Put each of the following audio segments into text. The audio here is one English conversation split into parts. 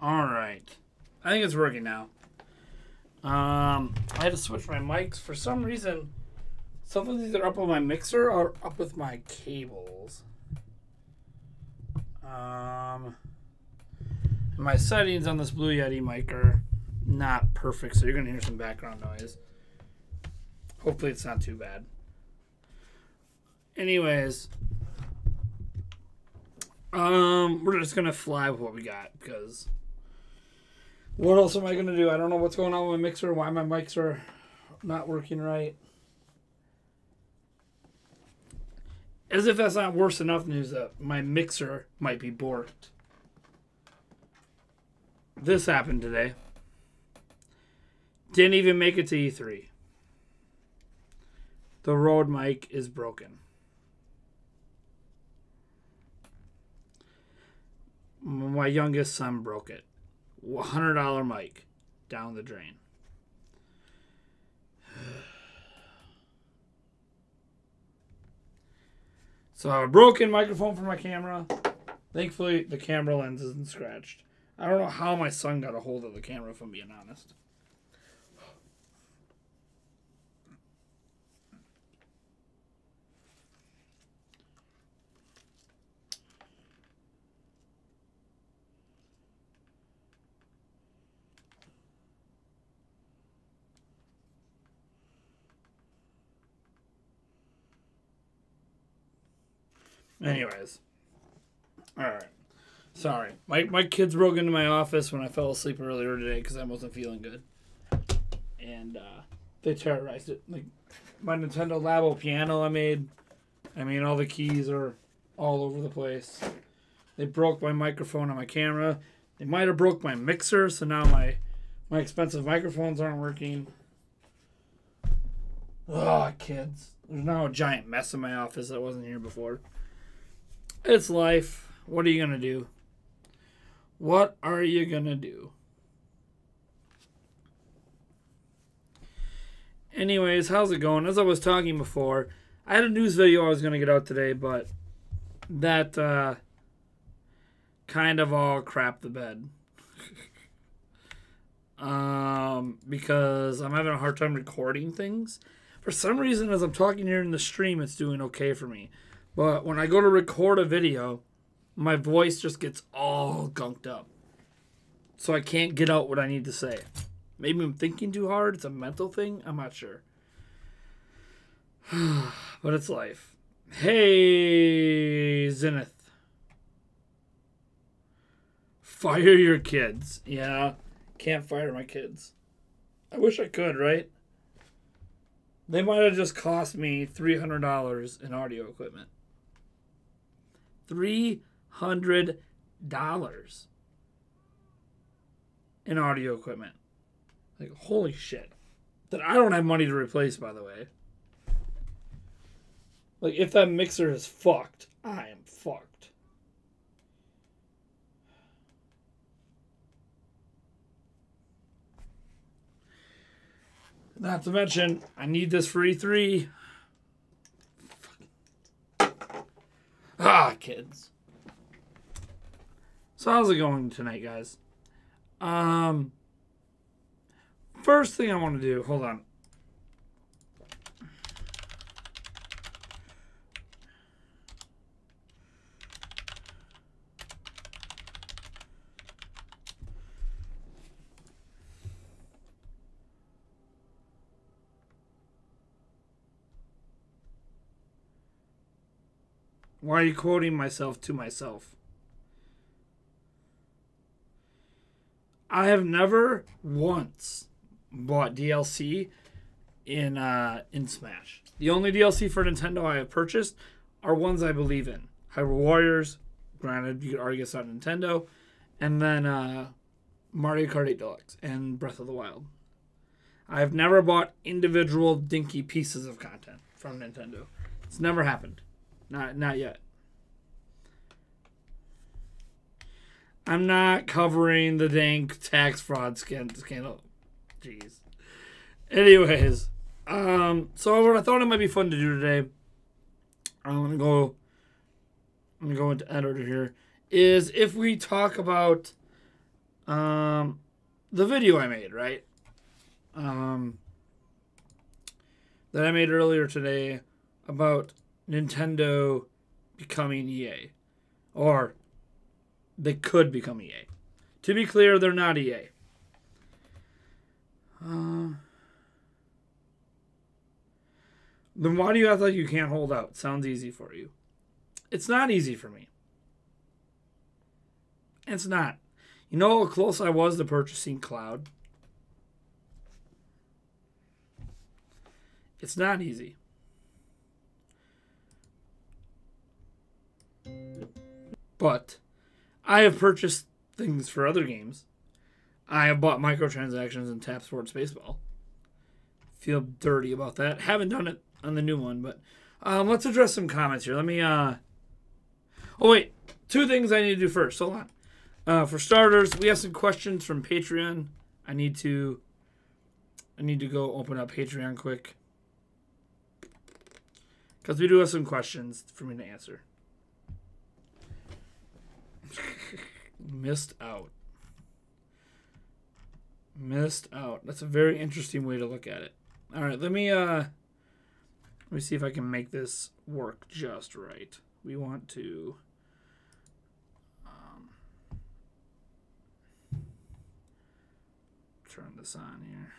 All right. I think it's working now. I had to switch my mics. For some reason, something's either up with my mixer or up with my cables. My settings on this Blue Yeti mic are not perfect, so you're going to hear some background noise. Hopefully it's not too bad. Anyways, we're just going to fly with what we got, because what else am I going to do? I don't know what's going on with my mixer, why my mics are not working right. As if that's not worse enough news that my mixer might be borked. This happened today. Didn't even make it to E3. The Rode mic is broken. My youngest son broke it. $100 mic down the drain. So I have a broken microphone for my camera. Thankfully, the camera lens isn't scratched. I don't know how my son got a hold of the camera, if I'm being honest. Anyways. Alright. Sorry. My kids broke into my office when I fell asleep earlier today because I wasn't feeling good. And they terrorized it. Like my Nintendo Labo piano I made. I mean, all the keys are all over the place. They broke my microphone on my camera. They might have broke my mixer, so now my expensive microphones aren't working. Ugh, kids. There's now a giant mess in my office that wasn't here before. It's life. What are you going to do? What are you going to do? Anyways, how's it going? As I was talking before, I had a news video I was going to get out today, but that kind of all crapped the bed. Because I'm having a hard time recording things. For some reason, as I'm talking here in the stream, it's doing okay for me. But when I go to record a video, my voice just gets all gunked up. So I can't get out what I need to say. Maybe I'm thinking too hard. It's a mental thing. I'm not sure. But it's life. Hey, Zenith. Fire your kids. Yeah, can't fire my kids. I wish I could, right? They might have just cost me $300 in audio equipment. $300 in audio equipment. Like, holy shit. That I don't have money to replace, by the way. Like, if that mixer is fucked, I am fucked. Not to mention, I need this for E3. Ah, kids. So how's it going tonight, guys? First thing I want to do, hold on. Why are you quoting myself to myself? I have never once bought DLC in Smash. The only DLC for Nintendo I have purchased are ones I believe in. Hyrule Warriors, granted you could argue it's not Nintendo, and then Mario Kart 8 Deluxe and Breath of the Wild. I have never bought individual dinky pieces of content from Nintendo. It's never happened. Not yet. I'm not covering the dank tax fraud scandal. Jeez. Anyways, so what I thought it might be fun to do today, I'm gonna go into editor here, is if we talk about the video I made, right? That I made earlier today about Nintendo becoming EA. Or they could become EA. To be clear, they're not EA. Then why do you act like you can't hold out? Sounds easy for you. It's not easy for me. It's not. You know how close I was to purchasing Cloud? It's not easy. But I have purchased things for other games. I have bought microtransactions in Tap Sports Baseball. Feel dirty about that. Haven't done it on the new one, but let's address some comments here. Let me oh wait, two things I need to do first. Hold on. For starters, we have some questions from Patreon. I need to go open up Patreon quick, because we do have some questions for me to answer. Missed out. That's a very interesting way to look at it. All right, let me see if I can make this work just right. We want to turn this on here.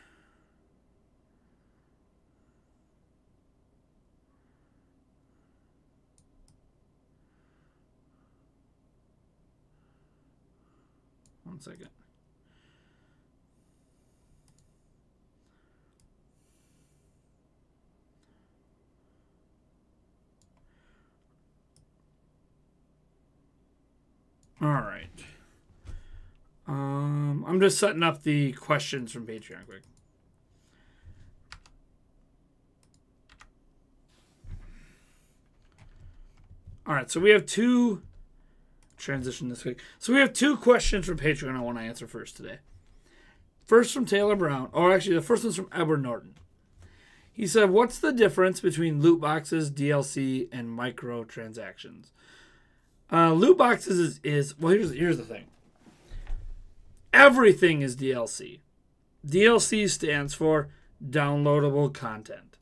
One second. All right. I'm just setting up the questions from Patreon quick. All right, so we have two transition this week. So we have two questions from Patreon I want to answer first today. First from Taylor Brown, or actually the first one's from Edward Norton. He said, "What's the difference between loot boxes, DLC, and microtransactions?" Loot boxes is well. Here's the thing. Everything is DLC. DLC stands for downloadable content.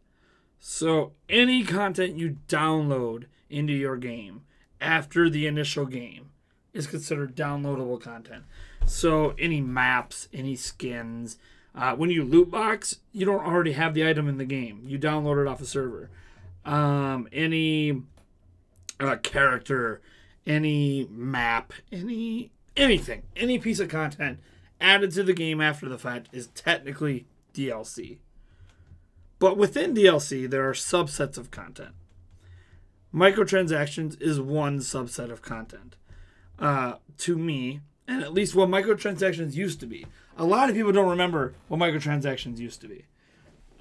So any content you download into your game after the initial game is considered downloadable content. So any maps, any skins. When you loot box, you don't already have the item in the game. You download it off a server. Any character, any map, anything, any piece of content added to the game after the fact is technically DLC. But within DLC, there are subsets of content. Microtransactions is one subset of content. To me, and at least what microtransactions used to be. A lot of people don't remember what microtransactions used to be.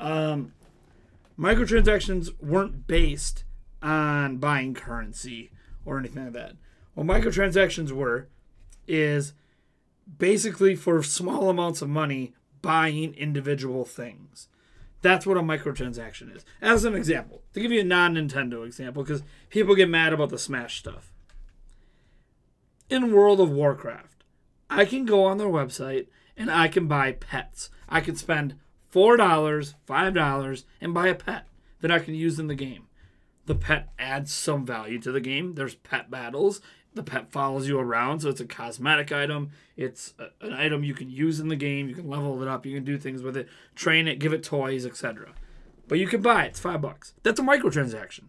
Microtransactions weren't based on buying currency or anything like that. What microtransactions were is basically for small amounts of money buying individual things. That's what a microtransaction is. As an example, to give you a non-Nintendo example, because people get mad about the Smash stuff. In World of Warcraft, I can go on their website and I can buy pets. I can spend $4, $5, and buy a pet that I can use in the game. The pet adds some value to the game. There's pet battles. The pet follows you around, so it's a cosmetic item. It's an item you can use in the game. You can level it up. You can do things with it, train it, give it toys, etc. But you can buy it. It's $5. That's a microtransaction.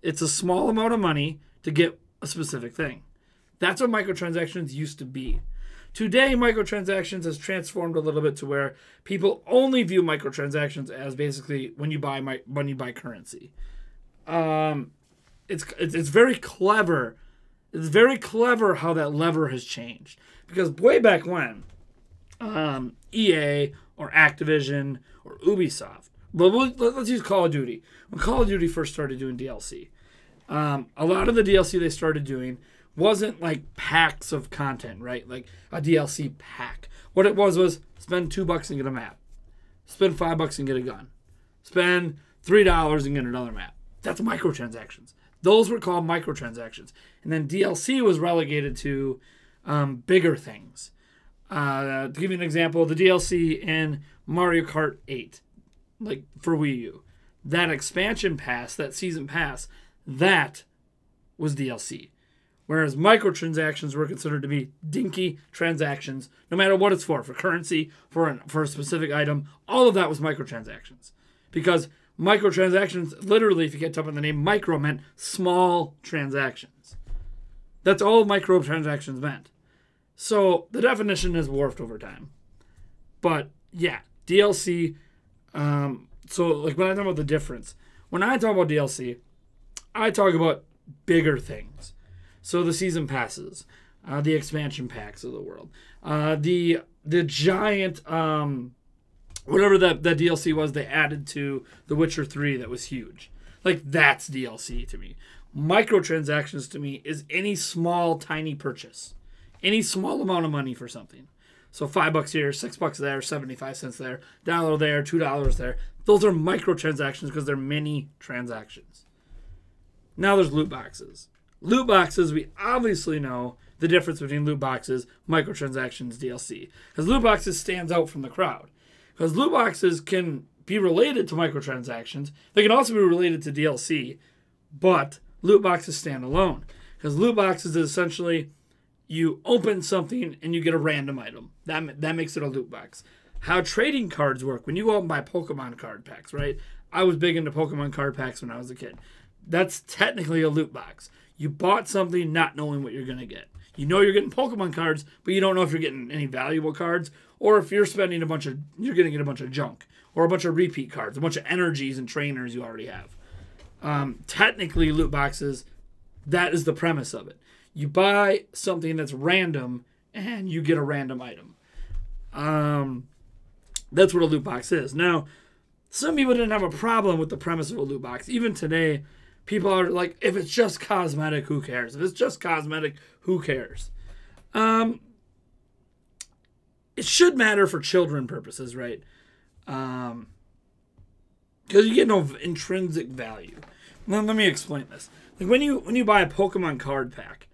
It's a small amount of money to get a specific thing. That's what microtransactions used to be. Today, microtransactions has transformed a little bit to where people only view microtransactions as basically when you buy currency. It's very clever. It's very clever how that lever has changed. Because way back when, EA or Activision or Ubisoft, but let's use Call of Duty. When Call of Duty first started doing DLC, a lot of the DLC they started doing wasn't like packs of content, right? Like a DLC pack. What it was spend $2 and get a map. Spend $5 and get a gun. Spend $3 and get another map. That's microtransactions. Those were called microtransactions. And then DLC was relegated to bigger things. To give you an example, the DLC in Mario Kart 8, like for Wii U, that expansion pass, that season pass, that was DLC. Whereas microtransactions were considered to be dinky transactions, no matter what it's for currency, for a specific item, all of that was microtransactions. Because microtransactions, literally, if you get up in the name, micro meant small transactions. That's all microtransactions meant. So the definition has morphed over time. But yeah, DLC. So like when I talk about the difference, when I talk about DLC, I talk about bigger things. So the season passes, the expansion packs of the world, the giant whatever that DLC was they added to The Witcher 3 that was huge. Like that's DLC to me. Microtransactions to me is any small tiny purchase, any small amount of money for something. So $5 here, $6 there, 75 cents there, $1 there, $2 there. Those are microtransactions because they're mini transactions. Now there's loot boxes. Loot boxes, we obviously know the difference between loot boxes, microtransactions, DLC. Because loot boxes stands out from the crowd. Because loot boxes can be related to microtransactions. They can also be related to DLC. But loot boxes stand alone. Because loot boxes is essentially you open something and you get a random item. That makes it a loot box. How trading cards work, when you go out and buy Pokemon card packs, right? I was big into Pokemon card packs when I was a kid. That's technically a loot box. You bought something not knowing what you're going to get. You know you're getting Pokemon cards, but you don't know if you're getting any valuable cards, or if you're spending you're going to get a bunch of junk, or a bunch of repeat cards, a bunch of energies and trainers you already have. Technically, loot boxes, that is the premise of it. You buy something that's random, and you get a random item. That's what a loot box is. Now, some people didn't have a problem with the premise of a loot box. Even today, people are like, if it's just cosmetic, who cares? If it's just cosmetic, who cares? It should matter for children purposes, right? Because you get no intrinsic value. Now, let me explain this. Like when you buy a Pokemon card pack,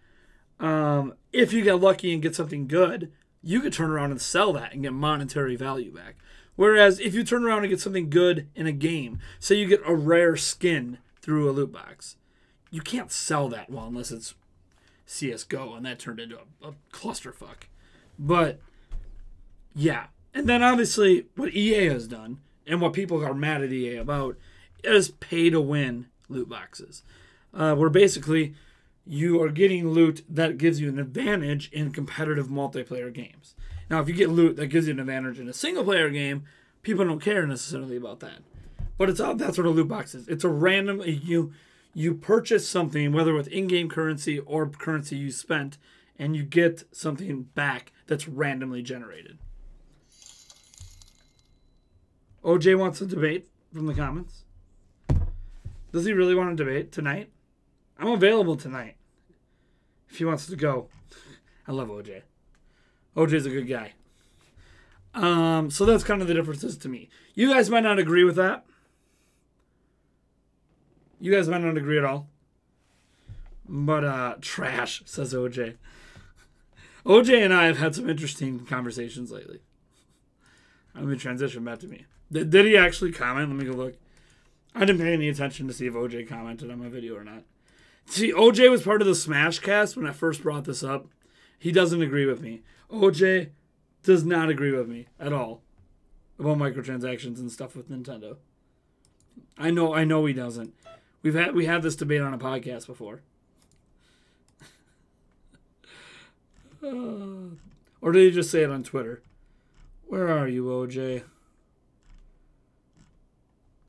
if you get lucky and get something good, you could turn around and sell that and get monetary value back. Whereas if you turn around and get something good in a game, say you get a rare skin through a loot box, you can't sell that well unless it's CSGO, and that turned into a clusterfuck. But yeah, and then obviously what EA has done and what people are mad at EA about is pay to win loot boxes, where basically you are getting loot that gives you an advantage in competitive multiplayer games. Now, if you get loot that gives you an advantage in a single-player game, people don't care necessarily about that. But that's what a loot box is. It's a random, you purchase something, whether with in-game currency or currency you spent, and you get something back that's randomly generated. OJ wants a debate from the comments. Does he really want to debate tonight? I'm available tonight if he wants to go. I love OJ. OJ's a good guy. So that's kind of the differences to me. You guys might not agree with that. You guys might not agree at all. But trash, says OJ. OJ and I have had some interesting conversations lately. Let me transition back to me. Did he actually comment? Let me go look. I didn't pay any attention to see if OJ commented on my video or not. See, OJ was part of the Smash cast when I first brought this up. He doesn't agree with me. OJ does not agree with me at all about microtransactions and stuff with Nintendo. I know he doesn't. We had this debate on a podcast before. Or did he just say it on Twitter? Where are you, OJ?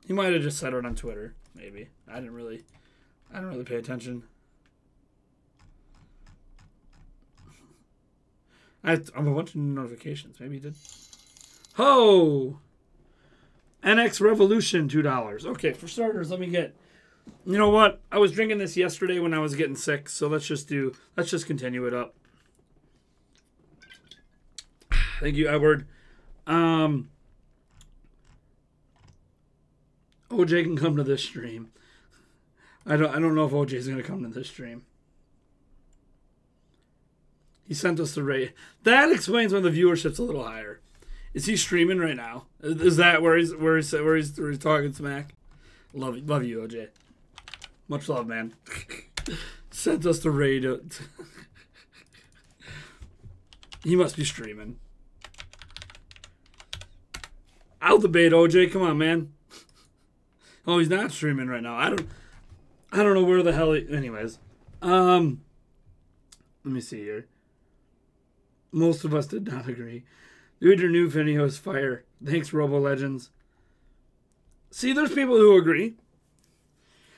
He might have just said it on Twitter, maybe. I don't really pay attention. I'm a bunch of notifications. Maybe he did. Ho! NX Revolution, $2. Okay, for starters, let me get... You know what? I was drinking this yesterday when I was getting sick, so let's just continue it up. Thank you, Edward. OJ can come to this stream. I don't know if OJ's going to come to this stream. He sent us the rate. That explains why the viewership's a little higher. Is he streaming right now? Is that where he's talking smack? Love you, OJ. Much love, man. Sent us the rate. He must be streaming. I'll debate OJ. Come on, man. Oh, he's not streaming right now. I don't know where the hell anyways. Let me see here. Most of us did not agree. Dude, your new video is fire. Thanks, Robo Legends. See, there's people who agree.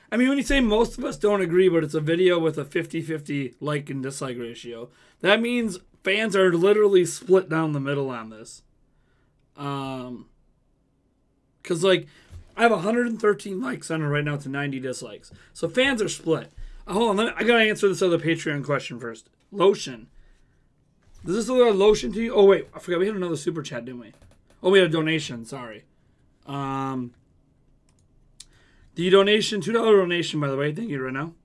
I mean, when you say most of us don't agree, but it's a video with a 50-50 like and dislike ratio, that means fans are literally split down the middle on this. Because, like, I have 113 likes on it right now to 90 dislikes. So fans are split. Hold on, I gotta answer this other Patreon question first. Lotion. Does this look like lotion to you? Oh, wait. I forgot. We had another super chat, didn't we? Oh, we had a donation. Sorry. The donation, $2 donation, by the way. Thank you right now.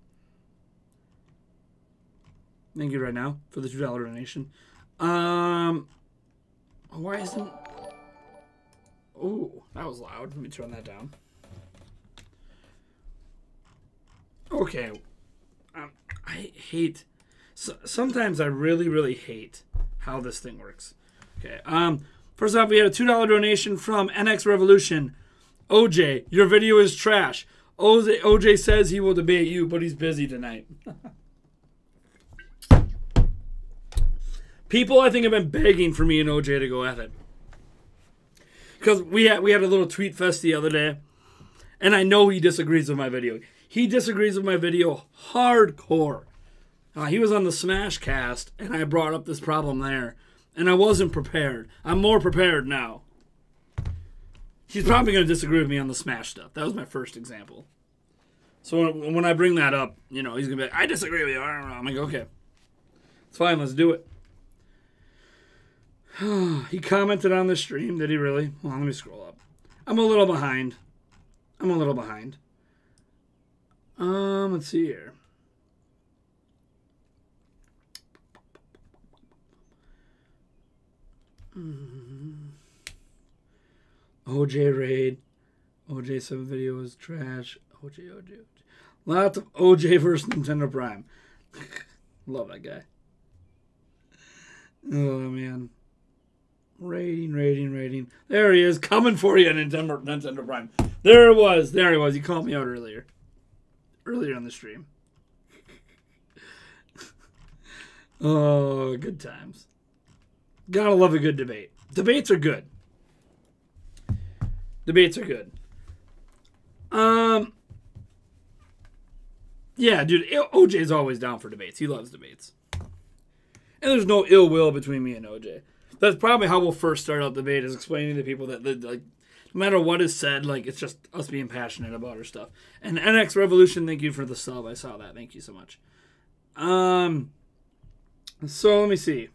Thank you right now for the $2 donation. Why isn't... Oh, that was loud. Let me turn that down. Okay. I hate... sometimes I really, really hate how this thing works. Okay. First off, we had a $2 donation from NX Revolution. OJ, your video is trash. OJ says he will debate you, but he's busy tonight. People, I think, have been begging for me and OJ to go at it. Because we had a little tweet fest the other day, and I know he disagrees with my video. He disagrees with my video hardcore. He was on the Smash cast, and I brought up this problem there, and I wasn't prepared. I'm more prepared now. He's probably going to disagree with me on the Smash stuff. That was my first example. So when I bring that up, you know, he's going to be like, I disagree with you. I don't know. I'm like, okay. It's fine. Let's do it. He commented on the stream. Did he really? Well, let me scroll up. I'm a little behind. Let's see here. OJ raid. OJ 7 video is trash. OJ. Lots of OJ versus Nintendo Prime. Love that guy. Oh, man. Rating. There he is. Coming for you, Nintendo Prime. There he was. He called me out earlier. Earlier on the stream. Oh, good times. Gotta love a good debate. Debates are good. Yeah, dude, OJ's always down for debates. He loves debates. And there's no ill will between me and OJ. That's probably how we'll first start out the debate, is explaining to people that like, no matter what is said, like, it's just us being passionate about our stuff. And NX Revolution, thank you for the sub. I saw that. Thank you so much. So let me see.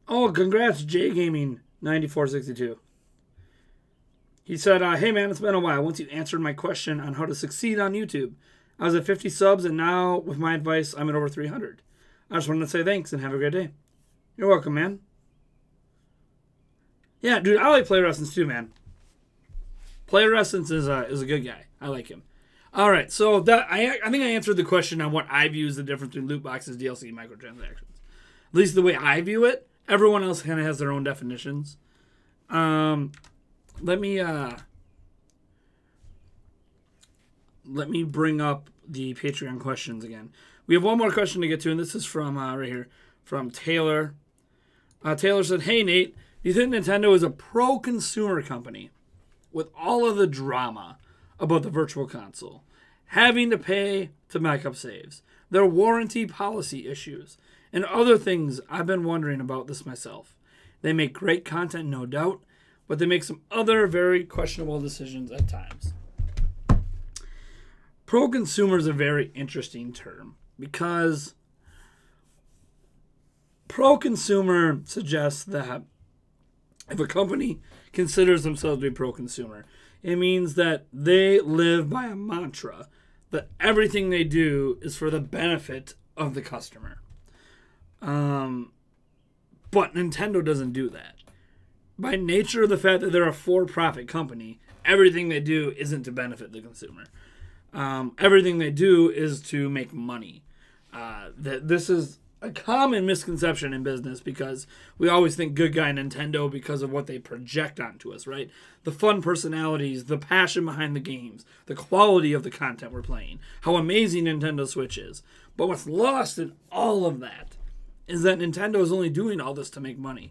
Oh, congrats, J Gaming 9462. He said, hey man, it's been a while. Once you answered my question on how to succeed on YouTube, I was at 50 subs, and now with my advice, I'm at over 300. I just wanted to say thanks and have a great day. You're welcome, man. Yeah, dude, I like Player Essence too, man. Player Essence is a good guy. I like him. All right, so that I think I answered the question on what I view as the difference between loot boxes, DLC, and microtransactions. At least the way I view it. Everyone else kind of has their own definitions. Let me bring up the Patreon questions again. We have one more question to get to, and this is from right here, from Taylor. Taylor said, hey, Nate, do you think Nintendo is a pro-consumer company with all of the drama about the Virtual Console, having to pay to back up saves, their warranty policy issues, and other things? I've been wondering about this myself. They make great content, no doubt, but they make some other very questionable decisions at times. Pro-consumer is a very interesting term, because pro-consumer suggests that if a company considers themselves to be pro-consumer, it means that they live by a mantra that everything they do is for the benefit of the customer. But Nintendo doesn't do that. By nature of the fact that they're a for-profit company, everything they do isn't to benefit the consumer. Everything they do is to make money. This is a common misconception in business because we always think good guy Nintendo because of what they project onto us, right? The fun personalities, the passion behind the games, the quality of the content we're playing, how amazing Nintendo Switch is. But what's lost in all of that is that Nintendo is only doing all this to make money.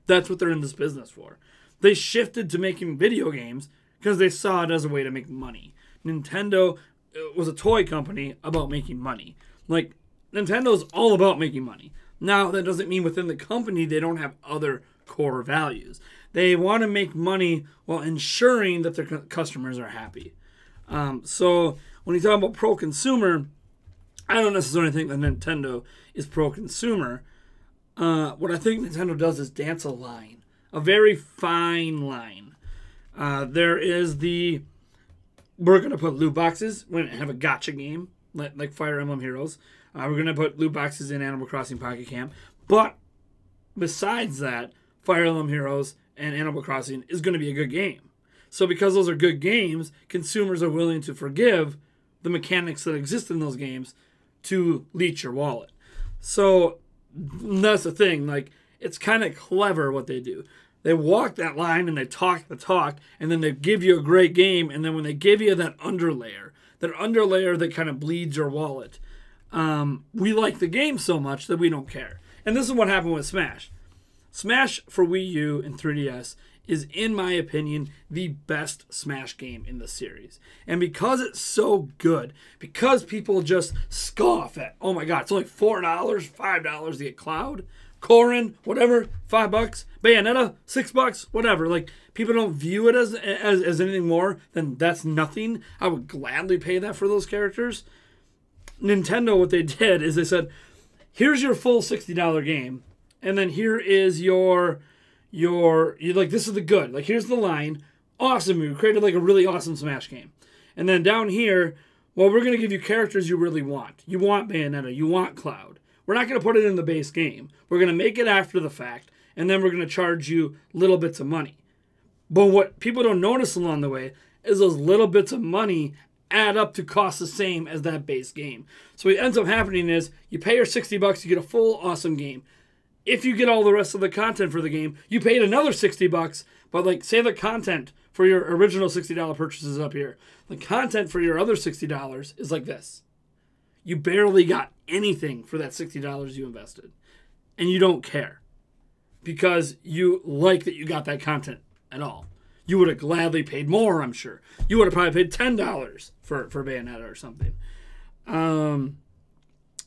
That's what they're in this business for. They shifted to making video games because they saw it as a way to make money. Nintendo was a toy company about making money. Like, Nintendo's all about making money. Now, that doesn't mean within the company they don't have other core values. They want to make money while ensuring that their customers are happy. So, when you talk about pro-consumer, I don't necessarily think that Nintendo is pro-consumer. What I think Nintendo does is dance a line. A very fine line. There is we're going to put loot boxes. We're going to have a gacha game, like Fire Emblem Heroes. We're going to put loot boxes in Animal Crossing Pocket Camp. But besides that, Fire Emblem Heroes and Animal Crossing is going to be a good game. So because those are good games, consumers are willing to forgive the mechanics that exist in those games to leech your wallet. So that's the thing. Like, it's kind of clever what they do. They walk that line and they talk the talk, and then they give you a great game, and then when they give you that underlayer that kind of bleeds your wallet, we like the game so much that we don't care. And this is what happened with Smash. Smash for Wii U and 3DS is, in my opinion, the best Smash game in the series. And because it's so good, because people just scoff at, oh my god, it's only $4, $5 to get Cloud, Corrin, whatever, $5, Bayonetta, $6, whatever. Like, people don't view it as anything more than that's nothing. I would gladly pay that for those characters. Nintendo, what they did is they said, here's your full $60 game, and then here is you're like, this is the good. Like, here's the line. Awesome. We created like a really awesome Smash game. And then down here, well, we're going to give you characters you really want. You want Bayonetta. You want Cloud. We're not going to put it in the base game. We're going to make it after the fact, and then we're going to charge you little bits of money. But what people don't notice along the way is those little bits of money add up to cost the same as that base game. So what ends up happening is you pay your $60, you get a full awesome game. If you get all the rest of the content for the game, you paid another $60, but like, say the content for your original $60 purchases up here. The content for your other $60 is like this. You barely got anything for that $60 you invested. And you don't care. Because you like that you got that content at all. You would have gladly paid more, I'm sure. You would have probably paid $10 for Bayonetta or something. And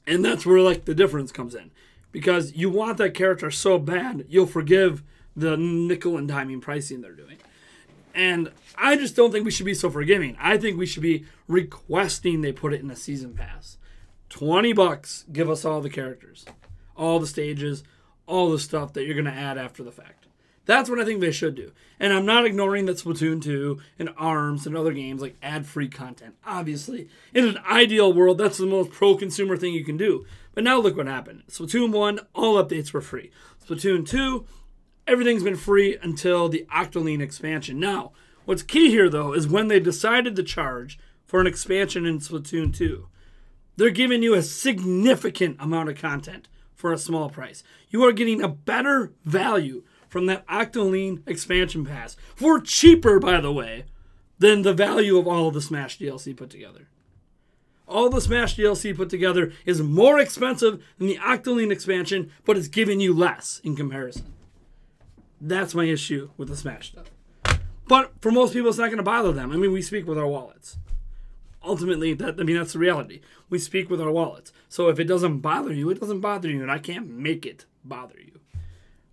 that's where like the difference comes in. Because you want that character so bad, you'll forgive the nickel and diming pricing they're doing. And I just don't think we should be so forgiving. I think we should be requesting they put it in a season pass. $20, give us all the characters, all the stages, all the stuff that you're going to add after the fact. That's what I think they should do. And I'm not ignoring that Splatoon 2 and ARMS and other games like add free content. Obviously, in an ideal world, that's the most pro-consumer thing you can do. But now look what happened. Splatoon 1, all updates were free. Splatoon 2, everything's been free until the Octoline expansion. Now, what's key here, though, is when they decided to charge for an expansion in Splatoon 2, they're giving you a significant amount of content for a small price. You are getting a better value from that Octoline expansion pass, for cheaper, by the way, than the value of all of the Smash DLC put together. All the Smash DLC put together is more expensive than the Octoline expansion, but it's giving you less in comparison. That's my issue with the Smash stuff. But for most people, it's not going to bother them. I mean, we speak with our wallets. Ultimately, that's the reality. We speak with our wallets. So if it doesn't bother you, it doesn't bother you, and I can't make it bother you.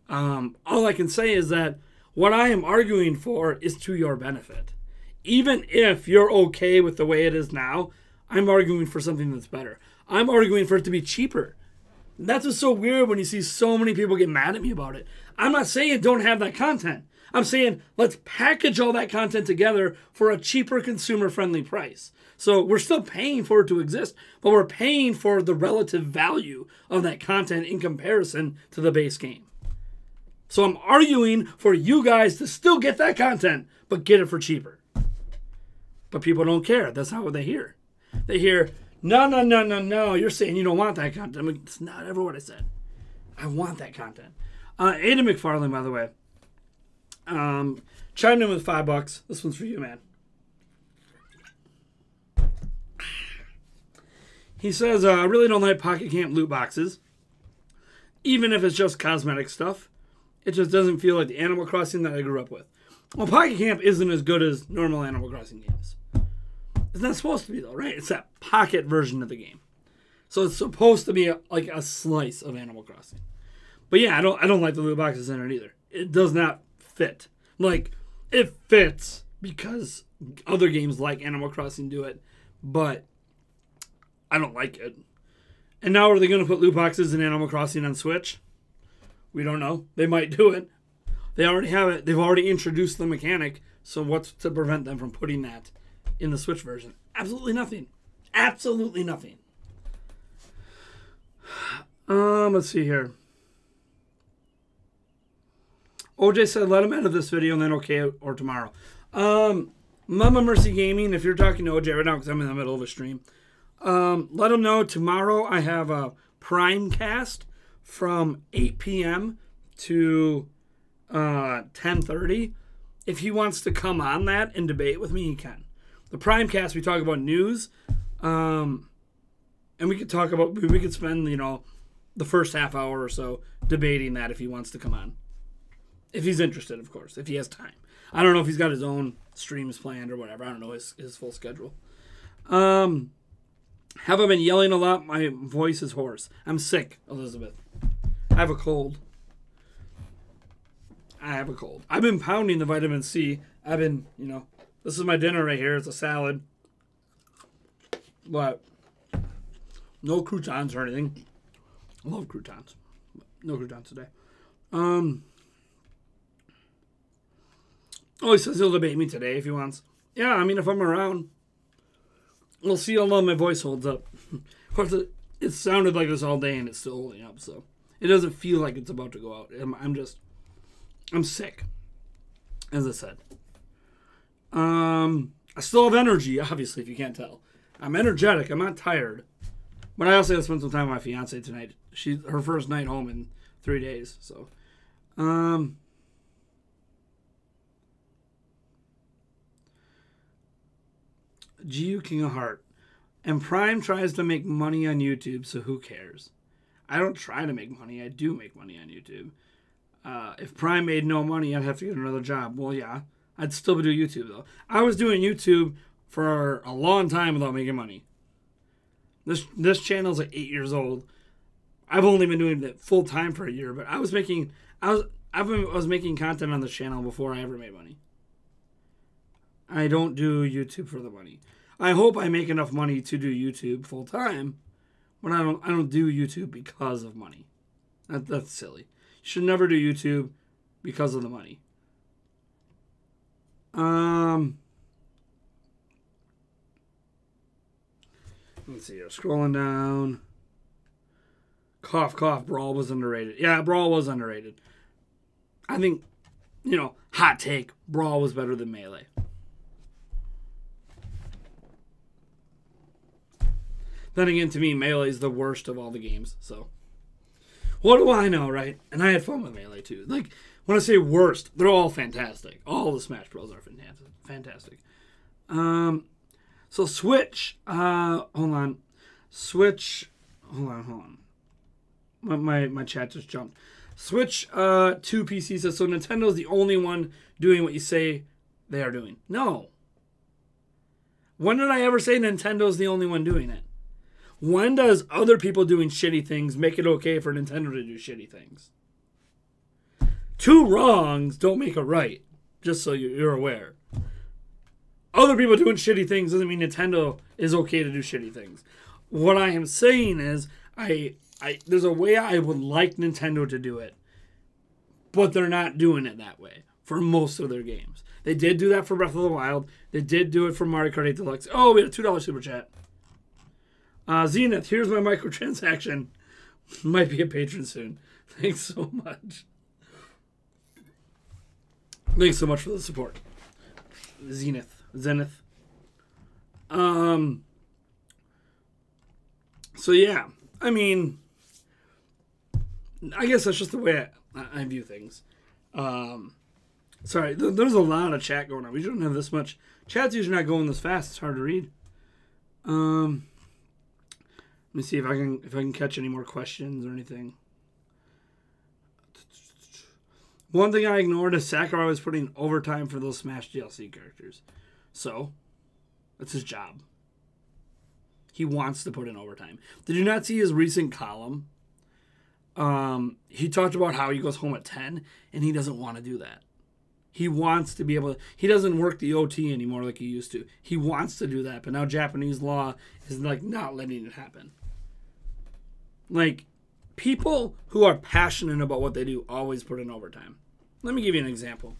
All I can say is that what I am arguing for is to your benefit. Even if you're okay with the way it is now, I'm arguing for something that's better. I'm arguing for it to be cheaper. And that's what's so weird when you see so many people get mad at me about it. I'm not saying don't have that content. I'm saying let's package all that content together for a cheaper, consumer-friendly price. So we're still paying for it to exist, but we're paying for the relative value of that content in comparison to the base game. So I'm arguing for you guys to still get that content, but get it for cheaper. But people don't care. That's not what they hear. They hear, no. You're saying you don't want that content. I mean, it's not ever what I said. I want that content. Ada McFarlane, by the way, chimed in with $5. This one's for you, man. He says, I really don't like Pocket Camp loot boxes. Even if it's just cosmetic stuff. It just doesn't feel like the Animal Crossing that I grew up with. Well, Pocket Camp isn't as good as normal Animal Crossing games. It's not supposed to be, though, right? It's that pocket version of the game. So it's supposed to be like a slice of Animal Crossing. But yeah, I don't like the loot boxes in it either. It does not fit. Like, it fits because other games like Animal Crossing do it, but I don't like it. And now are they going to put loot boxes in Animal Crossing on Switch? We don't know. They might do it. They already have it. They've already introduced the mechanic, so what's to prevent them from putting that in the Switch version? Absolutely nothing. Absolutely nothing. Let's see here. OJ said, let him edit this video and then okay or tomorrow. Mama Mercy Gaming, if you're talking to OJ right now because I'm in the middle of a stream, let him know tomorrow I have a Prime cast from 8 p.m. to 10:30. If he wants to come on that and debate with me, he can. The Prime cast, we talk about news, and we could spend, the first half hour or so debating that if he wants to come on. If he's interested, of course, if he has time. I don't know if he's got his own streams planned or whatever. I don't know his full schedule. Have I been yelling a lot? My voice is hoarse. I'm sick, Elizabeth. I have a cold. I've been pounding the vitamin C. I've been, this is my dinner right here. It's a salad. But no croutons or anything. I love croutons. No croutons today. Oh, he says he'll debate me today if he wants. Yeah, I mean, if I'm around, we'll see how long my voice holds up. Of course, it sounded like this all day and it's still holding up, so it doesn't feel like it's about to go out. I'm sick, as I said. I still have energy, obviously, if you can't tell. I'm energetic. I'm not tired. But I also got to spend some time with my fiance tonight. She's her first night home in 3 days, so. GU King of Heart. And Prime tries to make money on YouTube, so who cares? I don't try to make money. I do make money on YouTube. If Prime made no money, I'd have to get another job. Well, yeah. I'd still do YouTube, though. I was doing YouTube for a long time without making money. This channel's like 8 years old. I've only been doing it full time for a year, but I was making content on this channel before I ever made money. I don't do YouTube for the money. I hope I make enough money to do YouTube full time, but I don't do YouTube because of money. That's silly. You should never do YouTube because of the money. Let's see here. Scrolling down. Cough, cough. Brawl was underrated. Yeah, Brawl was underrated. I think, hot take. Brawl was better than Melee. Then again, to me, Melee is the worst of all the games. So, what do I know, right? And I had fun with Melee, too. Like, when I say worst, they're all fantastic. All the Smash Bros. Are fantastic. So, Switch. Hold on. Switch. Hold on. My chat just jumped. Switch 2 PC says, so Nintendo's the only one doing what you say they are doing. No. When did I ever say Nintendo's the only one doing it? When does other people doing shitty things make it okay for Nintendo to do shitty things? 2 wrongs don't make a right, just so you're aware. Other people doing shitty things doesn't mean Nintendo is okay to do shitty things. What I am saying is, there's a way I would like Nintendo to do it, but they're not doing it that way. for most of their games. They did do that for Breath of the Wild. They did do it for Mario Kart 8 Deluxe. Oh, we had a $2 super chat. Zenith, here's my microtransaction. Might be a patron soon. Thanks so much. Thanks so much for the support. Zenith. So yeah, I mean, I guess that's just the way I view things. Sorry, there's a lot of chat going on. We shouldn't have this much. Chat's usually not going this fast. It's hard to read. Let me see if I can catch any more questions or anything. One thing I ignored is Sakurai was putting overtime for those Smash DLC characters. So, that's his job. He wants to put in overtime. Did you not see his recent column? He talked about how he goes home at 10, and he doesn't want to do that. He wants to be able to... He doesn't work the OT anymore like he used to. He wants to do that, but now Japanese law is like not letting it happen. Like, people who are passionate about what they do always put in overtime. Let me give you an example.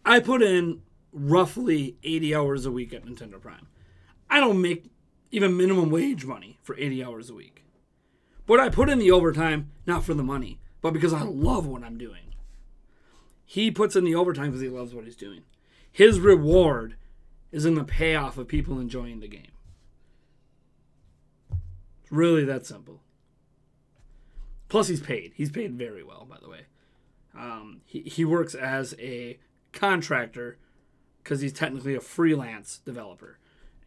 I put in roughly 80 hours a week at Nintendo Prime. I don't make even minimum wage money for 80 hours a week. But I put in the overtime not for the money, but because I love what I'm doing. He puts in the overtime because he loves what he's doing. His reward is in the payoff of people enjoying the game. It's really that simple. Plus, he's paid. He's paid very well, by the way. He works as a contractor because he's technically a freelance developer.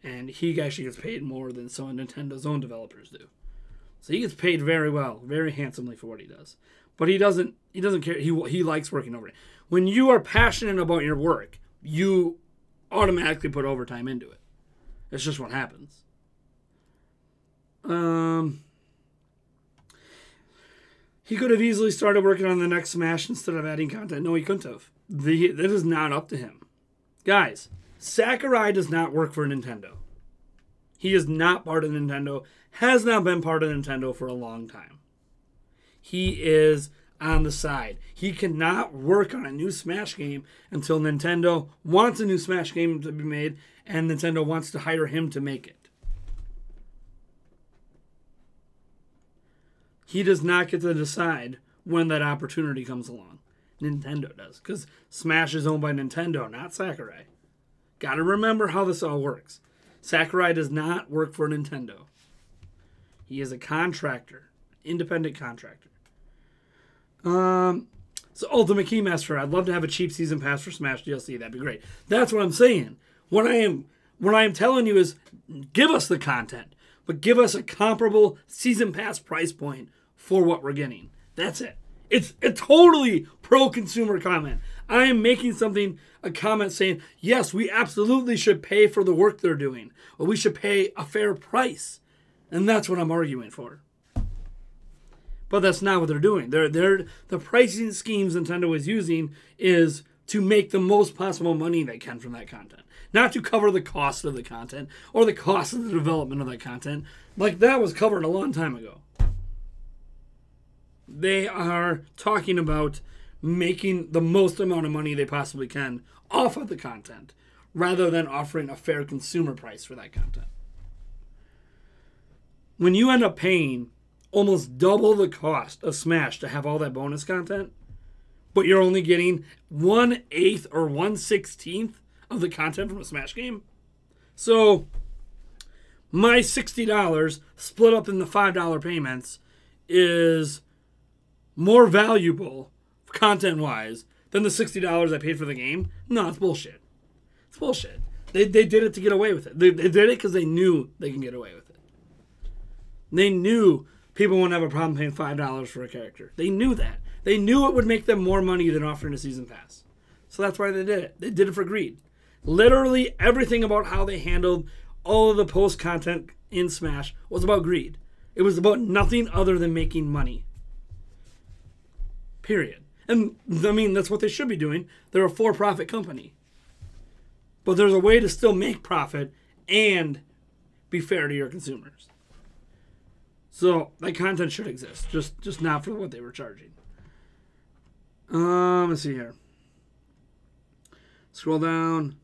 And he actually gets paid more than some of Nintendo's own developers do. So he gets paid very well, very handsomely for what he does. But he doesn't care. He likes working overtime. When you are passionate about your work, you automatically put overtime into it. It's just what happens. He could have easily started working on the next Smash instead of adding content. No, he couldn't have. That is not up to him. Guys, Sakurai does not work for Nintendo. He is not part of Nintendo, has not been part of Nintendo for a long time. He is on the side. He cannot work on a new Smash game until Nintendo wants a new Smash game to be made and Nintendo wants to hire him to make it. He does not get to decide when that opportunity comes along. Nintendo does, because Smash is owned by Nintendo, not Sakurai. Got to remember how this all works. Sakurai does not work for Nintendo. He is a contractor, independent contractor. So Ultimate Keymaster, I'd love to have a cheap season pass for Smash DLC. That'd be great. That's what I'm saying. What I am telling you is, give us the content, but give us a comparable season pass price point for what we're getting. That's it. It's a totally pro-consumer comment. I am making a comment saying, yes, we absolutely should pay for the work they're doing, but we should pay a fair price. And that's what I'm arguing for. But that's not what they're doing. The pricing schemes Nintendo is using is to make the most possible money they can from that content. Not to cover the cost of the content or the cost of the development of that content. Like that was covered a long time ago. They are talking about making the most amount of money they possibly can off of the content rather than offering a fair consumer price for that content. When you end up paying almost double the cost of Smash to have all that bonus content, but you're only getting 1/8 or 1/16 of the content from a Smash game. So my $60 split up in the $5 payments is more valuable content-wise than the $60 I paid for the game. No, it's bullshit. It's bullshit. They did it to get away with it. They did it because they knew they can get away with it. They knew people wouldn't have a problem paying $5 for a character. They knew that. They knew it would make them more money than offering a season pass. So that's why they did it. They did it for greed. Literally everything about how they handled all of the post-content in Smash was about greed. It was about nothing other than making money. Period. And, I mean, that's what they should be doing. They're a for-profit company. But there's a way to still make profit and be fair to your consumers. So, that content should exist. Just not for what they were charging. Let's see here. Scroll down.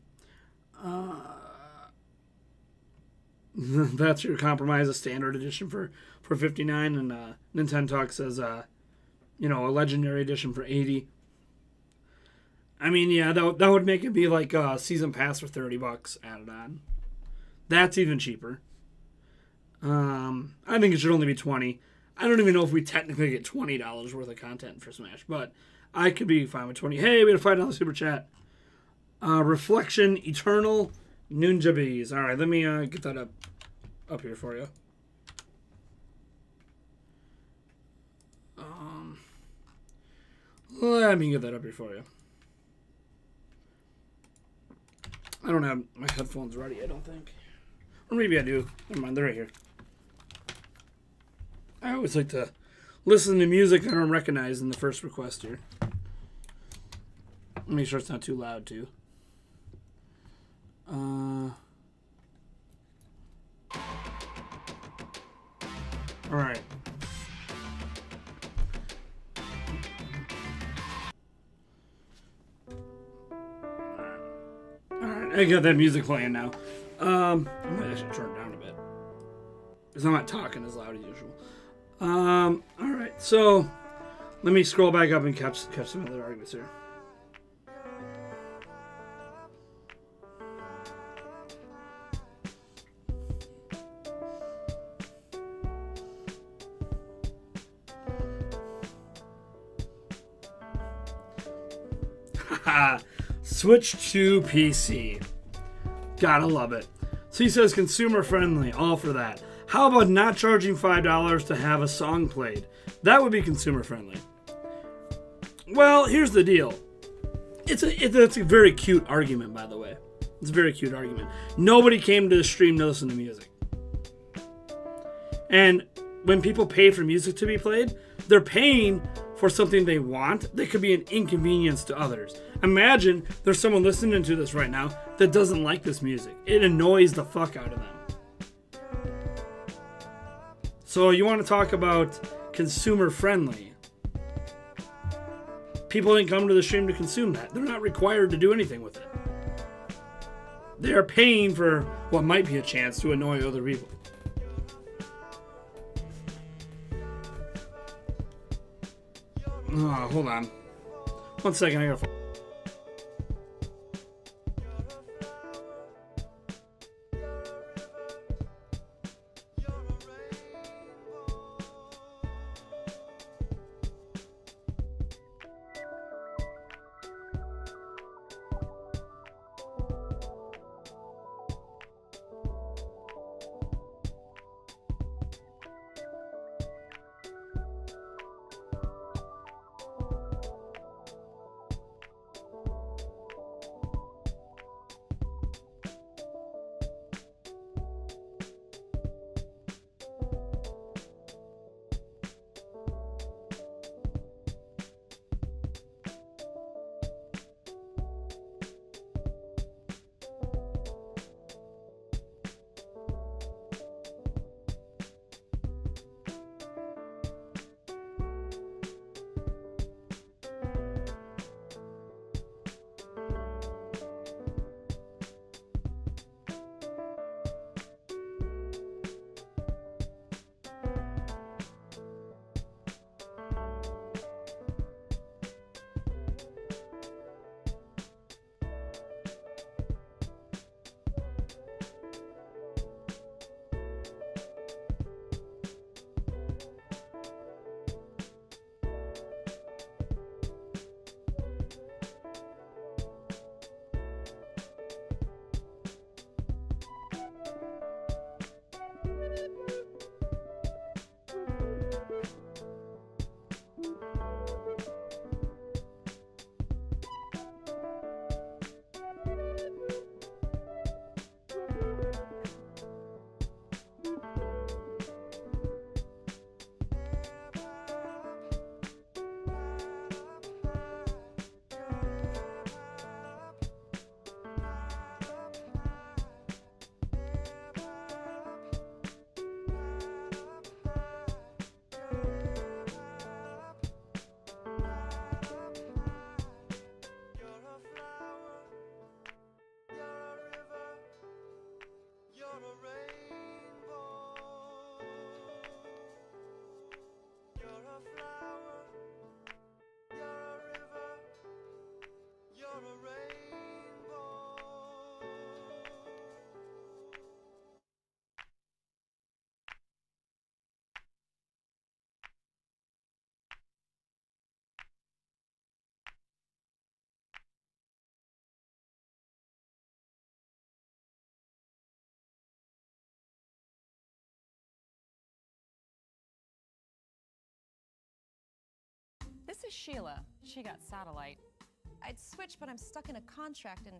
That's your Compromise, a standard edition for 59, and Nintendo Talk says, a legendary edition for 80. I mean, yeah, that would make it be like a season pass for $30 added on. That's even cheaper. I think it should only be 20. I don't even know if we technically get $20 worth of content for Smash, but I could be fine with 20. Hey, we had a $5 super chat. Reflection Eternal Nunjabes. All right, let me get that up here for you. Let me get that up here for you. I don't have my headphones ready, I don't think. Or maybe I do. Never mind, they're right here. I always like to listen to music that I don't recognize in the first request here. Make sure it's not too loud, too. Alright. Alright, I got that music playing now. I might actually turn it down a bit, because I'm not talking as loud as usual. Alright, so let me scroll back up and catch some other arguments here. Switch to PC. Gotta love it. So he says consumer friendly, all for that. How about not charging $5 to have a song played? That would be consumer friendly. Well, here's the deal. It's a very cute argument, by the way. It's a very cute argument. Nobody came to the stream to listen to music. And when people pay for music to be played, they're paying for something they want that could be an inconvenience to others. Imagine there's someone listening to this right now that doesn't like this music. It annoys the fuck out of them. So you want to talk about consumer friendly. People didn't come to the stream to consume that. They're not required to do anything with it. They're paying for what might be a chance to annoy other people. Oh, hold on. 1 second, I gotta... This is Sheila. She got satellite. I'd switch, but I'm stuck in a contract and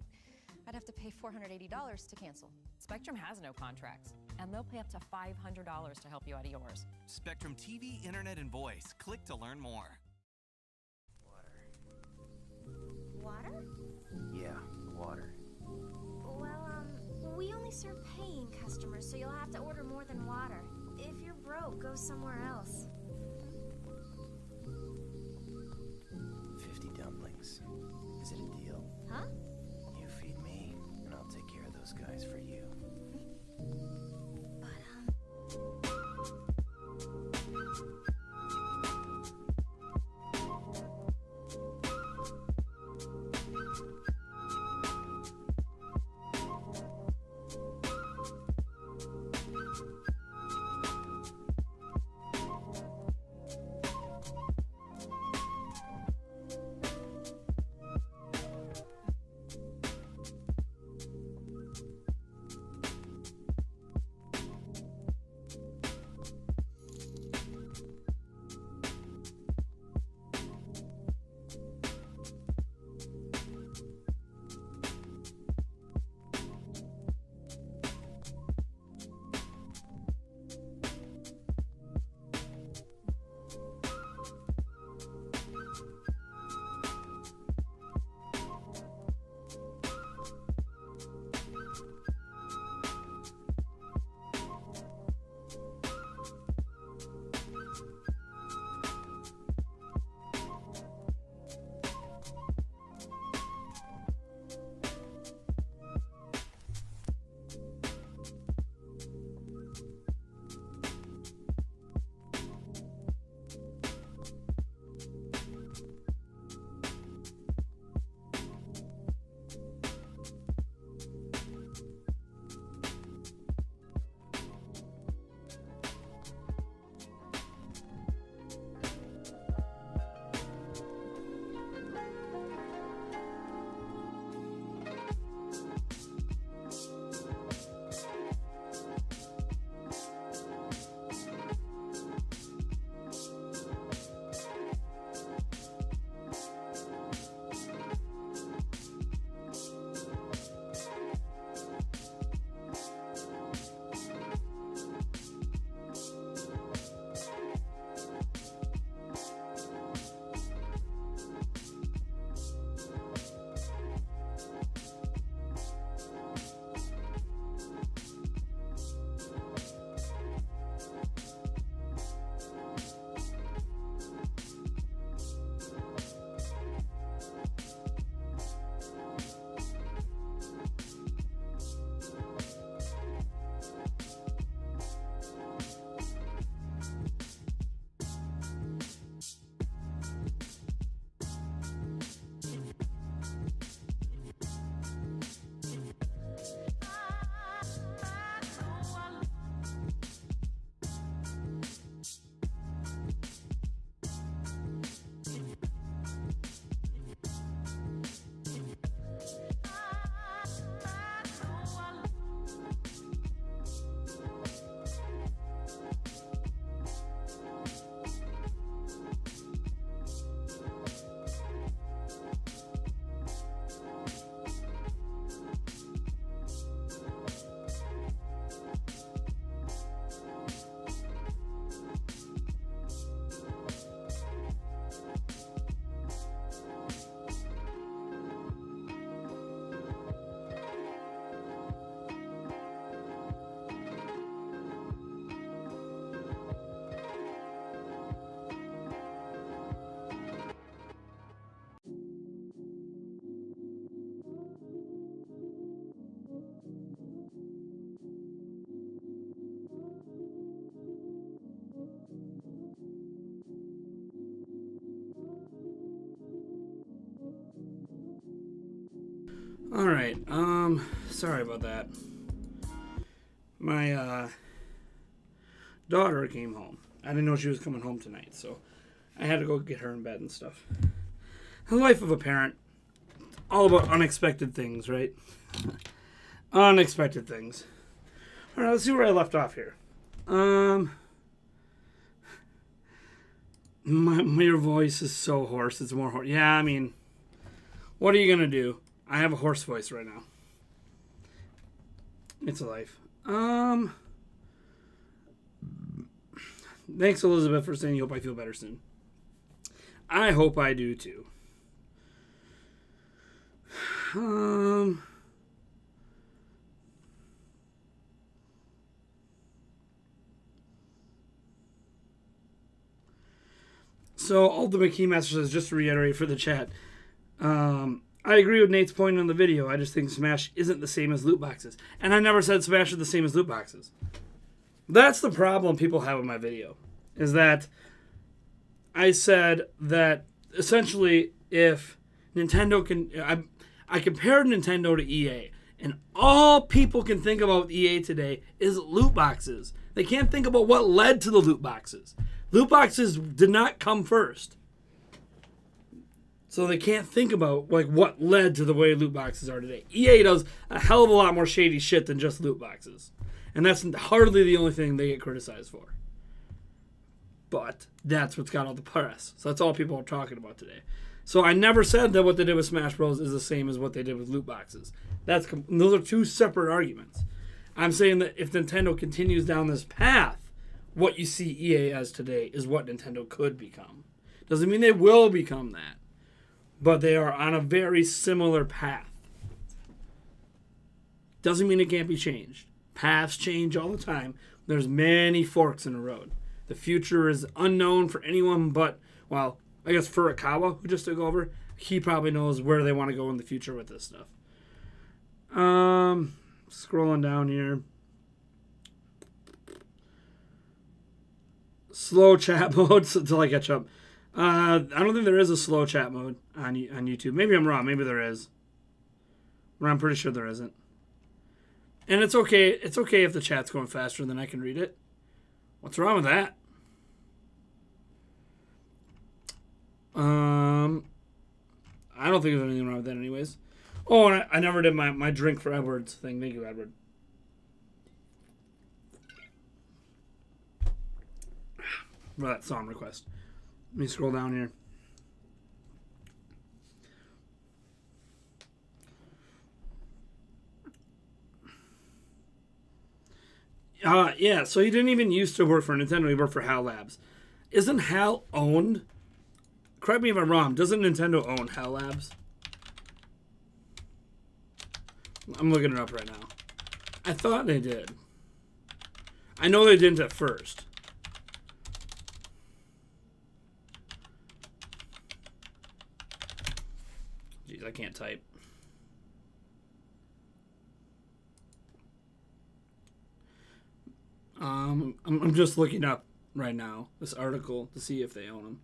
I'd have to pay $480 to cancel. Spectrum has no contracts, and they'll pay up to $500 to help you out of yours. Spectrum TV, Internet, and Voice. Click to learn more. Water? Yeah, water. Well, we only serve paying customers, so you'll have to order more than water. If you're broke, go somewhere else. 50 dumplings. Is it a deal? Huh? You feed me, and I'll take care of those guys for you. All right. Sorry about that. My daughter came home. I didn't know she was coming home tonight, so I had to go get her in bed and stuff. The life of a parent, all about unexpected things, right? Unexpected things. All right, let's see where I left off here. Your voice is so hoarse. It's more hoarse. Yeah, I mean, what are you going to do? I have a hoarse voice right now. It's a life. Thanks, Elizabeth, for saying you hope I feel better soon. I hope I do, too. So, Ultimate Keymaster says, just to reiterate for the chat, I agree with Nate's point on the video. I just think Smash isn't the same as loot boxes. And I never said Smash is the same as loot boxes. That's the problem people have with my video. Is that I said that essentially if Nintendo can... I compared Nintendo to EA. And all people can think about with EA today is loot boxes. They can't think about what led to the loot boxes. Loot boxes did not come first. So they can't think about like what led to the way loot boxes are today. EA does a hell of a lot more shady shit than just loot boxes. And that's hardly the only thing they get criticized for. But that's what's got all the press. So that's all people are talking about today. So I never said that what they did with Smash Bros. Is the same as what they did with loot boxes. Those are two separate arguments. I'm saying that if Nintendo continues down this path, what you see EA as today is what Nintendo could become. Doesn't mean they will become that. But they are on a very similar path. Doesn't mean it can't be changed. Paths change all the time. There's many forks in the road. The future is unknown for anyone but, well, I guess Furukawa, who just took over. He probably knows where they want to go in the future with this stuff. Scrolling down here. Slow chat mode until I catch up. I don't think there is a slow chat mode on YouTube. Maybe I'm wrong. Maybe there is. But I'm pretty sure there isn't. And it's okay. It's okay if the chat's going faster than I can read it. What's wrong with that? I don't think there's anything wrong with that anyways. Oh, and I never did my drink for Edwards thing. Thank you, Edward. For that song request. Let me scroll down here. Yeah, so he didn't even used to work for Nintendo. He worked for HAL Labs. Isn't HAL owned? Correct me if I'm wrong. Doesn't Nintendo own HAL Labs? I'm looking it up right now. I thought they did. I know they didn't at first. Jeez, I can't type. I'm just looking up right now this article to see if they own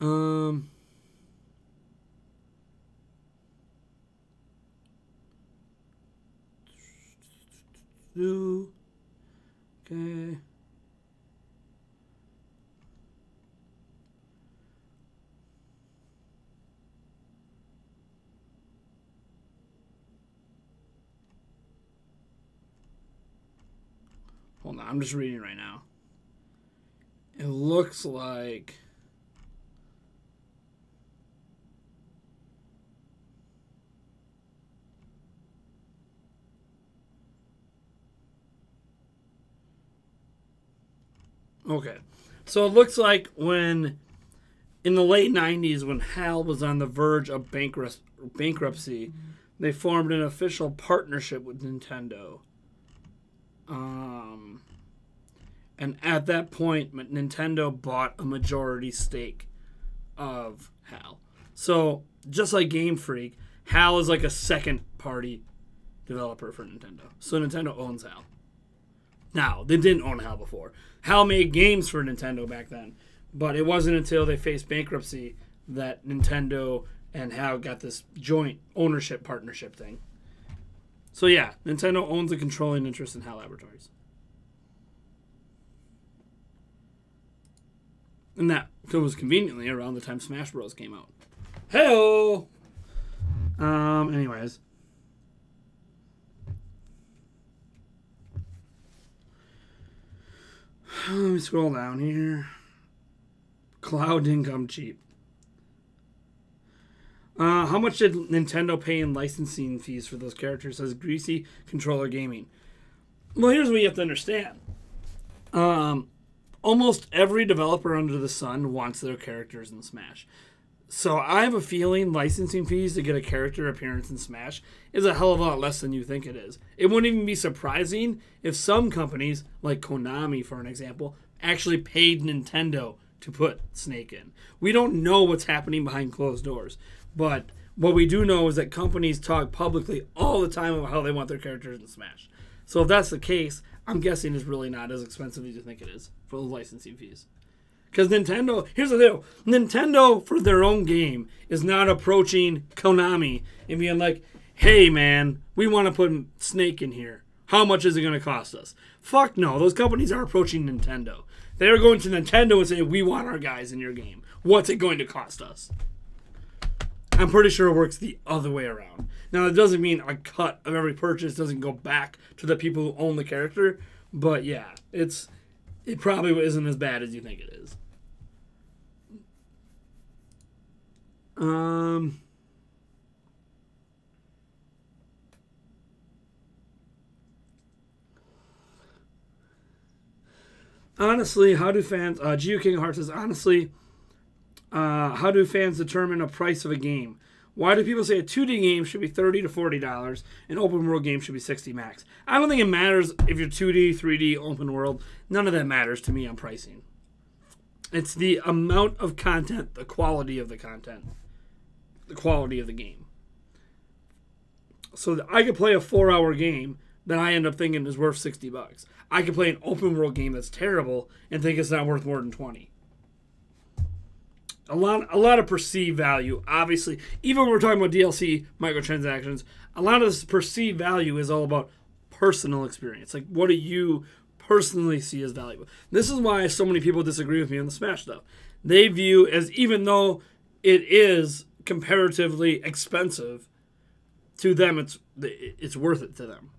them. Okay. Hold on, I'm just reading right now. It looks like... Okay. So it looks like when, in the late 90s, when HAL was on the verge of bankruptcy, they formed an official partnership with Nintendo. And at that point, Nintendo bought a majority stake of HAL. So, just like Game Freak, HAL is like a second-party developer for Nintendo. So Nintendo owns HAL. Now, they didn't own HAL before. HAL made games for Nintendo back then. But it wasn't until they faced bankruptcy that Nintendo and HAL got this joint ownership partnership thing. So yeah, Nintendo owns a controlling interest in HAL Laboratories. And that was conveniently around the time Smash Bros. Came out. Hey-o! Anyways. Let me scroll down here. Cloud didn't come cheap. How much did Nintendo pay in licensing fees for those characters? Says Greasy Controller Gaming. Well, here's what you have to understand. Almost every developer under the sun wants their characters in Smash. So I have a feeling licensing fees to get a character appearance in Smash is a hell of a lot less than you think it is. It wouldn't even be surprising if some companies, like Konami for an example, actually paid Nintendo to put Snake in. We don't know what's happening behind closed doors, but what we do know is that companies talk publicly all the time about how they want their characters in Smash. So if that's the case, I'm guessing it's really not as expensive as you think it is for the licensing fees. Because Nintendo, here's the deal, Nintendo for their own game is not approaching Konami and being like, hey man, we want to put Snake in here. How much is it going to cost us? Fuck no, those companies are approaching Nintendo. They're going to Nintendo and saying, we want our guys in your game. What's it going to cost us? I'm pretty sure it works the other way around. Now, it doesn't mean a cut of every purchase doesn't go back to the people who own the character, but yeah, it probably isn't as bad as you think it is. Honestly, how do fans... Geo King of Hearts says, honestly, how do fans determine a price of a game? Why do people say a 2D game should be $30 to $40 and open world game should be $60 max? I don't think it matters if you're 2D, 3D, open world. None of that matters to me on pricing. It's the amount of content, the quality of the content, the quality of the game. So I could play a 4-hour game that I end up thinking is worth $60. I could play an open world game that's terrible and think it's not worth more than $20. A lot of perceived value, obviously. Even when we're talking about DLC, microtransactions, a lot of this perceived value is all about personal experience. Like, what do you personally see as valuable? This is why so many people disagree with me on the Smash stuff. They view as, even though it is comparatively expensive, to them it's worth it to them.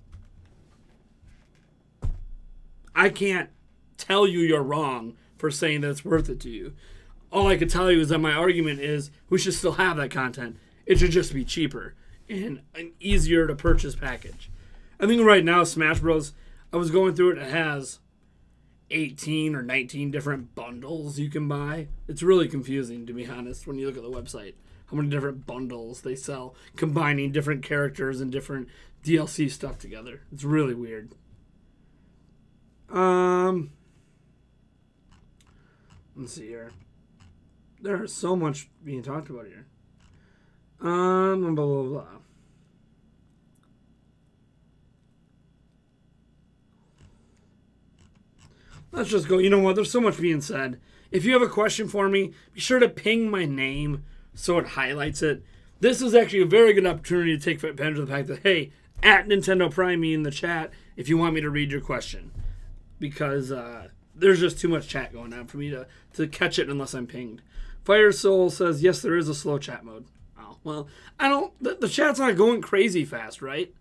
I can't tell you you're wrong for saying that it's worth it to you. All I can tell you is that my argument is we should still have that content. It should just be cheaper and an easier to purchase package. I think right now Smash Bros, I was going through it, it has 18 or 19 different bundles you can buy. It's really confusing, to be honest, when you look at the website. How many different bundles they sell, combining different characters and different DLC stuff together. It's really weird. Let's see here. There's so much being talked about here. Blah, blah, blah. Let's just go. You know what? There's so much being said. If you have a question for me, be sure to ping my name so it highlights it. This is actually a very good opportunity to take advantage of the fact that, hey, at Nintendo Prime me in the chat if you want me to read your question. Because there's just too much chat going on for me to catch it unless I'm pinged. Fire Soul says, yes, there is a slow chat mode. Oh, well, the chat's not going crazy fast, right?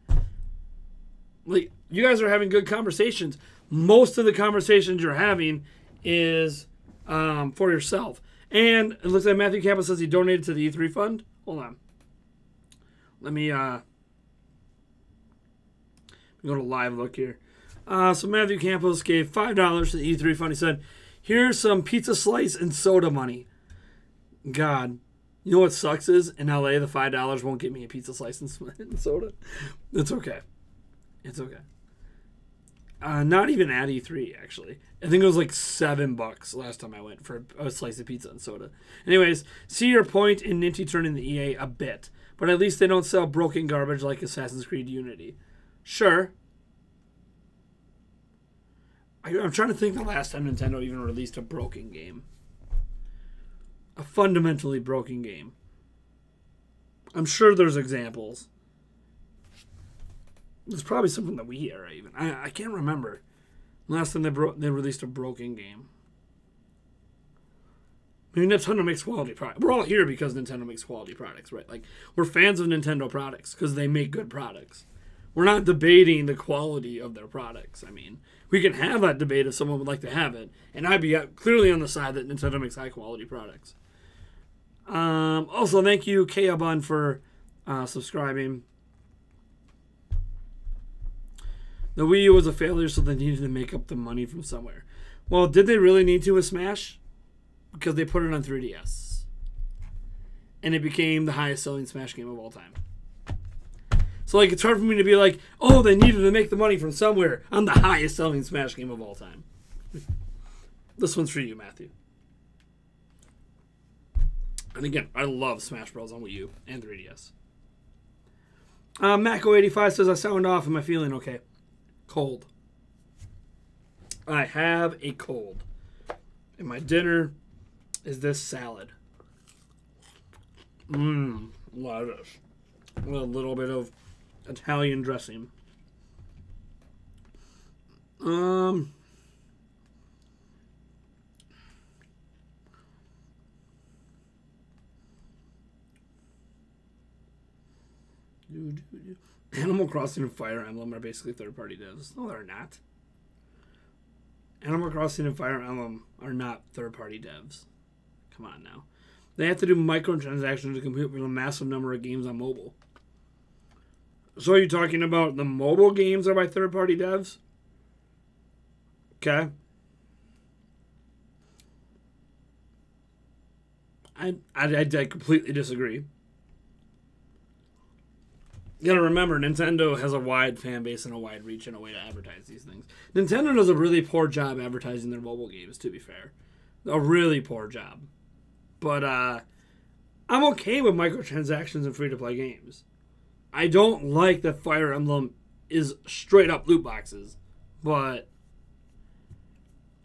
Like, you guys are having good conversations. Most of the conversations you're having is for yourself. And it looks like Matthew Campbell says he donated to the E3 fund. Hold on. Let me go to live look here. So Matthew Campos gave $5 to the E3 fund. He said, here's some pizza slice and soda money. God, you know what sucks is in LA the $5 won't get me a pizza slice and soda. It's okay. It's okay. Not even at E3 actually. I think it was like $7 last time I went for a slice of pizza and soda. Anyways, see your point in Ninty turning the EA a bit, but at least they don't sell broken garbage like Assassin's Creed Unity. Sure. I'm trying to think the last time Nintendo even released a broken game. A fundamentally broken game. I'm sure there's examples. There's probably something that we era even. I can't remember. Last time they released a broken game. I mean, Nintendo makes quality products. We're all here because Nintendo makes quality products, right? Like, we're fans of Nintendo products because they make good products. We're not debating the quality of their products. I mean, we can have that debate if someone would like to have it. And I'd be clearly on the side that Nintendo makes high-quality products. Also, thank you, Kayabun, for subscribing. The Wii U was a failure, so they needed to make up the money from somewhere. Well, did they really need to with Smash? Because they put it on 3DS. And it became the highest-selling Smash game of all time. So, like, it's hard for me to be like, oh, they needed to make the money from somewhere. I'm the highest-selling Smash game of all time. This one's for you, Matthew. And again, I love Smash Bros. On Wii U and 3DS. Mako85 says, I sound off. Am I feeling okay? Cold. I have a cold. And my dinner is this salad. Lettuce. With a little bit of Italian dressing. Animal Crossing and Fire Emblem are basically third-party devs. No, they're not. Animal Crossing and Fire Emblem are not third-party devs. Come on now. They have to do microtransactions to compete with a massive number of games on mobile. So are you talking about the mobile games are by third-party devs? Okay. I completely disagree. You gotta remember, Nintendo has a wide fan base and a wide reach and a way to advertise these things. Nintendo does a really poor job advertising their mobile games, to be fair. A really poor job. But I'm okay with microtransactions and free-to-play games. I don't like that Fire Emblem is straight-up loot boxes, but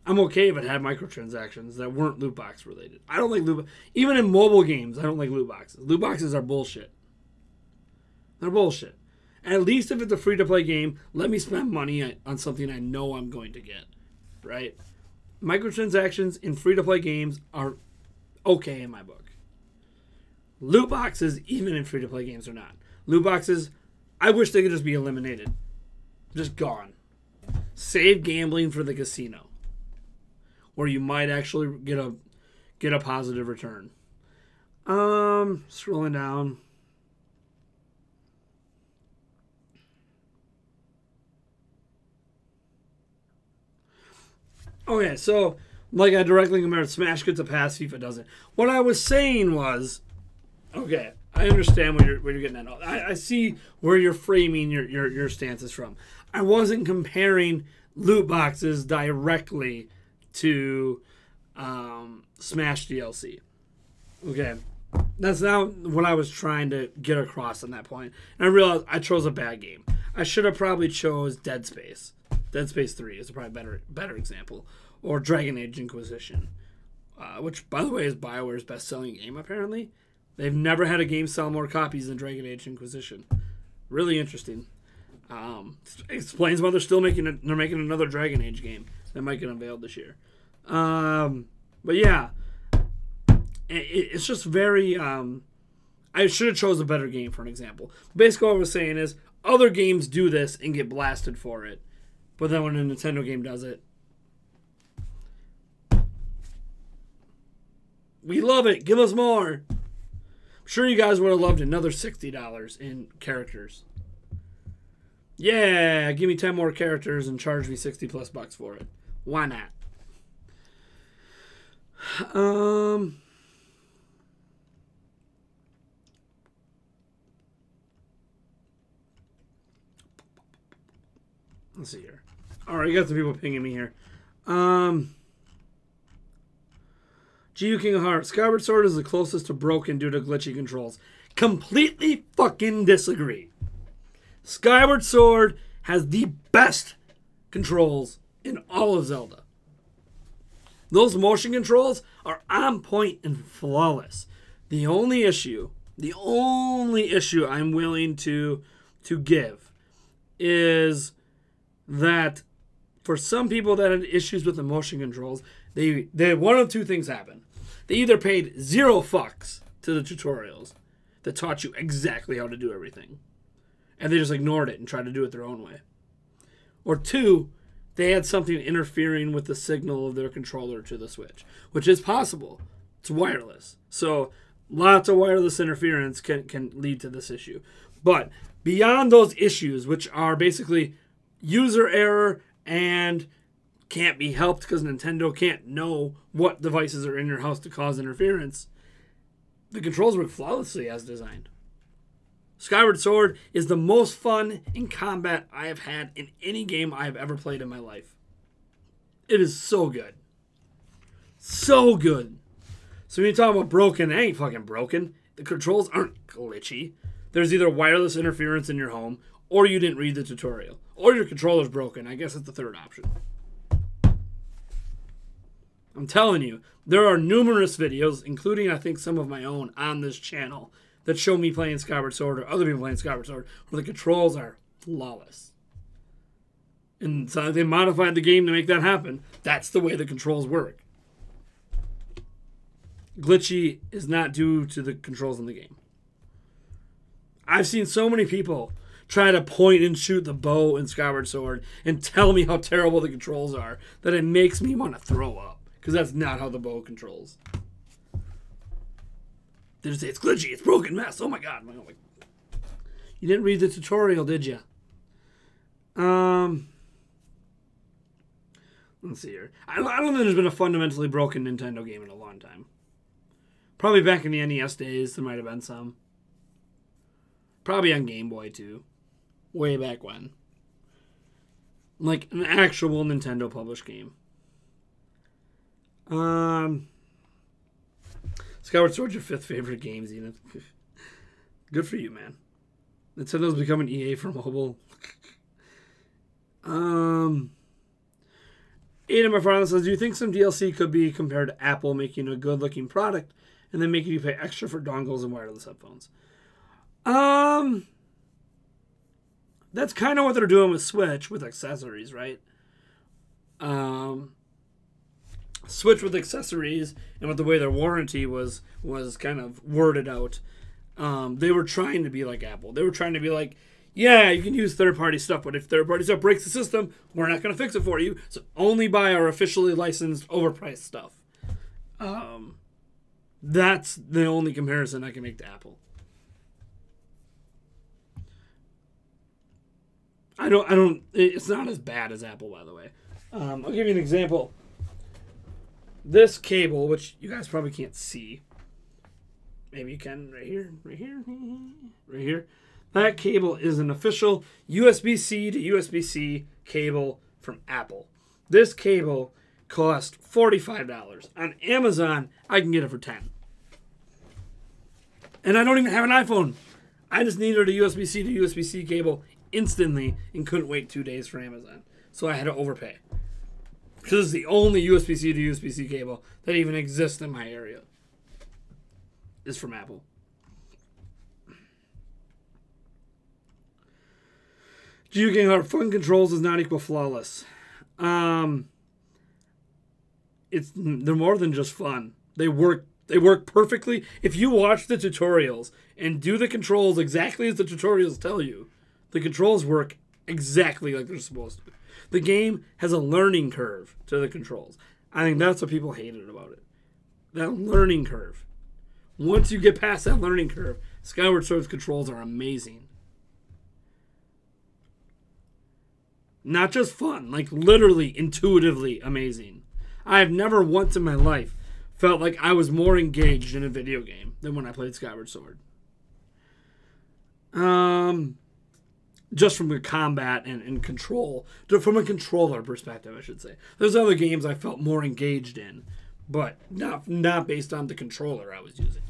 I'm okay if it had microtransactions that weren't loot box related. I don't like loot. Even in mobile games, I don't like loot boxes. Loot boxes are bullshit. They're bullshit. At least if it's a free-to-play game, let me spend money on something I know I'm going to get, right? Microtransactions in free-to-play games are okay in my book. Loot boxes, even in free-to-play games, are not. Loot boxes, I wish they could just be eliminated. Just gone. Save gambling for the casino, where you might actually get a positive return. Scrolling down. Okay, so, like I directly compared, Smash gets a pass, FIFA doesn't. What I was saying was, okay, I understand what you're getting at. I see where you're framing your stances from. I wasn't comparing loot boxes directly to Smash DLC. Okay, that's not what I was trying to get across on that point. And I realized I chose a bad game. I should have probably chose Dead Space. Dead Space 3 is a probably better example. Or Dragon Age Inquisition. Which, by the way, is BioWare's best-selling game, apparently. They've never had a game sell more copies than Dragon Age Inquisition. Really interesting. Explains why they're making another Dragon Age game that might get unveiled this year. But yeah. It's just very... I should have chose a better game, for an example. Basically, what I was saying is, other games do this and get blasted for it. But then when a Nintendo game does it, we love it. Give us more. I'm sure you guys would have loved another $60 in characters. Yeah, give me 10 more characters and charge me $60+ for it. Why not? Let's see here. All right, you got some people pinging me here. GU King of Hearts. Skyward Sword is the closest to broken due to glitchy controls. Completely fucking disagree. Skyward Sword has the best controls in all of Zelda. Those motion controls are on point and flawless. The only issue I'm willing to give is that for some people that had issues with the motion controls, they one of two things happen. They either paid zero fucks to the tutorials that taught you exactly how to do everything, and they just ignored it and tried to do it their own way. Or 2, they had something interfering with the signal of their controller to the Switch, which is possible. It's wireless. So lots of wireless interference can lead to this issue. But beyond those issues, which are basically user error and can't be helped because Nintendo can't know what devices are in your house to cause interference, the controls work flawlessly as designed. Skyward Sword is the most fun in combat I have had in any game I have ever played in my life. It is so good. So good. So when you talk about broken, it ain't fucking broken. The controls aren't glitchy. There's either wireless interference in your home, or you didn't read the tutorial, or your controller's broken. I guess it's the third option. I'm telling you, there are numerous videos, including I think some of my own on this channel, that show me playing Skyward Sword or other people playing Skyward Sword where the controls are flawless. And so they modified the game to make that happen. That's the way the controls work. Glitchy is not due to the controls in the game. I've seen so many people try to point and shoot the bow in Skyward Sword and tell me how terrible the controls are that it makes me want to throw up. Because that's not how the bow controls. They just say, it's glitchy, it's broken, mess. Oh my god. You didn't read the tutorial, did you? Let's see here. I don't think there's been a fundamentally broken Nintendo game in a long time. Probably back in the NES days, there might have been some. Probably on Game Boy, too. Way back when. Like an actual Nintendo published game. Skyward Sword's your 5th favorite game, Zenith. Good for you, man. Nintendo's becoming EA for mobile. Adam, my father says, do you think some DLC could be compared to Apple making a good-looking product and then making you pay extra for dongles and wireless headphones? That's kind of what they're doing with Switch with accessories, right? Switch with accessories and with the way their warranty was kind of worded out. They were trying to be like Apple. They were trying to be like, yeah, you can use third-party stuff, but if third-party stuff breaks the system, we're not going to fix it for you. So only buy our officially licensed, overpriced stuff. That's the only comparison I can make to Apple. It's not as bad as Apple, by the way. I'll give you an example. This cable, which you guys probably can't see. Maybe you can right here. That cable is an official USB-C to USB-C cable from Apple. This cable cost $45. On Amazon, I can get it for $10. And I don't even have an iPhone. I just needed a USB-C to USB-C cable instantly and couldn't wait 2 days for Amazon. So I had to overpay. Because it's the only USB-C to USB-C cable that even exists in my area. Is from Apple. They're more than just fun. They work perfectly. If you watch the tutorials and do the controls exactly as the tutorials tell you, the controls work exactly like they're supposed to. The game has a learning curve to the controls. I think that's what people hated about it. That learning curve. Once you get past that learning curve, Skyward Sword's controls are amazing. Not just fun, like literally intuitively amazing. I have never once in my life felt like I was more engaged in a video game than when I played Skyward Sword. Just from the combat and control, from a controller perspective, I should say. There's other games I felt more engaged in, but not based on the controller I was using.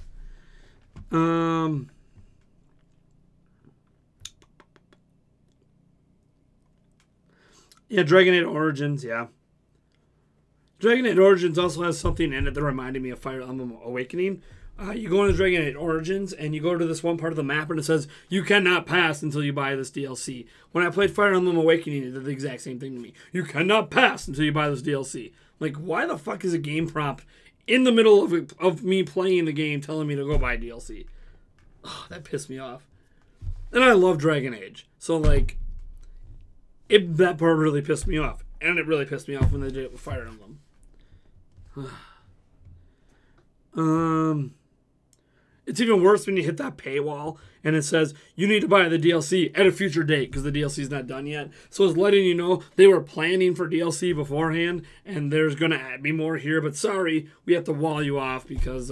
Yeah, Dragon Age Origins, yeah. Dragon Age Origins also has something in it that reminded me of Fire Emblem Awakening. You go into Dragon Age Origins, and you go to this one part of the map, and it says, you cannot pass until you buy this DLC. When I played Fire Emblem Awakening, it did the exact same thing to me. You cannot pass until you buy this DLC. Like, why the fuck is a game prompt in the middle of me playing the game telling me to go buy DLC? Oh, that pissed me off. And I love Dragon Age. So, like, that part really pissed me off. And it really pissed me off when they did it with Fire Emblem. It's even worse when you hit that paywall and it says you need to buy the DLC at a future date because the DLC is not done yet. So it's letting you know they were planning for DLC beforehand and there's going to be more here. But sorry, we have to wall you off because,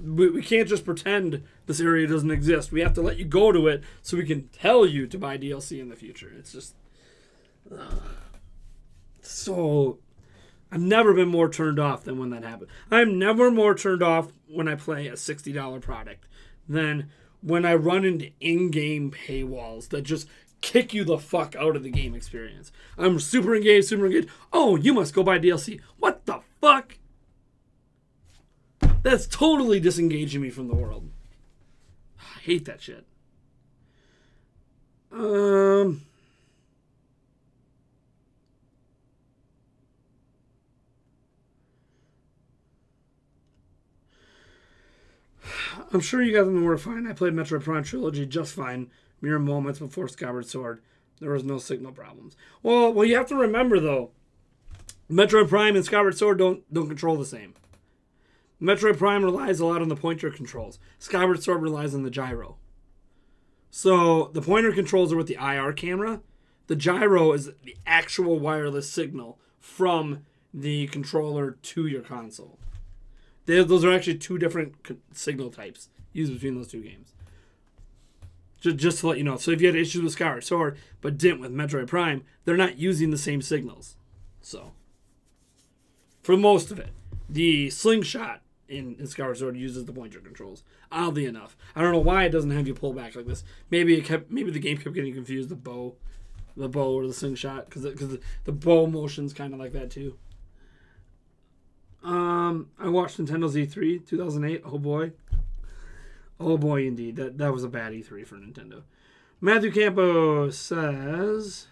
we can't just pretend this area doesn't exist. We have to let you go to it so we can tell you to buy DLC in the future. It's just so... I've never been more turned off than when that happened. I'm never more turned off when I play a $60 product than when I run into in-game paywalls that just kick you the fuck out of the game experience. I'm super engaged. Oh, you must go buy DLC. What the fuck? That's totally disengaging me from the world. I hate that shit. I'm sure you guys were fine. I played Metroid Prime Trilogy just fine. Mere moments before Skyward Sword. There was no signal problems. Well, you have to remember, though. Metroid Prime and Skyward Sword don't control the same. Metroid Prime relies a lot on the pointer controls. Skyward Sword relies on the gyro. So, the pointer controls are with the IR camera. The gyro is the actual wireless signal from the controller to your console. Those are actually two different signal types used between those two games. Just to let you know. So if you had issues with Skyward Sword, but didn't with Metroid Prime, they're not using the same signals. So, for most of it, the slingshot in Skyward Sword uses the pointer controls. Oddly enough, I don't know why it doesn't have you pull back like this. Maybe the game kept getting confused. The bow or the slingshot, because the bow motion's kind of like that too. I watched Nintendo's E3 2008. Oh boy, indeed. That was a bad E3 for Nintendo. Matthew Campos says,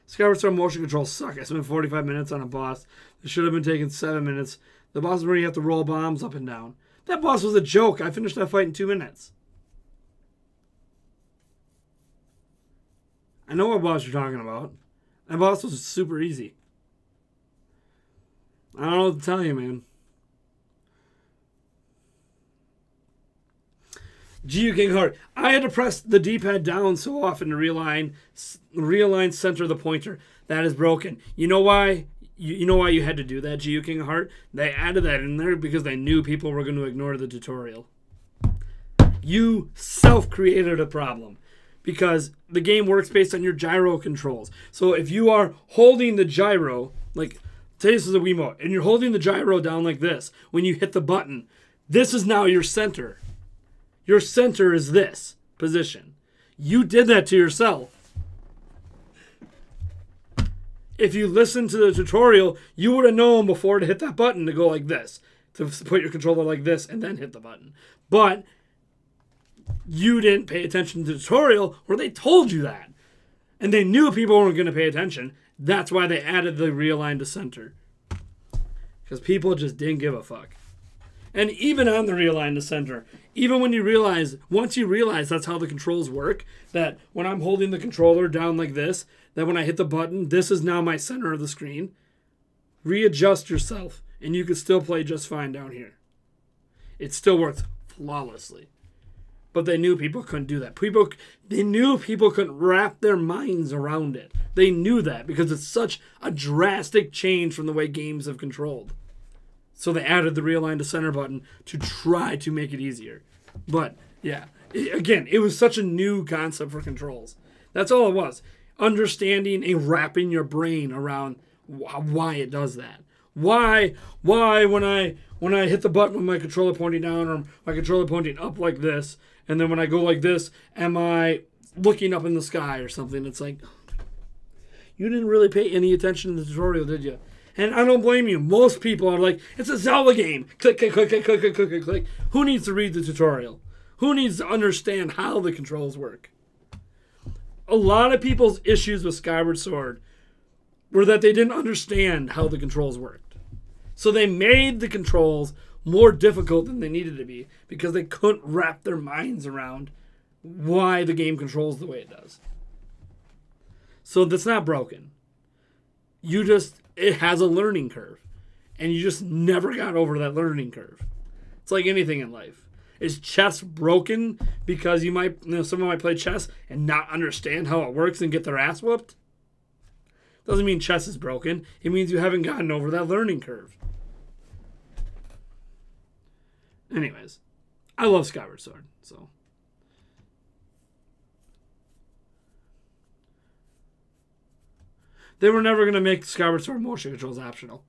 Skyward Sword motion controls suck. I spent 45 minutes on a boss. It should have been taking 7 minutes. The boss is where you have to roll bombs up and down. That boss was a joke. I finished that fight in 2 minutes. I know what boss you're talking about. That boss was super easy. I don't know what to tell you, man. GU King Heart. I had to press the D-pad down so often to realign center of the pointer. That is broken. You know why? You know why you had to do that, GU King Heart? They added that in there because they knew people were going to ignore the tutorial. You self-created a problem because the game works based on your gyro controls. So if you are holding the gyro, like... Say this is a Wiimote, and you're holding the gyro down like this. When you hit the button, this is now your center. Your center is this position. You did that to yourself. If you listened to the tutorial, you would have known before to hit that button to go like this. To put your controller like this and then hit the button. But you didn't pay attention to the tutorial where they told you that. And they knew people weren't going to pay attention. That's why they added the realign to center. Because people just didn't give a fuck. And even on the realign to center, even when you realize, once you realize that's how the controls work, that when I'm holding the controller down like this, that when I hit the button, this is now my center of the screen, readjust yourself, and you can still play just fine down here. It still works flawlessly. But they knew people couldn't do that. They knew people couldn't wrap their minds around it. They knew that because it's such a drastic change from the way games have controlled. So they added the realign to center button to try to make it easier. But, yeah. Again, it was such a new concept for controls. That's all it was. Understanding and wrapping your brain around why it does that. Why when I hit the button with my controller pointing down or my controller pointing up like this, and then when I go like this, am I looking up in the sky or something? It's like, you didn't really pay any attention to the tutorial, did you? And I don't blame you. Most people are like, it's a Zelda game. Click, click, click, click, click, click, click, click. Who needs to read the tutorial? Who needs to understand how the controls work? A lot of people's issues with Skyward Sword were that they didn't understand how the controls worked. So they made the controls more difficult than they needed to be because they couldn't wrap their minds around why the game controls the way it does. So that's not broken. It has a learning curve. And you just never got over that learning curve. It's like anything in life. Is chess broken because someone might play chess and not understand how it works and get their ass whooped? Doesn't mean chess is broken. It means you haven't gotten over that learning curve. Anyways, I love Skyward Sword, so. They were never going to make Skyward Sword motion controls optional.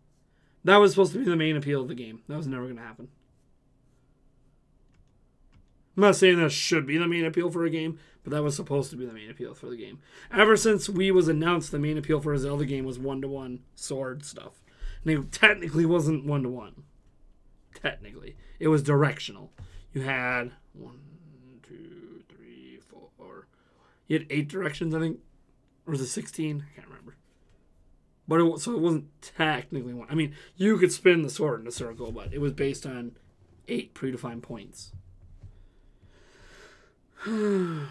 That was supposed to be the main appeal of the game. That was never going to happen. I'm not saying that should be the main appeal for a game, but that was supposed to be the main appeal for the game. Ever since Wii was announced, the main appeal for a Zelda game was one-to-one sword stuff. And it technically wasn't one-to-one. Technically. It was directional. You had 1, 2, 3, 4. You had 8 directions, I think. Or was it 16? I can't remember. But so it wasn't technically one. I mean, you could spin the sword in a circle, but it was based on 8 predefined points. Scrolling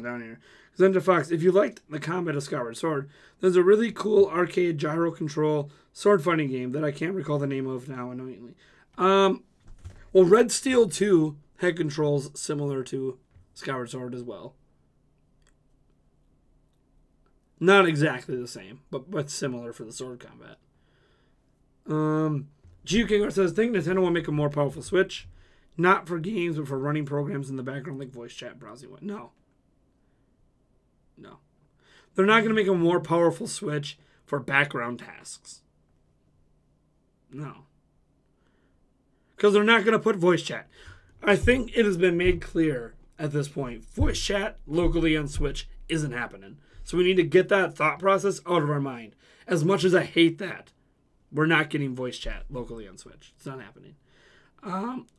down here. Xenta Fox, if you liked the combat of Skyward Sword, there's a really cool arcade gyro control sword fighting game that I can't recall the name of now, annoyingly. Well, Red Steel 2 had controls similar to Skyward Sword as well. Not exactly the same, but similar for the sword combat. Gio King says, think Nintendo will make a more powerful Switch. Not for games, but for running programs in the background like voice chat, browsing. No. They're not going to make a more powerful Switch for background tasks. No. Because they're not going to put voice chat. I think it has been made clear at this point. Voice chat locally on Switch isn't happening. So we need to get that thought process out of our mind. As much as I hate that, we're not getting voice chat locally on Switch. It's not happening.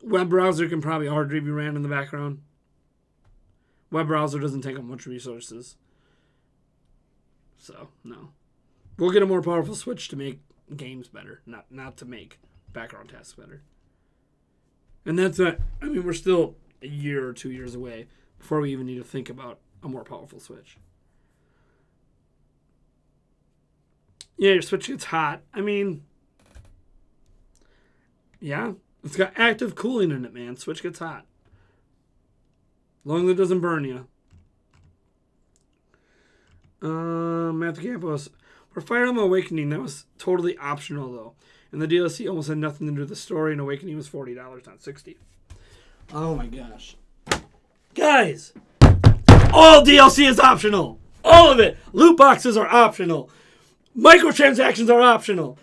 Web browser can probably hard drive be ran in the background. Web browser doesn't take up much resources. So, no. We'll get a more powerful Switch to make games better, not to make background tasks better. And that's not, I mean, we're still a year or 2 years away before we even need to think about a more powerful Switch. Yeah, your Switch gets hot. I mean, yeah, it's got active cooling in it, man. Switch gets hot. As long as it doesn't burn you. Matthew Campos. For Fire Emblem Awakening, that was totally optional, though. And the DLC almost had nothing to do with the story, and Awakening was $40, not $60. Oh, my gosh. Guys! All DLC is optional! All of it! Loot boxes are optional. Microtransactions are optional.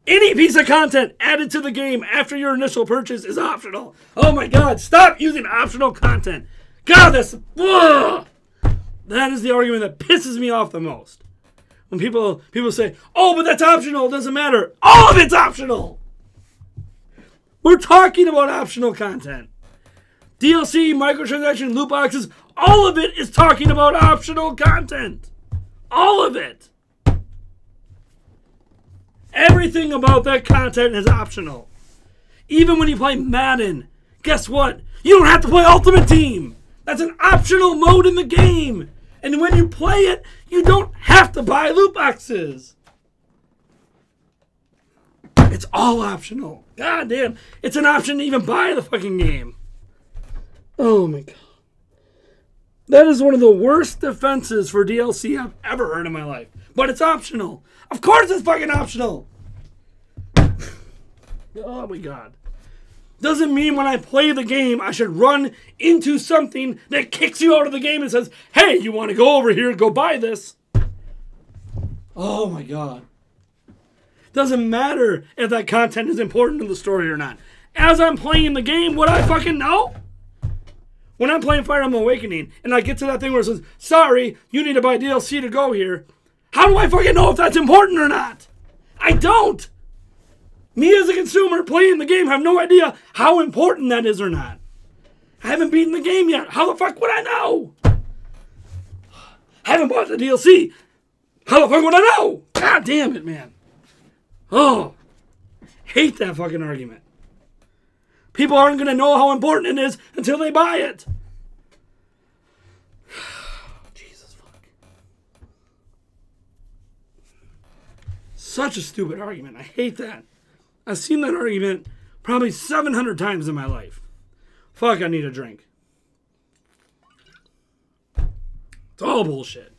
Any piece of content added to the game after your initial purchase is optional. Oh, my God. Stop using optional content. God, that's... Ugh! That is the argument that pisses me off the most. When people say, oh, but that's optional, it doesn't matter. All of it's optional. We're talking about optional content. DLC, microtransaction, loot boxes, all of it is talking about optional content. All of it. Everything about that content is optional. Even when you play Madden, guess what? You don't have to play Ultimate Team. That's an optional mode in the game. And when you play it, you don't have to buy loot boxes. It's all optional. God damn. It's an option to even buy the fucking game. Oh my God. That is one of the worst defenses for DLC I've ever heard in my life. But it's optional. Of course it's fucking optional. Oh my God. Doesn't mean when I play the game, I should run into something that kicks you out of the game and says, hey, you want to go over here and go buy this? Oh my God. Doesn't matter if that content is important to the story or not. As I'm playing the game, would I fucking know? When I'm playing Fire Emblem Awakening and I get to that thing where it says, sorry, you need to buy DLC to go here. How do I fucking know if that's important or not? I don't. Me as a consumer playing the game have no idea how important that is or not. I haven't beaten the game yet. How the fuck would I know? I haven't bought the DLC. How the fuck would I know? God damn it, man. Oh, hate that fucking argument. People aren't going to know how important it is until they buy it. Jesus fuck. Such a stupid argument. I hate that. I've seen that argument probably 700 times in my life. Fuck, I need a drink. It's all bullshit.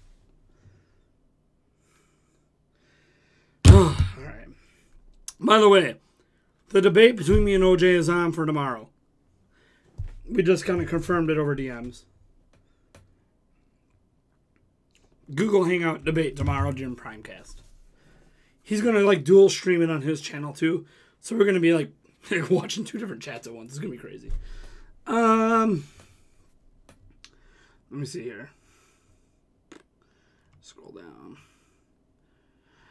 All right. By the way, the debate between me and OJ is on for tomorrow. We just kind of confirmed it over DMs. Google Hangout debate tomorrow during Primecast. He's going to like dual stream it on his channel too. So we're going to be like watching two different chats at once. It's going to be crazy. Let me see here. Scroll down.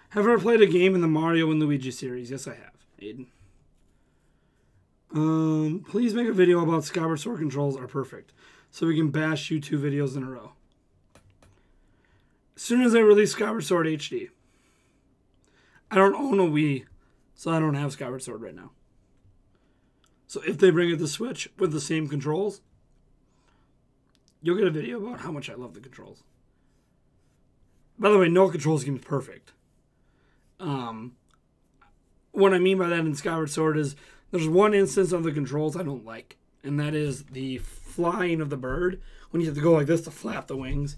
Have I ever played a game in the Mario and Luigi series? Yes, I have, Aiden. Please make a video about Skyward Sword controls are perfect, so we can bash you 2 videos in a row. As soon as I release Skyward Sword HD. I don't own a Wii, so I don't have Skyward Sword right now. So if they bring it to Switch with the same controls, you'll get a video about how much I love the controls. By the way, no controls game is perfect. What I mean by that in Skyward Sword is there's one instance of the controls I don't like, and that is the flying of the bird. When you have to go like this to flap the wings,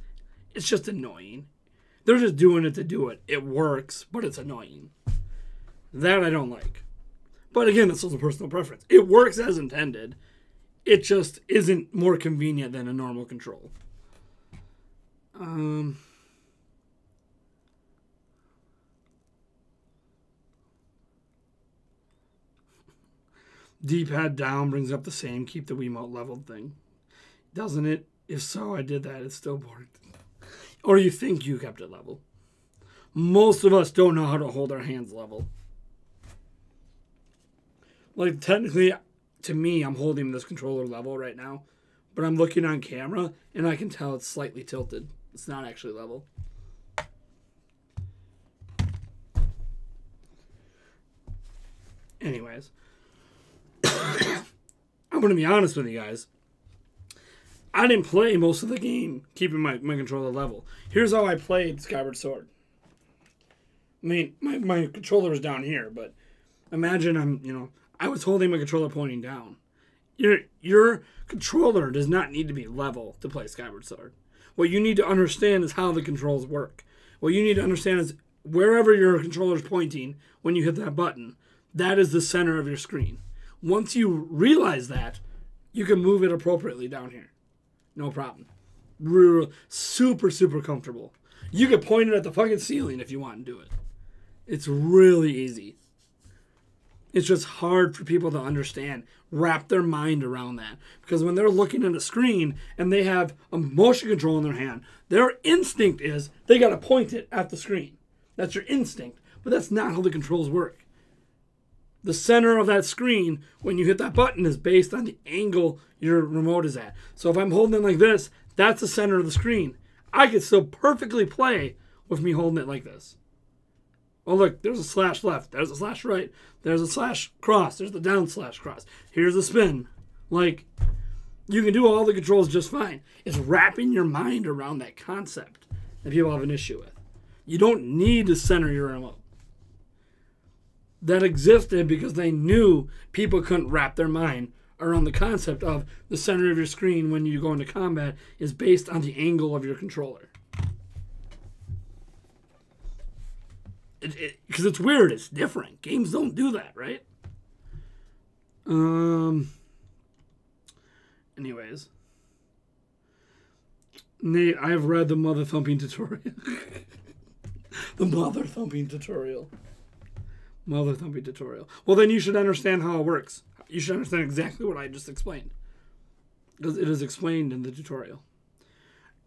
it's just annoying. They're just doing it to do it. It works, but it's annoying. That I don't like. But again, that's also personal preference. It works as intended. It just isn't more convenient than a normal control. D-pad down brings up the same keep the Wiimote leveled thing. Doesn't it? If so, I did that. It still worked. Or you think you kept it level. Most of us don't know how to hold our hands level. Like, technically, to me, I'm holding this controller level right now. But I'm looking on camera, and I can tell it's slightly tilted. It's not actually level. Anyways. I'm going to be honest with you guys. I didn't play most of the game keeping my controller level. Here's how I played Skyward Sword. I mean, my controller was down here, but imagine I was holding my controller pointing down. Your controller does not need to be level to play Skyward Sword. What you need to understand is how the controls work. What you need to understand is wherever your controller is pointing when you hit that button, that is the center of your screen. Once you realize that, you can move it appropriately down here. No problem. Super, super comfortable. You could point it at the fucking ceiling if you want to do it. It's really easy. It's just hard for people to understand, wrap their mind around that. Because when they're looking at a screen and they have a motion control in their hand, their instinct is they got to point it at the screen. That's your instinct. But that's not how the controls work. The center of that screen, when you hit that button, is based on the angle your remote is at. So if I'm holding it like this, that's the center of the screen. I could still perfectly play with me holding it like this. Oh, look, there's a slash left. There's a slash right. There's a slash cross. There's the down slash cross. Here's the spin. Like, you can do all the controls just fine. It's wrapping your mind around that concept that people have an issue with. You don't need to center your remote. That existed because they knew people couldn't wrap their mind around the concept of the center of your screen when you go into combat is based on the angle of your controller. Because it's weird. It's different. Games don't do that, right? Anyways. Nate, I have read the mother thumping tutorial. The mother thumping tutorial. Mother thumping tutorial. Well, then you should understand how it works. You should understand exactly what I just explained. Because it is explained in the tutorial.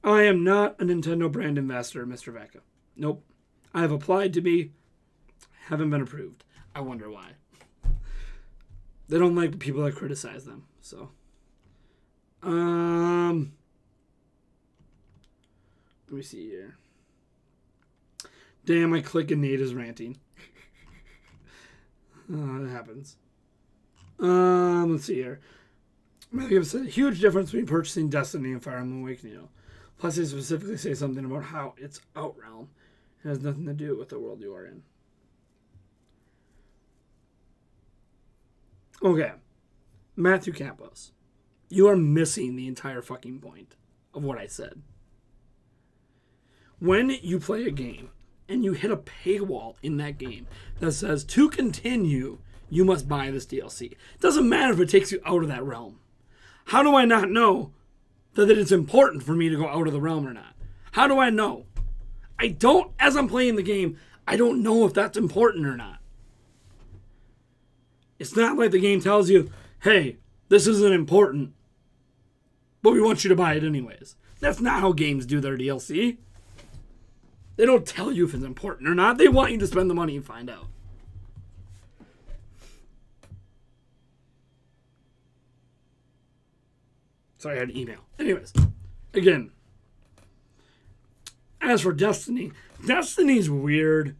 I am not a Nintendo brand ambassador, Mr. Vacca. Nope. I have applied to be. Haven't been approved. I wonder why. They don't like the people that criticize them. So. Let me see here. Damn, I click and Nate is ranting. It happens. Let's see here. Maybe it's a huge difference between purchasing Destiny and Fire Emblem Awakening. Plus, they specifically say something about how it's Outrealm. It has nothing to do with the world you are in. Okay. Matthew Campos. You are missing the entire fucking point of what I said. When you play a game and you hit a paywall in that game that says, to continue, you must buy this DLC. It doesn't matter if it takes you out of that realm. How do I not know that it's important for me to go out of the realm or not? How do I know? I don't, as I'm playing the game, I don't know if that's important or not. It's not like the game tells you, hey, this isn't important, but we want you to buy it anyways. That's not how games do their DLC. They don't tell you if it's important or not. They want you to spend the money and find out. Sorry, I had an email. Anyways, again, as for Destiny, Destiny's weird.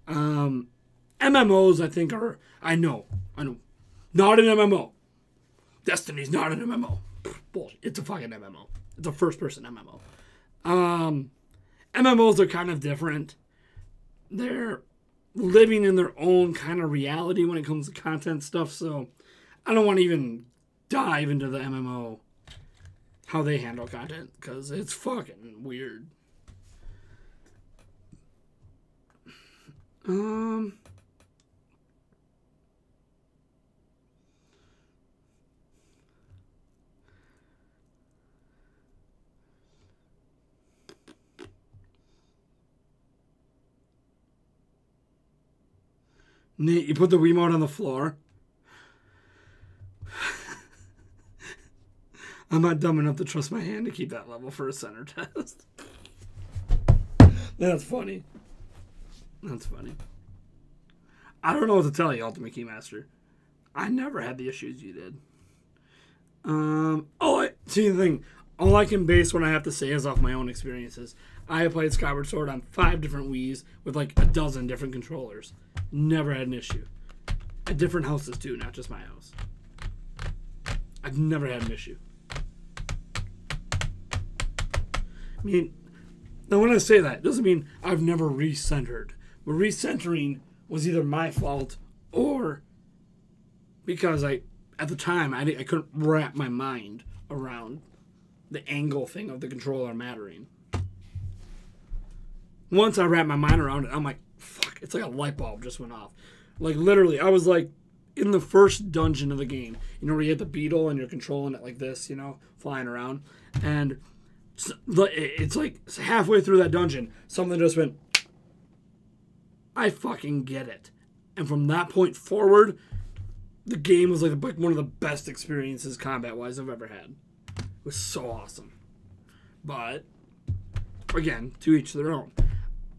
MMOs, I think, are... I know. Not an MMO. Destiny's not an MMO. Bullshit. It's a fucking MMO. It's a first-person MMO. MMOs are kind of different. They're living in their own kind of reality when it comes to content stuff, so I don't want to even dive into the MMO, how they handle content, because it's fucking weird. Nate, you put the Wiimote on the floor. I'm not dumb enough to trust my hand to keep that level for a center test. That's funny. That's funny. I don't know what to tell you, Ultimate Keymaster. I never had the issues you did. See the thing. All I can base what I have to say is off my own experiences. I have played Skyward Sword on 5 different Wiis with like a dozen different controllers. Never had an issue. At different houses too, not just my house. I've never had an issue. I mean, now when I say that, it doesn't mean I've never recentered. But recentering was either my fault or because at the time, I couldn't wrap my mind around the angle thing of the controller mattering. Once I wrapped my mind around it, I'm like, fuck, it's like a light bulb just went off. Like, literally, I was like, in the first dungeon of the game, you know, where you hit the beetle and you're controlling it like this, you know, flying around. And it's like halfway through that dungeon, something just went, I fucking get it. And from that point forward, the game was like one of the best experiences combat-wise I've ever had. It was so awesome. But, again, to each their own.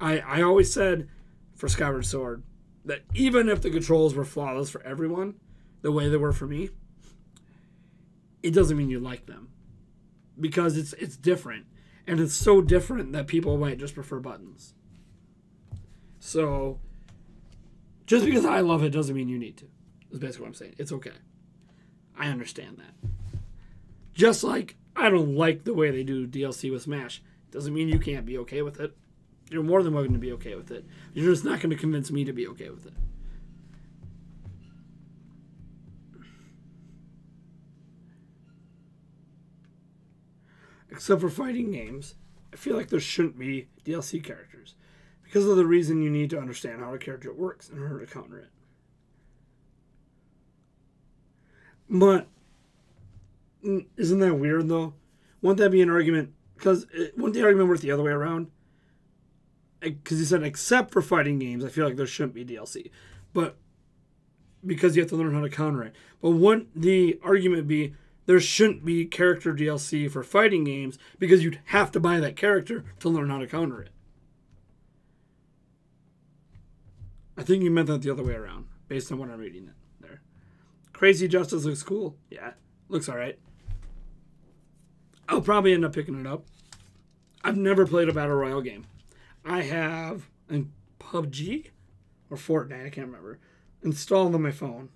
I always said for Skyward Sword that even if the controls were flawless for everyone, the way they were for me, it doesn't mean you like them. Because it's different. And it's so different that people might just prefer buttons. So, just because I love it doesn't mean you need to. That's basically what I'm saying. It's okay. I understand that. Just like I don't like the way they do DLC with Smash. Doesn't mean you can't be okay with it. You're more than welcome to be okay with it. You're just not going to convince me to be okay with it. Except for fighting games, I feel like there shouldn't be DLC characters. Because of the reason you need to understand how a character works in order to counter it. But, isn't that weird though? Wouldn't that be an argument? Because, wouldn't the argument work the other way around? Because he said, except for fighting games, I feel like there shouldn't be DLC. But, because you have to learn how to counter it. But wouldn't the argument be, there shouldn't be character DLC for fighting games because you'd have to buy that character to learn how to counter it? I think you meant that the other way around, based on what I'm reading it there. Crazy Justice looks cool. Yeah, looks alright. I'll probably end up picking it up. I've never played a Battle Royale game. I have a PUBG or Fortnite, I can't remember, installed on my phone.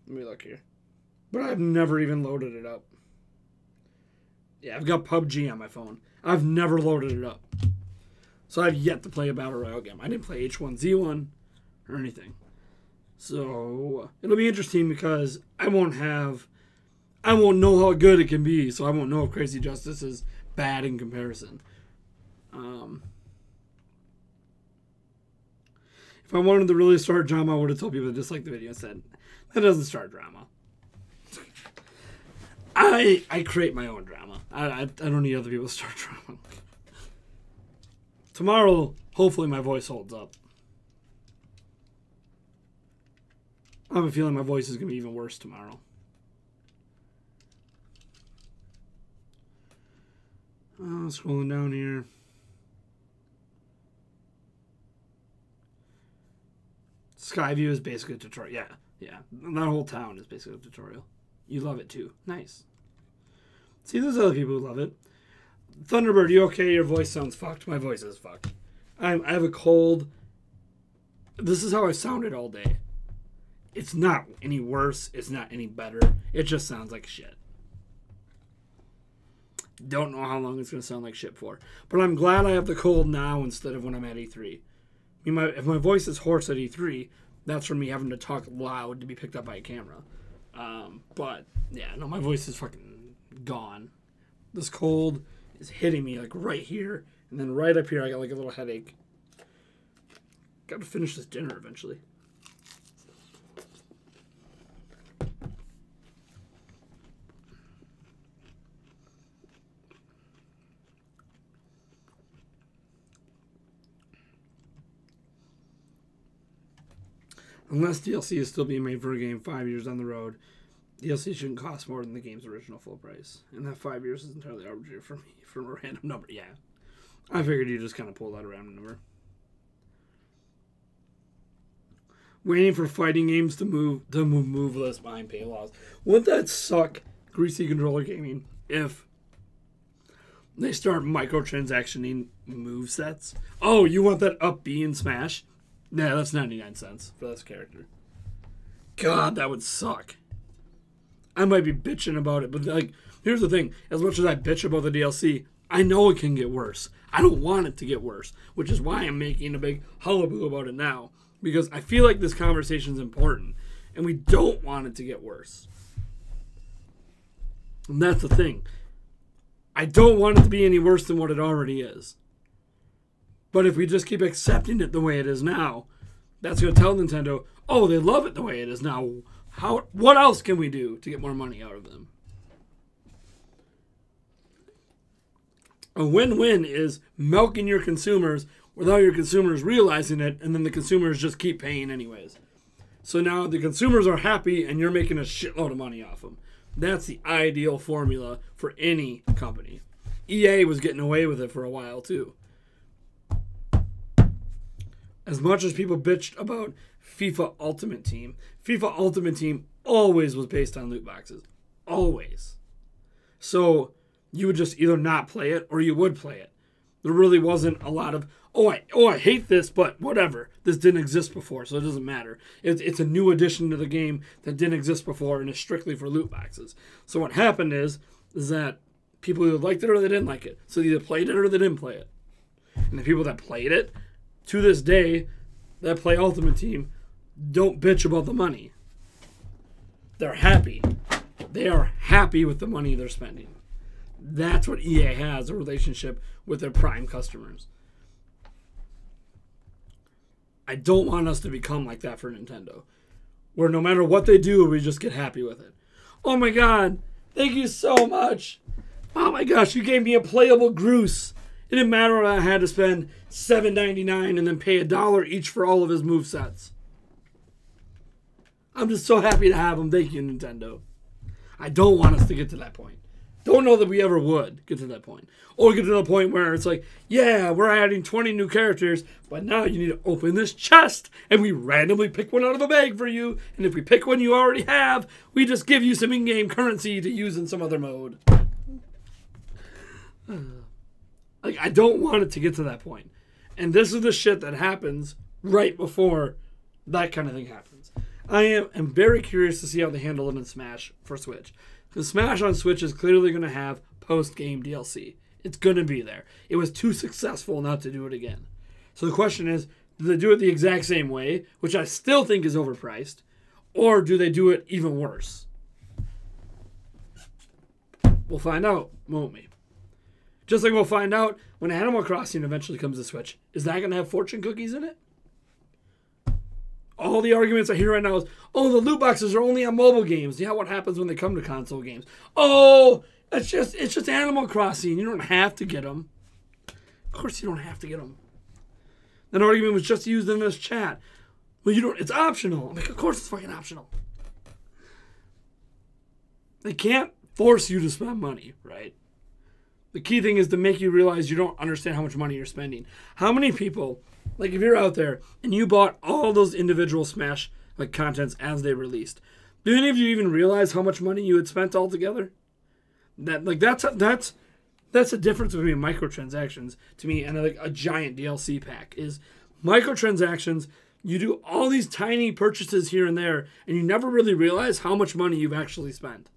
Let me look here. But I've never even loaded it up. Yeah, I've got PUBG on my phone. I've never loaded it up. So I've yet to play a Battle Royale game. I didn't play H1Z1 or anything. So it'll be interesting because I won't know how good it can be, so I won't know if Crazy Justice is bad in comparison. If I wanted to really start drama, I would have told people to dislike the video and said, that doesn't start drama. I create my own drama. I don't need other people to start drama. Tomorrow, hopefully my voice holds up. I have a feeling my voice is going to be even worse tomorrow. Scrolling down here. Skyview is basically a tutorial. Yeah. That whole town is basically a tutorial. You love it too. Nice. See, there's other people who love it. Thunderbird, you okay? Your voice sounds fucked. My voice is fucked. I have a cold. This is how I sounded all day. It's not any worse. It's not any better. It just sounds like shit. Don't know how long it's going to sound like shit for. But I'm glad I have the cold now instead of when I'm at E3. I mean, if my voice is hoarse at E3, that's from me having to talk loud to be picked up by a camera. But, yeah, no, my voice is fucking gone. This cold is hitting me, like, right here. And then right up here, I got, like, a little headache. Got to finish this dinner eventually. Unless DLC is still being made for a game 5 years down the road, DLC shouldn't cost more than the game's original full price. And that 5 years is entirely arbitrary for me, from a random number. Yeah. I figured you just kind of pulled out a random number. Waiting for fighting games to move less behind paywalls. Wouldn't that suck, Greasy Controller Gaming, if they start microtransactioning movesets? Oh, you want that up B in Smash? Yeah, that's 99 cents for this character. God, that would suck. I might be bitching about it, but like, here's the thing. As much as I bitch about the DLC, I know it can get worse. I don't want it to get worse, which is why I'm making a big hullabaloo about it now. Because I feel like this conversation is important, and we don't want it to get worse. And that's the thing. I don't want it to be any worse than what it already is. But if we just keep accepting it the way it is now, that's going to tell Nintendo, oh, they love it the way it is now. What else can we do to get more money out of them? A win-win is milking your consumers without your consumers realizing it, and then the consumers just keep paying anyways. So now the consumers are happy, and you're making a shitload of money off them. That's the ideal formula for any company. EA was getting away with it for a while, too. As much as people bitched about FIFA Ultimate Team always was based on loot boxes. Always. So you would just either not play it or you would play it. There really wasn't a lot of, I hate this, but whatever. This didn't exist before, so it doesn't matter. It's a new addition to the game that didn't exist before and is strictly for loot boxes. So what happened is that people either liked it or they didn't like it. So they either played it or they didn't play it. And the people that played it, to this day, that play Ultimate Team, don't bitch about the money. They're happy. They are happy with the money they're spending. That's what EA has, a relationship with their prime customers. I don't want us to become like that for Nintendo, where no matter what they do, we just get happy with it. Oh my god, thank you so much. Oh my gosh, you gave me a playable Groose. It didn't matter if I had to spend $7.99 and then pay $1 each for all of his movesets. I'm just so happy to have him. Thank you, Nintendo. I don't want us to get to that point. Don't know that we ever would get to that point. Or get to the point where it's like, yeah, we're adding 20 new characters, but now you need to open this chest, and we randomly pick one out of a bag for you, and if we pick one you already have, we just give you some in-game currency to use in some other mode. Like, I don't want it to get to that point. And this is the shit that happens right before that kind of thing happens. I am very curious to see how they handle it in Smash for Switch. Because Smash on Switch is clearly going to have post-game DLC. It's going to be there. It was too successful not to do it again. So the question is, do they do it the exact same way, which I still think is overpriced, or do they do it even worse? We'll find out, won't we? Just like we'll find out when Animal Crossing eventually comes to Switch. Is that going to have fortune cookies in it? All the arguments I hear right now is, oh, the loot boxes are only on mobile games. Yeah, what happens when they come to console games? Oh, it's just Animal Crossing. You don't have to get them. Of course you don't have to get them. That argument was just used in this chat. Well, you don't. It's optional. I'm like, of course it's fucking optional. They can't force you to spend money, right? The key thing is to make you realize you don't understand how much money you're spending. How many people, like if you're out there and you bought all those individual Smash like contents as they released, do any of you even realize how much money you had spent altogether? That's the difference between microtransactions to me and like a giant DLC pack is microtransactions. You do all these tiny purchases here and there, and you never really realize how much money you've actually spent.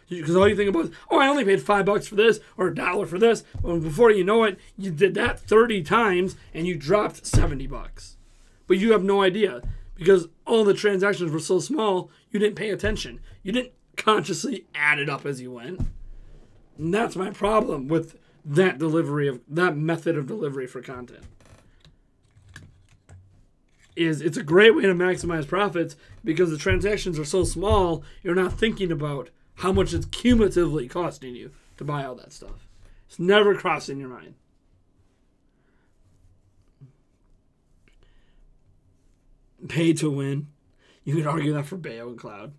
Because all you think about is, oh, I only paid $5 for this or $1 for this. Well, before you know it, you did that 30 times and you dropped $70. But you have no idea because all the transactions were so small, you didn't pay attention. You didn't consciously add it up as you went. And that's my problem with that method of delivery for content. It's a great way to maximize profits because the transactions are so small, you're not thinking about how much it's cumulatively costing you to buy all that stuff. It's never crossing your mind. Pay to win. You could argue that for Bayo and Cloud.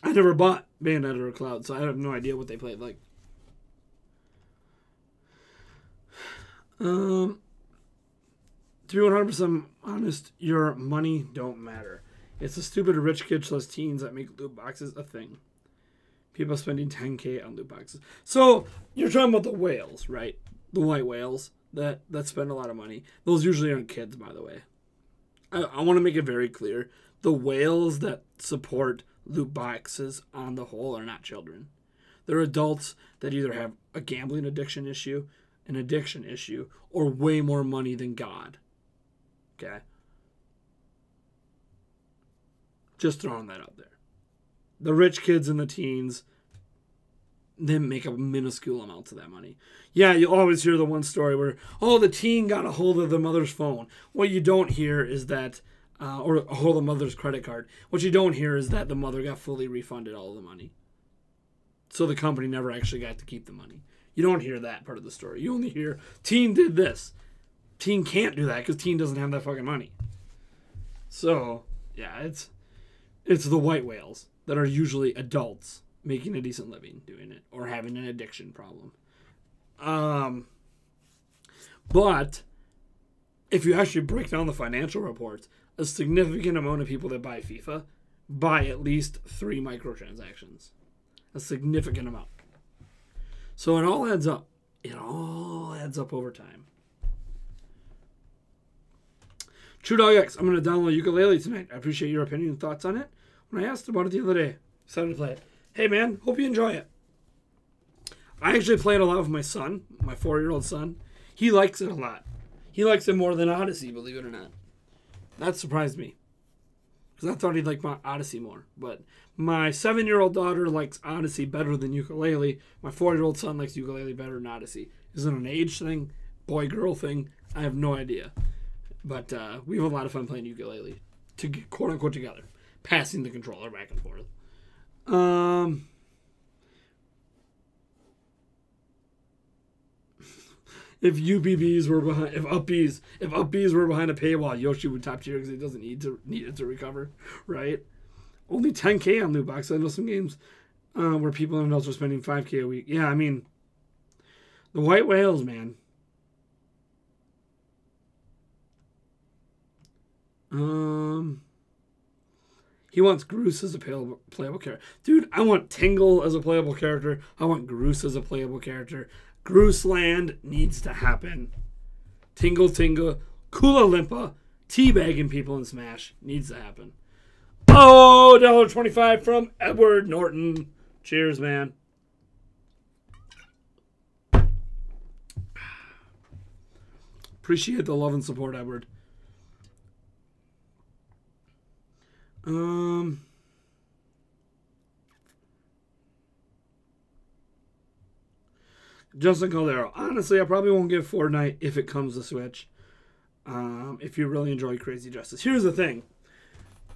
I never bought Bayonetta or Cloud, so I have no idea what they played like. To be 100% honest, your money don't matter. It's the stupid rich kids plus teens that make loot boxes a thing. People spending $10K on loot boxes. So, you're talking about the whales, right? The white whales that spend a lot of money. Those usually aren't kids, by the way. I want to make it very clear. The whales that support loot boxes on the whole are not children. They're adults that either have a gambling addiction issue, an addiction issue, or way more money than God. Okay? Just throwing that out there. The rich kids and the teens, they make a minuscule amount of that money. Yeah, you always hear the one story where, oh, the teen got a hold of the mother's phone. What you don't hear is that, or a hold of the mother's credit card. What you don't hear is that the mother got fully refunded all of the money. So the company never actually got to keep the money. You don't hear that part of the story. You only hear, teen did this. Teen can't do that because teen doesn't have that fucking money. So, yeah, it's the white whales that are usually adults making a decent living doing it or having an addiction problem. But if you actually break down the financial reports, a significant amount of people that buy FIFA buy at least 3 microtransactions. A significant amount. So it all adds up. It all adds up over time. True Dog X, I'm going to download Ukulele tonight. I appreciate your opinion and thoughts on it. When I asked about it the other day, decided to play it. Hey man, hope you enjoy it. I actually play it a lot with my son, my 4-year-old son. He likes it a lot. He likes it more than Odyssey, believe it or not. That surprised me. Because I thought he'd like my Odyssey more. But my 7-year-old daughter likes Odyssey better than Ukulele. My 4-year-old son likes Ukulele better than Odyssey. Is it an age thing? Boy-girl thing? I have no idea. But we have a lot of fun playing Ukulele. To get quote-unquote together. Passing the controller back and forth. If UPBs were behind, if upbees were behind a paywall, Yoshi would top tier because he doesn't need it to recover, right? Only 10K on loot box. I know some games where people and adults are spending 5K a week. Yeah, I mean, the white whales, man. He wants Groose as a playable character. Dude, I want Tingle as a playable character. I want Groose as a playable character. Groose Land needs to happen. Tingle, Kula Limpa, teabagging people in Smash needs to happen. Oh, $1.25 from Edward Norton. Cheers, man. Appreciate the love and support, Edward. Justin Caldero. Honestly, I probably won't get Fortnite if it comes to Switch. If you really enjoy Crazy Justice. Here's the thing.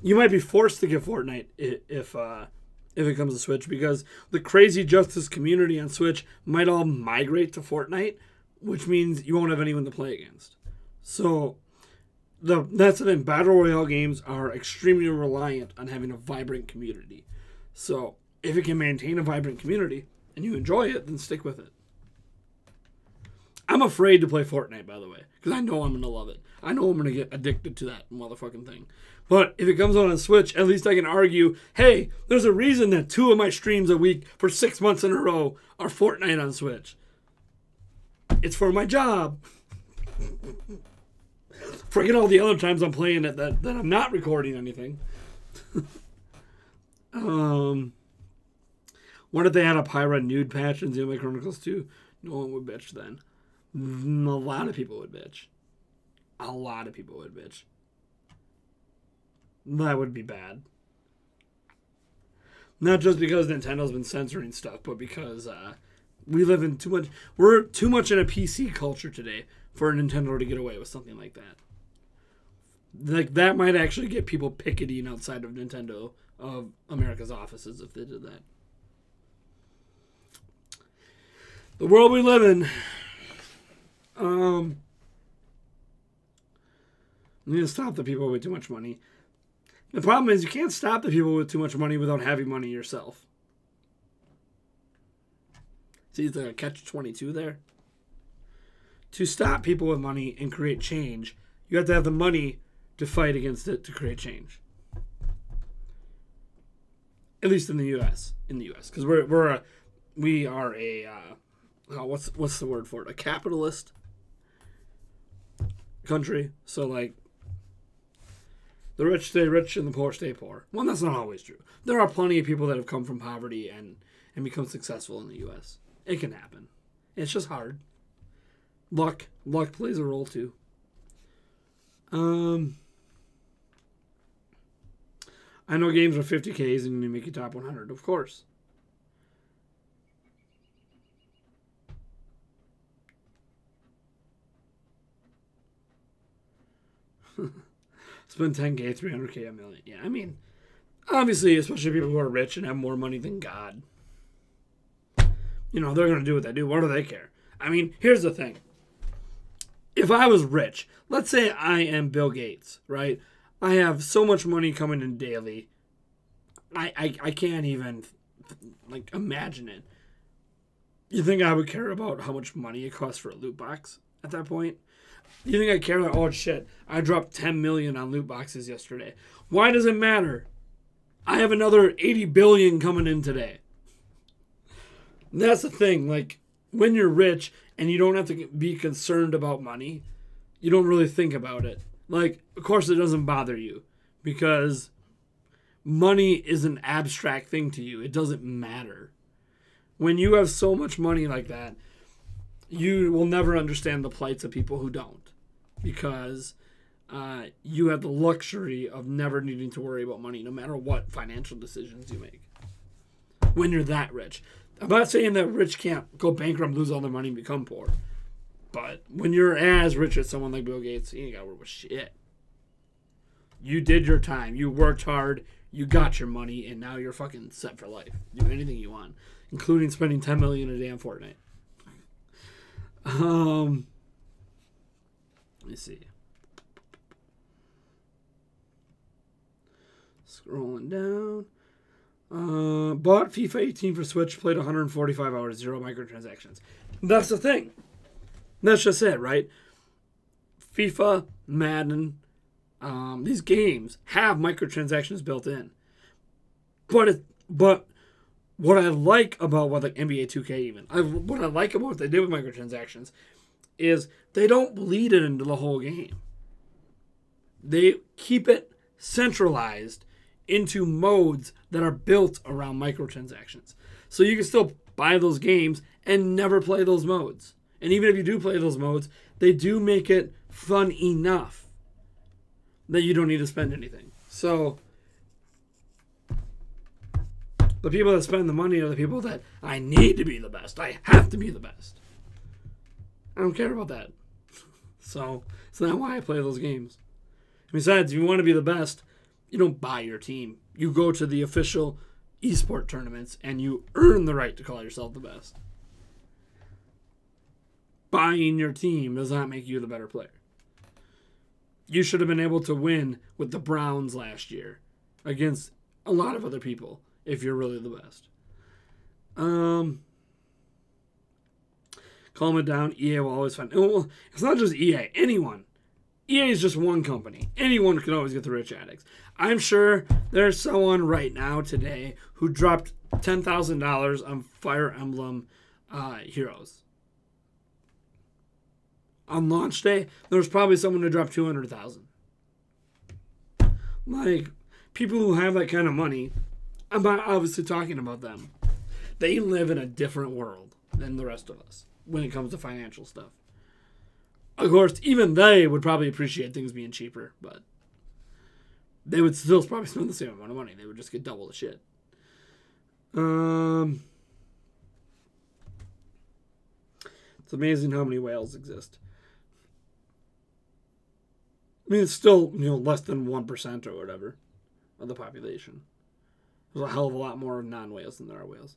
You might be forced to get Fortnite if it comes to Switch, because the Crazy Justice community on Switch might all migrate to Fortnite, which means you won't have anyone to play against. So that's the thing. Battle Royale games are extremely reliant on having a vibrant community. So if it can maintain a vibrant community and you enjoy it, then stick with it. I'm afraid to play Fortnite, by the way, because I know I'm going to love it. I know I'm going to get addicted to that motherfucking thing. But if it comes out on Switch, at least I can argue, hey, there's a reason that 2 of my streams a week for 6 months in a row are Fortnite on Switch. It's for my job. Forget all the other times I'm playing it that I'm not recording anything. What if they had a Pyra nude patch in Xenoblade Chronicles 2? No one would bitch then. A lot of people would bitch. A lot of people would bitch. That would be bad. Not just because Nintendo's been censoring stuff, but because we live in we're too much in a PC culture today for Nintendo to get away with something like that. Like, that might actually get people picketing outside of Nintendo of America's offices if they did that. The world we live in. You need to stop the people with too much money. The problem is you can't stop the people with too much money without having money yourself. See, it's like a catch-22 there. To stop people with money and create change, you have to have the money to fight against it to create change. At least in the U.S. Because we are a what's the word for it? A capitalist country. So, like, the rich stay rich and the poor stay poor. Well, that's not always true. There are plenty of people that have come from poverty and become successful in the U.S. It can happen. It's just hard. Luck plays a role too. I know games with 50Ks and you make it top 100, of course. Spend 10K, 300K, a million. Yeah, I mean, obviously, especially people who are rich and have more money than God. You know, they're going to do what they do. What do they care? I mean, here's the thing. If I was rich, let's say I am Bill Gates, right? I have so much money coming in daily. I can't even, like, imagine it. You think I would care about how much money it costs for a loot box at that point? You think I care about, oh shit, I dropped 10 million on loot boxes yesterday. Why does it matter? I have another 80 billion coming in today. And that's the thing, like, when you're rich and you don't have to be concerned about money, you don't really think about it. Like, of course it doesn't bother you because money is an abstract thing to you. It doesn't matter. When you have so much money like that, you will never understand the plights of people who don't, because you have the luxury of never needing to worry about money no matter what financial decisions you make when you're that rich. I'm not saying that rich can't go bankrupt, lose all their money, and become poor. But when you're as rich as someone like Bill Gates, you ain't got to worry about shit. You did your time. You worked hard. You got your money, and now you're fucking set for life. Do anything you want, including spending $10 million a day on Fortnite. Let me see. Scrolling down. Bought FIFA 18 for Switch, played 145 hours, 0 microtransactions. That's the thing. That's just it, right? FIFA, Madden, these games have microtransactions built in. But what I like about like NBA 2K even, what I like about what they did with microtransactions is they don't bleed it into the whole game. They keep it centralized into modes that are built around microtransactions. So you can still buy those games and never play those modes. And even if you do play those modes, they do make it fun enough that you don't need to spend anything. So the people that spend the money are the people that I need to be the best. I have to be the best. I don't care about that. So it's not why I play those games. Besides, if you want to be the best, you don't buy your team. You go to the official esport tournaments and you earn the right to call yourself the best. Buying your team does not make you the better player. You should have been able to win with the Browns last year against a lot of other people if you're really the best. Calm it down. EA will always find. Well, it's not just EA. Anyone. EA is just one company. Anyone can always get the rich addicts. I'm sure there's someone right now today who dropped $10,000 on Fire Emblem Heroes. On launch day, there was probably someone who dropped $200,000. Like, people who have that kind of money, I'm not obviously talking about them. They live in a different world than the rest of us when it comes to financial stuff. Of course, even they would probably appreciate things being cheaper, but they would still probably spend the same amount of money. They would just get double the shit. It's amazing how many whales exist. I mean, it's still, less than 1% or whatever of the population. There's a hell of a lot more non-whales than there are whales.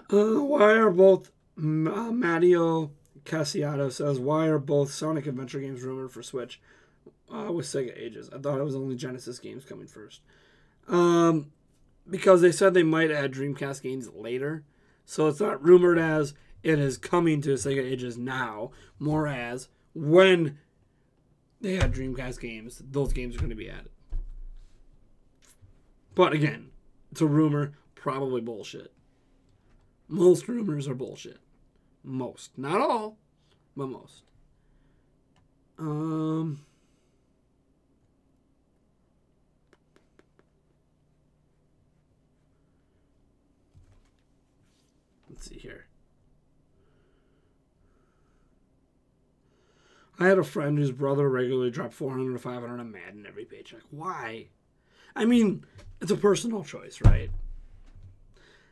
Why are both... Matteo Cassiato says, why are both Sonic Adventure games rumored for Switch with Sega Ages? I thought it was only Genesis games coming first. Because they said they might add Dreamcast games later. So it's not rumored as it is coming to Sega Ages now. More as when they had Dreamcast games, those games are going to be added. But again, it's a rumor, probably bullshit. Most rumors are bullshit. Most. Not all, but most. Let's see here. I had a friend whose brother regularly dropped $400 to $500 on Madden every paycheck. Why? I mean, it's a personal choice, right?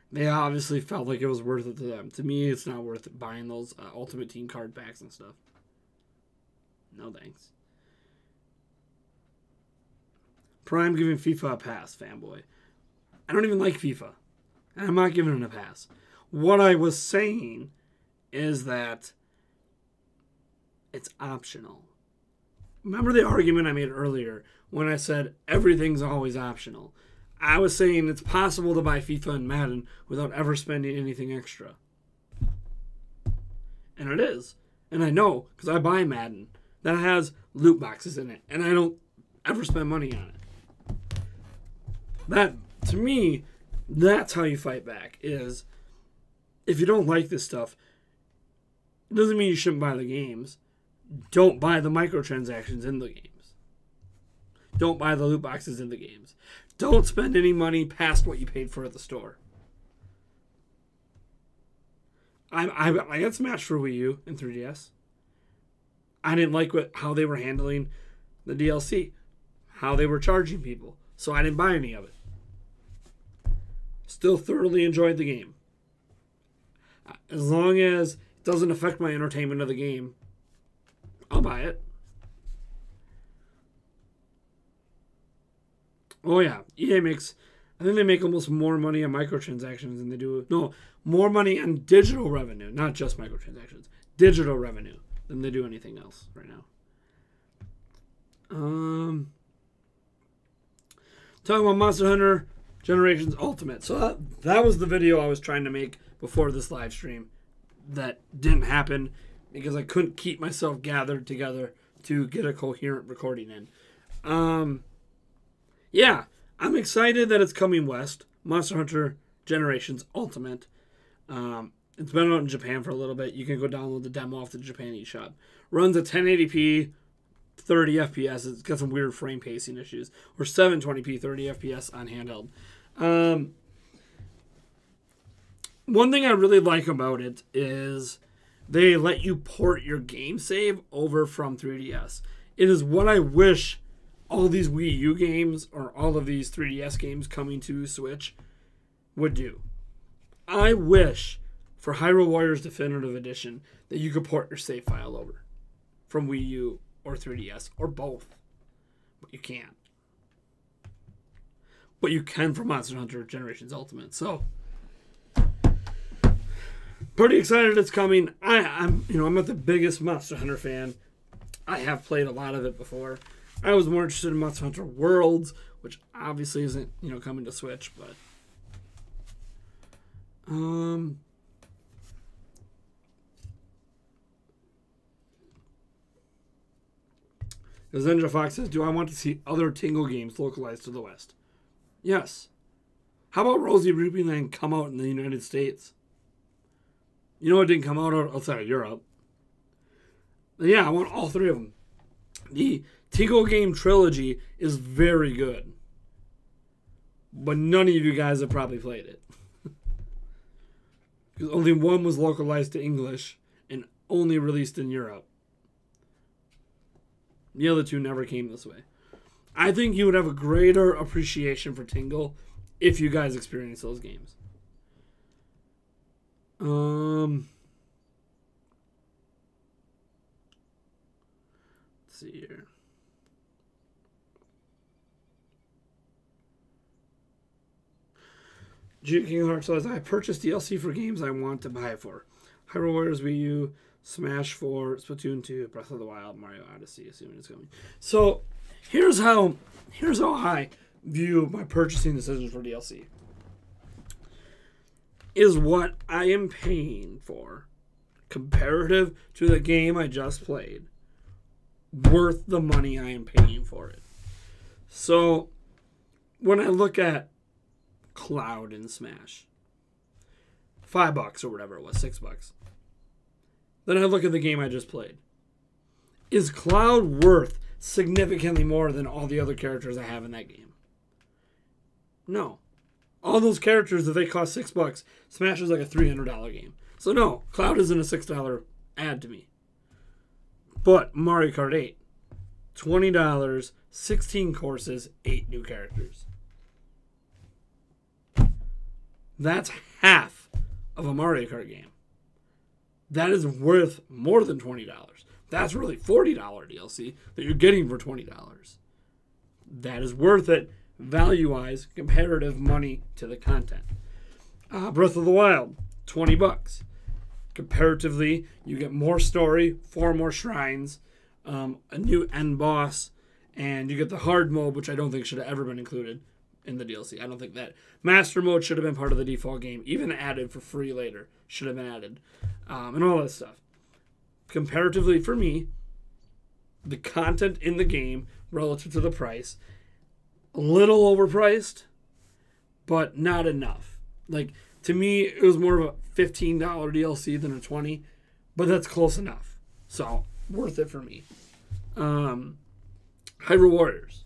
They obviously felt like it was worth it to them. To me, it's not worth it buying those Ultimate Team card packs and stuff. No thanks. Prime giving FIFA a pass, fanboy. I don't even like FIFA. And I'm not giving it a pass. What I was saying is that it's optional. Remember the argument I made earlier when I said everything's always optional? I was saying it's possible to buy FIFA and Madden without ever spending anything extra. And it is. And I know, because I buy Madden, that has loot boxes in it. And I don't ever spend money on it. That, to me, that's how you fight back, is if you don't like this stuff, it doesn't mean you shouldn't buy the games. Don't buy the microtransactions in the games. Don't buy the loot boxes in the games. Don't spend any money past what you paid for at the store. I got Smash for Wii U and 3DS. I didn't like how they were handling the DLC, how they were charging people, so I didn't buy any of it. Still thoroughly enjoyed the game. As long as it doesn't affect my entertainment of the game, I'll buy it. Oh yeah, EA makes, I think they make almost more money on microtransactions than they do, no, more money on digital revenue, not just microtransactions, digital revenue than they do anything else right now. Talking about Monster Hunter Generations Ultimate. So that was the video I was trying to make before this live stream that didn't happen because I couldn't keep myself gathered together to get a coherent recording in. Yeah, I'm excited that it's coming west. Monster Hunter Generations Ultimate. It's been out in Japan for a little bit. You can go download the demo off the Japan eShop. Runs at 1080p, 30 FPS. It's got some weird frame pacing issues. Or 720p 30 FPS on handheld. One thing I really like about it is they let you port your game save over from 3DS. It is what I wish all these Wii U games or all of these 3DS games coming to Switch would do. I wish for Hyrule Warriors Definitive Edition that you could port your save file over from Wii U or 3DS or both. But you can't. But you can for Monster Hunter Generations Ultimate. So pretty excited it's coming. I'm not the biggest Monster Hunter fan. I have played a lot of it before. I was more interested in Monster Hunter Worlds, which obviously isn't, coming to Switch, but as Ninja Fox says, do I want to see other Tingle games localized to the West? Yes. How about Rosie Ruby Land come out in the United States? It didn't come out outside of Europe. Yeah, I want all three of them. The Tingle game trilogy is very good. But none of you guys have probably played it. Because only one was localized to English and only released in Europe. The other two never came this way. I think you would have a greater appreciation for Tingle if you guys experience those games. Let's see here. King Heart says, I purchased DLC for games I want to buy it for. Hyrule Warriors Wii U, Smash 4, Splatoon 2, Breath of the Wild, Mario Odyssey, assuming it's coming. So, here's how I view my purchasing decisions for DLC. Is what I am paying for, comparative to the game I just played, worth the money I am paying for it? So, when I look at Cloud in Smash, $5 or whatever it was, $6. Then I look at the game I just played. Is Cloud worth significantly more than all the other characters I have in that game? No. All those characters, if they cost $6, Smash is like a $300 game. So no, Cloud isn't a $6 add to me. But Mario Kart 8, $20, 16 courses, 8 new characters. That's half of a Mario Kart game. That is worth more than $20. That's really $40 DLC that you're getting for $20. That is worth it, value-wise, comparative money to the content. Breath of the Wild, $20. Comparatively, you get more story, 4 more shrines, a new end boss, and you get the hard mode, which I don't think should have ever been included in the DLC. I don't think that Master Mode should have been part of the default game, even added for free later. Should have been added, and all that stuff. Comparatively, for me, the content in the game relative to the price, a little overpriced, but not enough. Like, to me, it was more of a $15 DLC than a $20, but that's close enough. So, worth it for me. Hyrule Warriors.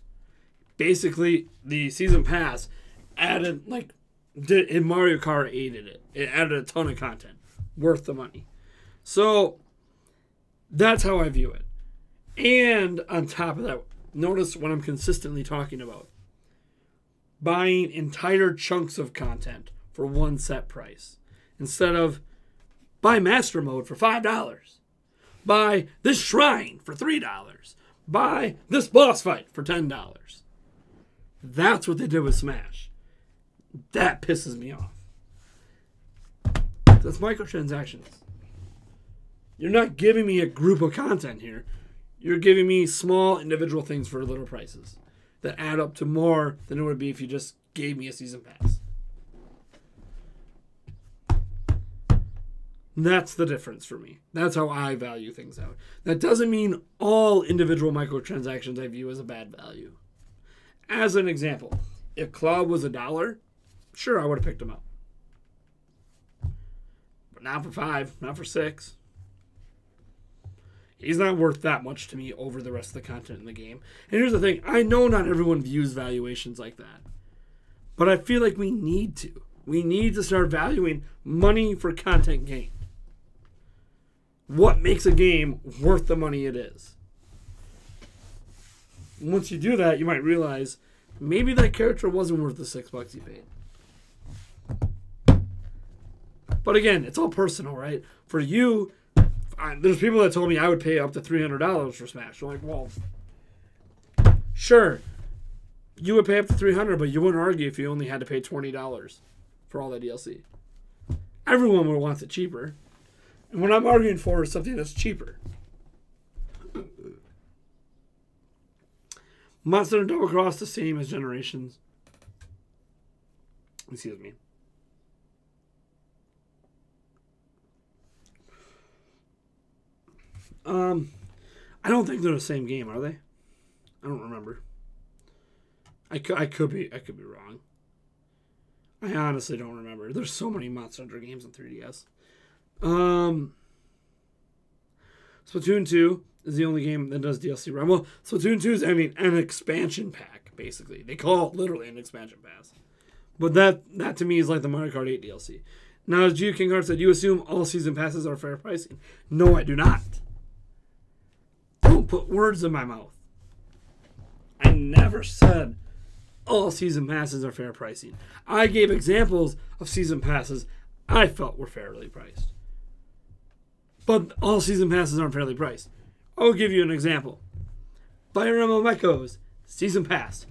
Basically, the season pass added, in Mario Kart 8 it. It added a ton of content. Worth the money. So, that's how I view it. And on top of that, notice what I'm consistently talking about. Buying entire chunks of content for one set price. Instead of buy Master Mode for $5. Buy this shrine for $3. Buy this boss fight for $10. That's what they did with Smash. That pisses me off. That's microtransactions. You're not giving me a group of content here. You're giving me small individual things for little prices that add up to more than it would be if you just gave me a season pass. That's the difference for me. That's how I value things out. That doesn't mean all individual microtransactions I view as a bad value. As an example, if Cloud was $1, sure, I would have picked him up. But not for $5, not for $6. He's not worth that much to me over the rest of the content in the game. And here's the thing. I know not everyone views valuations like that. But I feel like we need to. We need to start valuing money for content gained. What makes a game worth the money it is? Once you do that, you might realize maybe that character wasn't worth the $6 you paid. But again, it's all personal, right? For you, there's people that told me I would pay up to $300 for Smash. I'm like, well, sure, you would pay up to $300, but you wouldn't argue if you only had to pay $20 for all that DLC. Everyone would want it cheaper. And what I'm arguing for is something that's cheaper. Monster and Double Cross the same as Generations. Excuse me. I don't think they're the same game, are they? I don't remember. I could be wrong. I honestly don't remember. There's so many Monster Hunter games on 3DS. Splatoon 2 is the only game that does DLC run. Well, Splatoon 2 is an expansion pack, basically. They call it literally an expansion pass. But that to me is like the Mario Kart 8 DLC. Now, as Geo King Heart said, you assume all season passes are fair pricing. No, I do not. Don't put words in my mouth. I never said all season passes are fair pricing. I gave examples of season passes I felt were fairly priced. But all season passes aren't fairly priced. I'll give you an example. Fire Emblem Echoes season pass,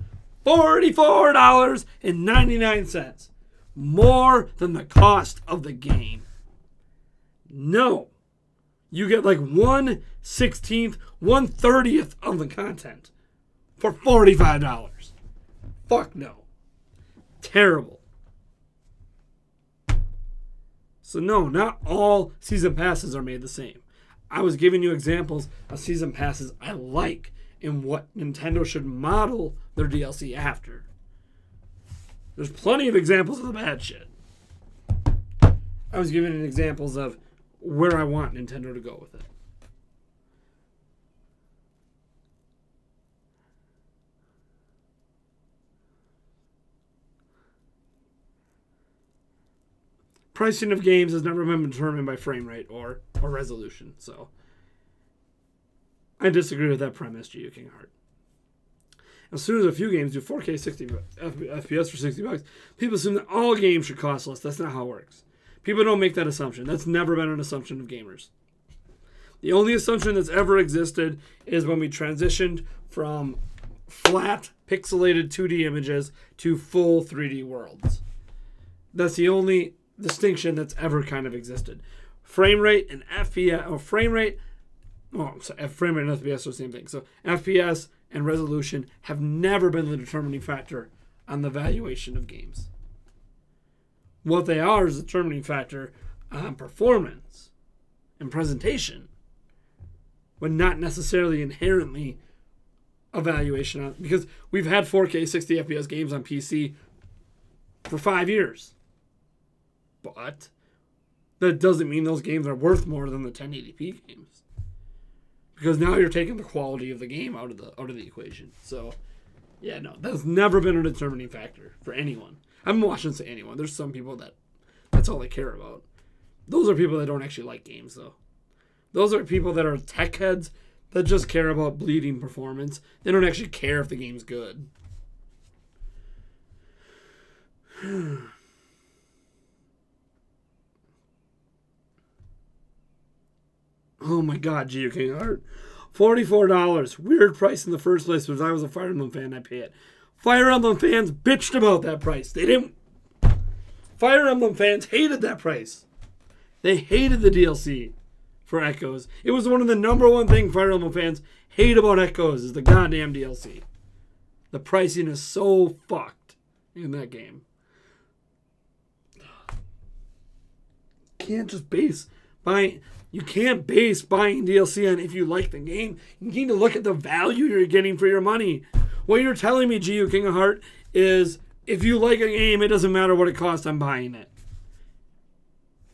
$44.99. More than the cost of the game. No. You get like 1/16th, 1/30th of the content for $45. Fuck no. Terrible. So no, not all season passes are made the same. I was giving you examples of season passes I like and what Nintendo should model their DLC after. There's plenty of examples of the bad shit. I was giving examples of where I want Nintendo to go with it. Pricing of games has never been determined by frame rate or resolution, so I disagree with that premise, Geo King Heart. As soon as a few games do 4K 60 FPS for $60, people assume that all games should cost less. That's not how it works. People don't make that assumption. That's never been an assumption of gamers. The only assumption that's ever existed is when we transitioned from flat, pixelated 2D images to full 3D worlds. That's the only distinction that's ever kind of existed. Frame rate and FPS, or frame rate and FPS are the same thing. So FPS and resolution have never been the determining factor on the valuation of games. What they are is a determining factor on performance and presentation, but not necessarily inherently a valuation on, because we've had 4K 60 FPS games on PC for 5 years. But that doesn't mean those games are worth more than the 1080p games. Because now you're taking the quality of the game out of the equation. So, yeah, no, that's never been a determining factor for anyone. I'm watching to anyone. There's some people that's all they care about. Those are people that don't actually like games, though. Those are people that are tech heads that just care about bleeding performance. They don't actually care if the game's good. Oh my god, Geo King Heart. $44. Weird price in the first place, but if I was a Fire Emblem fan, I'd pay it. Fire Emblem fans bitched about that price. They didn't. Fire Emblem fans hated that price. They hated the DLC for Echoes. It was one of the number one thing Fire Emblem fans hate about Echoes is the goddamn DLC. The pricing is so fucked in that game. You can't base buying DLC on if you like the game. You need to look at the value you're getting for your money. What you're telling me, Geo King of Heart, is if you like a game, it doesn't matter what it costs, I'm buying it.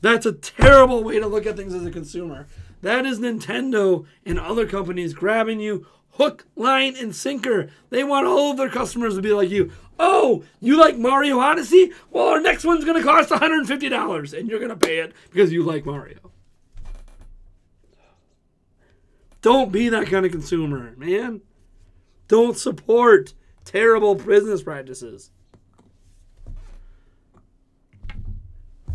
That's a terrible way to look at things as a consumer. That is Nintendo and other companies grabbing you hook, line, and sinker. They want all of their customers to be like you. Oh, you like Mario Odyssey? Well, our next one's going to cost $150, and you're going to pay it because you like Mario. Don't be that kind of consumer, man. Don't support terrible business practices.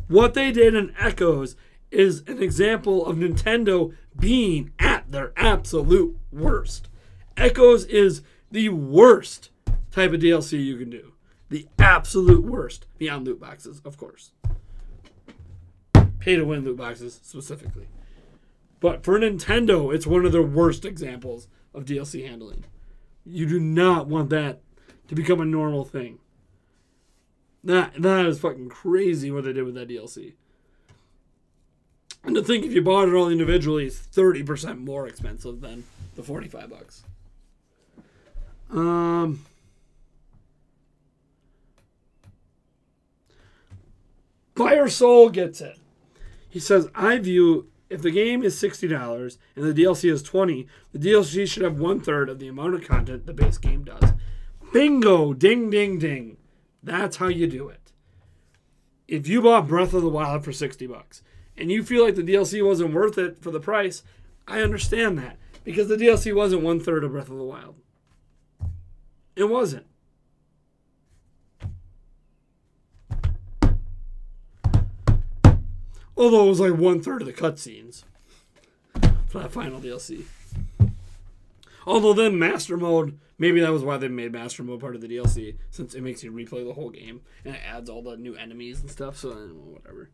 What they did in Echoes is an example of Nintendo being at their absolute worst. Echoes is the worst type of DLC you can do. The absolute worst. Beyond loot boxes, of course. Pay-to-win loot boxes, specifically. But for Nintendo, it's one of their worst examples of DLC handling. You do not want that to become a normal thing. That is fucking crazy what they did with that DLC. And to think if you bought it all individually, it's 30% more expensive than the $45. Fire Soul gets it. He says, I view if the game is $60 and the DLC is $20, the DLC should have 1/3 of the amount of content the base game does. Bingo! Ding, ding, ding. That's how you do it. If you bought Breath of the Wild for $60 and you feel like the DLC wasn't worth it for the price, I understand that. Because the DLC wasn't 1/3 of Breath of the Wild. It wasn't. Although it was like 1/3 of the cutscenes for that final DLC. Although then Master Mode, maybe that was why they made Master Mode part of the DLC, since it makes you replay the whole game and it adds all the new enemies and stuff. So whatever.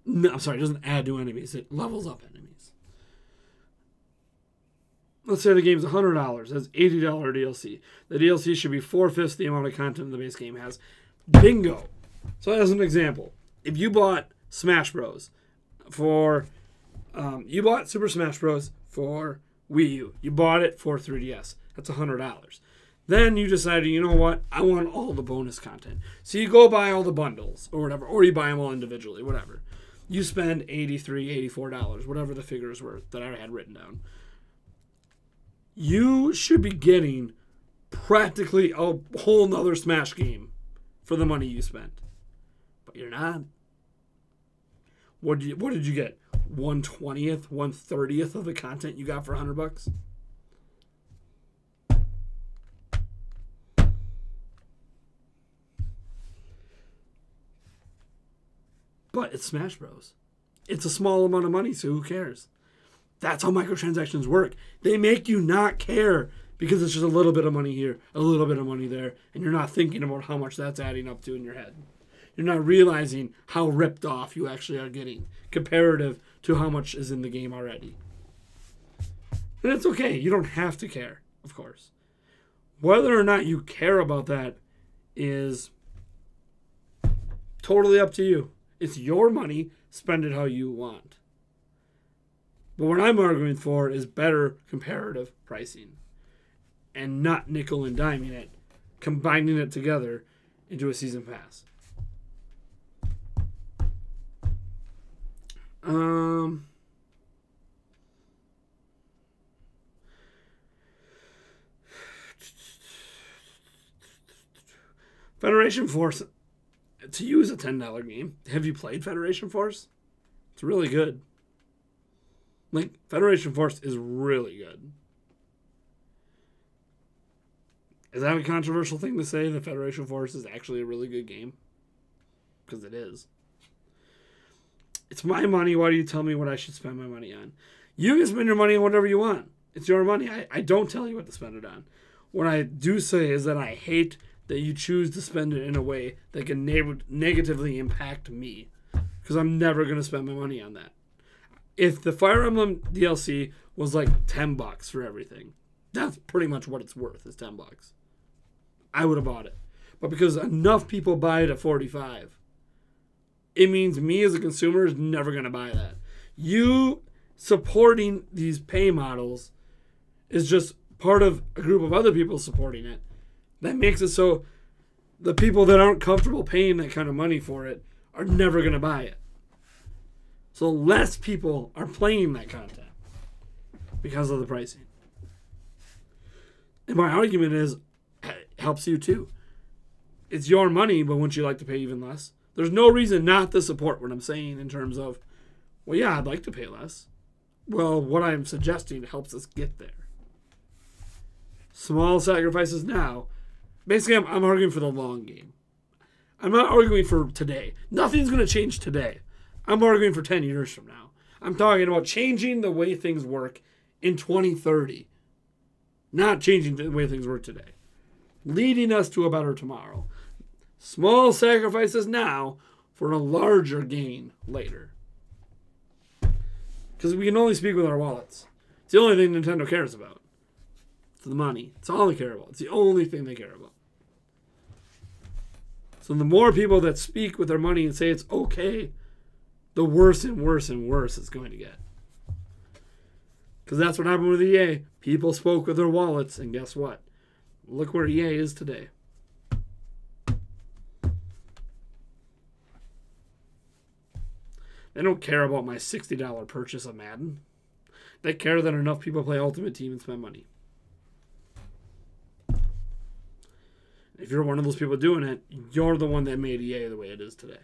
No, I'm sorry, it doesn't add new enemies; it levels up enemies. Let's say the game's $100, has $80 DLC. The DLC should be 4/5 the amount of content the base game has. Bingo. So as an example, if you bought Smash Bros. You bought Super Smash Bros. For Wii U. You bought it for 3DS. That's $100. Then you decided, you know what? I want all the bonus content. So you go buy all the bundles or whatever, or you buy them all individually, whatever. You spend $83, $84, whatever the figures were that I had written down. You should be getting practically a whole nother Smash game for the money you spent. But you're not. What did you get? 1/20th, 1/30th of the content you got for $100? But it's Smash Bros. It's a small amount of money, so who cares? That's how microtransactions work. They make you not care because it's just a little bit of money here, a little bit of money there, and you're not thinking about how much that's adding up to in your head. You're not realizing how ripped off you actually are getting comparative to how much is in the game already. And it's okay. You don't have to care, of course. Whether or not you care about that is totally up to you. It's your money. Spend it how you want. But what I'm arguing for is better comparative pricing and not nickel and diming it, combining it together into a season pass. Federation Force, to use a $10 game. Have you played Federation Force? It's really good. Like, Federation Force is really good. Is that a controversial thing to say, that Federation Force is actually a really good game? Because it is. It's my money. Why do you tell me what I should spend my money on? You can spend your money on whatever you want. It's your money. I don't tell you what to spend it on. What I do say is that I hate that you choose to spend it in a way that can negatively impact me. Because I'm never going to spend my money on that. If the Fire Emblem DLC was like $10 for everything, that's pretty much what it's worth, is $10. I would have bought it. But because enough people buy it at $45, it means me as a consumer is never going to buy that. You supporting these pay models is just part of a group of other people supporting it. That makes it so the people that aren't comfortable paying that kind of money for it are never going to buy it. So less people are playing that content because of the pricing. And my argument is, it helps you too. It's your money, but wouldn't you like to pay even less? There's no reason not to support what I'm saying in terms of, well, yeah, I'd like to pay less. Well, what I'm suggesting helps us get there. Small sacrifices now. Basically, I'm arguing for the long game. I'm not arguing for today. Nothing's going to change today. I'm arguing for 10 years from now. I'm talking about changing the way things work in 2030. Not changing the way things work today. Leading us to a better tomorrow. Small sacrifices now for a larger gain later. Because we can only speak with our wallets. It's the only thing Nintendo cares about. It's the money. It's all they care about. It's the only thing they care about. So the more people that speak with their money and say it's okay, the worse and worse and worse it's going to get. Because that's what happened with EA. People spoke with their wallets, and guess what? Look where EA is today. They don't care about my $60 purchase of Madden. They care that enough people play Ultimate Team and spend money. If you're one of those people doing it, you're the one that made EA the way it is today.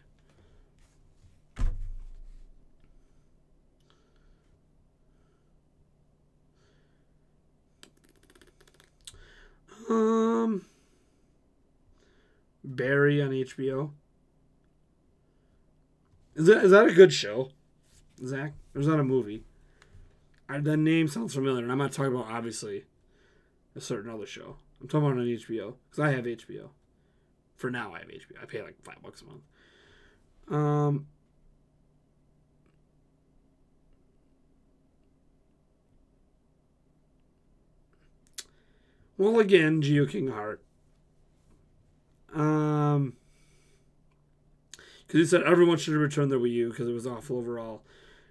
Barry on HBO. Is that a good show, Zach? Or is that a movie? That name sounds familiar, and I'm not talking about, obviously, a certain other show. I'm talking about on HBO, because I have HBO. For now, I have HBO. I pay like $5 a month. Well, again, Geo King Heart. Because he said everyone should have returned their Wii U because it was awful overall,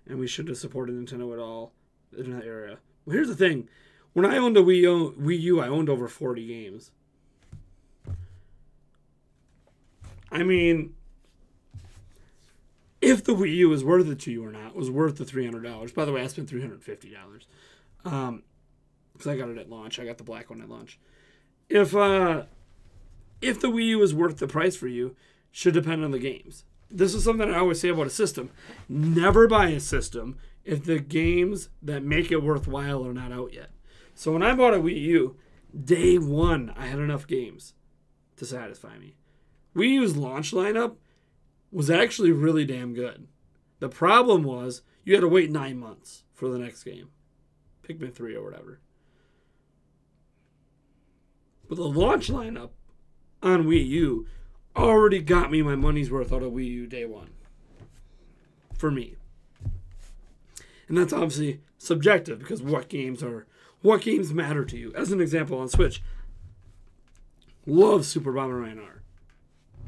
and we shouldn't have supported Nintendo at all in that area. Well, here's the thing. When I owned a Wii U, I owned over 40 games. I mean, if the Wii U was worth it to you or not, was worth the $300. By the way, I spent $350. Because I got it at launch. I got the black one at launch. If the Wii U is worth the price for you, should depend on the games. This is something I always say about a system. Never buy a system if the games that make it worthwhile are not out yet. So when I bought a Wii U, day one, I had enough games to satisfy me. Wii U's launch lineup was actually really damn good. The problem was you had to wait 9 months for the next game. Pikmin 3 or whatever. But the launch lineup on Wii U already got me my money's worth out of Wii U day one. For me. And that's obviously subjective because what games matter to you. As an example, on Switch, love Super Bomberman R.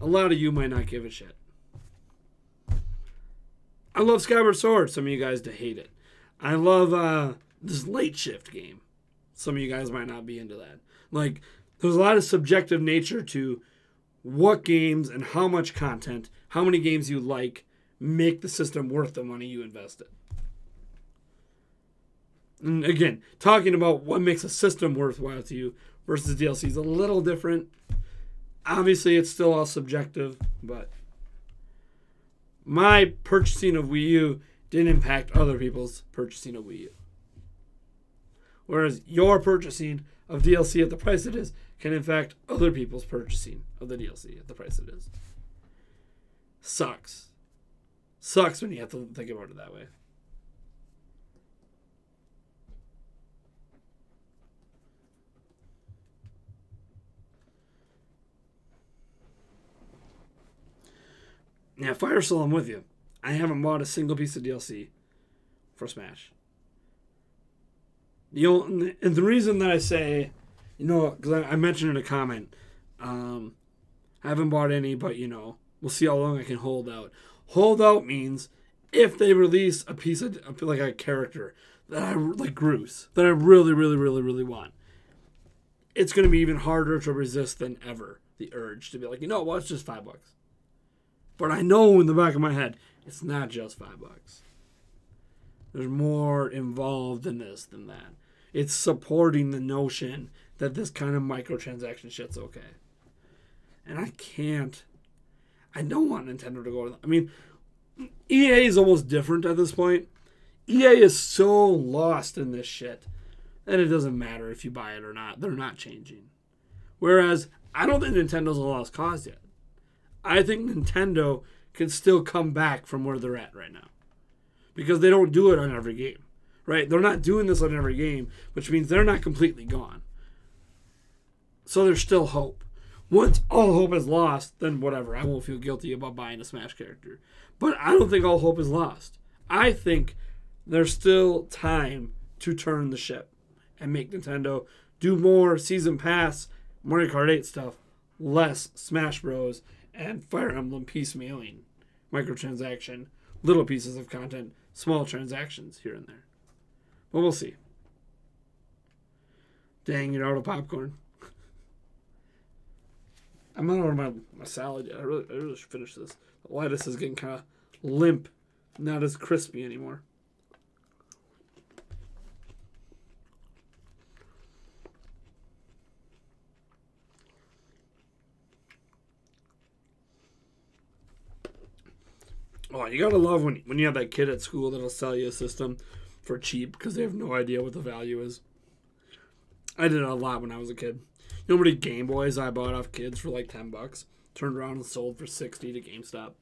A lot of you might not give a shit. I love Skyward Sword. Some of you guys hate it. I love this Late Shift game. Some of you guys might not be into that. Like, there's a lot of subjective nature to what games and how much content, how many games you like, make the system worth the money you invested. And again, talking about what makes a system worthwhile to you versus DLC is a little different. Obviously, it's still all subjective, but my purchasing of Wii U didn't impact other people's purchasing of Wii U. Whereas your purchasing of DLC at the price it is can impact other people's purchasing of the DLC at the price it is. Sucks. Sucks when you have to think about it that way. Yeah, Fire Soul, I'm with you. I haven't bought a single piece of DLC for Smash. And the reason that I say, because I mentioned in a comment, I haven't bought any, but, we'll see how long I can hold out. Hold out means if they release a piece of, like a character that I, like Groose, that I really, really, really, really want, it's going to be even harder to resist than ever, the urge to be like, it's just $5. But I know in the back of my head, it's not just $5. There's more involved in this than that. It's supporting the notion that this kind of microtransaction shit's okay. And I don't want Nintendo to go to that. I mean, EA is almost different at this point. EA is so lost in this shit that it doesn't matter if you buy it or not. They're not changing. Whereas, I don't think Nintendo's a lost cause yet. I think Nintendo can still come back from where they're at right now. Because they don't do it on every game. Right? They're not doing this on every game, which means they're not completely gone. So there's still hope. Once all hope is lost, then whatever. I won't feel guilty about buying a Smash character. But I don't think all hope is lost. I think there's still time to turn the ship and make Nintendo do more Season Pass, Mario Kart 8 stuff, less Smash Bros. And Fire Emblem piecemealing, microtransaction, little pieces of content, small transactions here and there. But we'll see. Dang, you're out of popcorn. I'm not out of my salad yet. I really should finish this. The lettuce is getting kind of limp, not as crispy anymore. Oh, you gotta love when you have that kid at school that'll sell you a system for cheap because they have no idea what the value is. I did it a lot when I was a kid. You know how many Game Boys I bought off kids for like $10? Turned around and sold for $60 to GameStop.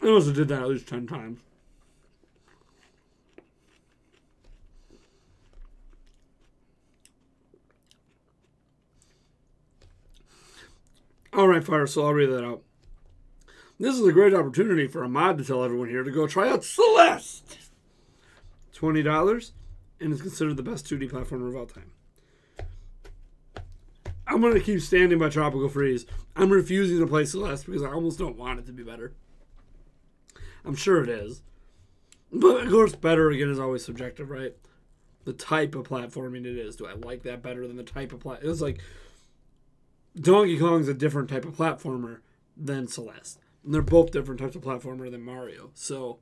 I also did that at least 10 times. Alright, Fire, so I'll read that out. This is a great opportunity for a mod to tell everyone here to go try out Celeste! $20, and it's considered the best 2D platformer of all time. I'm going to keep standing by Tropical Freeze. I'm refusing to play Celeste because I almost don't want it to be better. I'm sure it is. But, of course, better, again, is always subjective, right? The type of platforming it is. Do I like that better than the type of platforming? It was like Donkey Kong's a different type of platformer than Celeste. And they're both different types of platformer than Mario. So,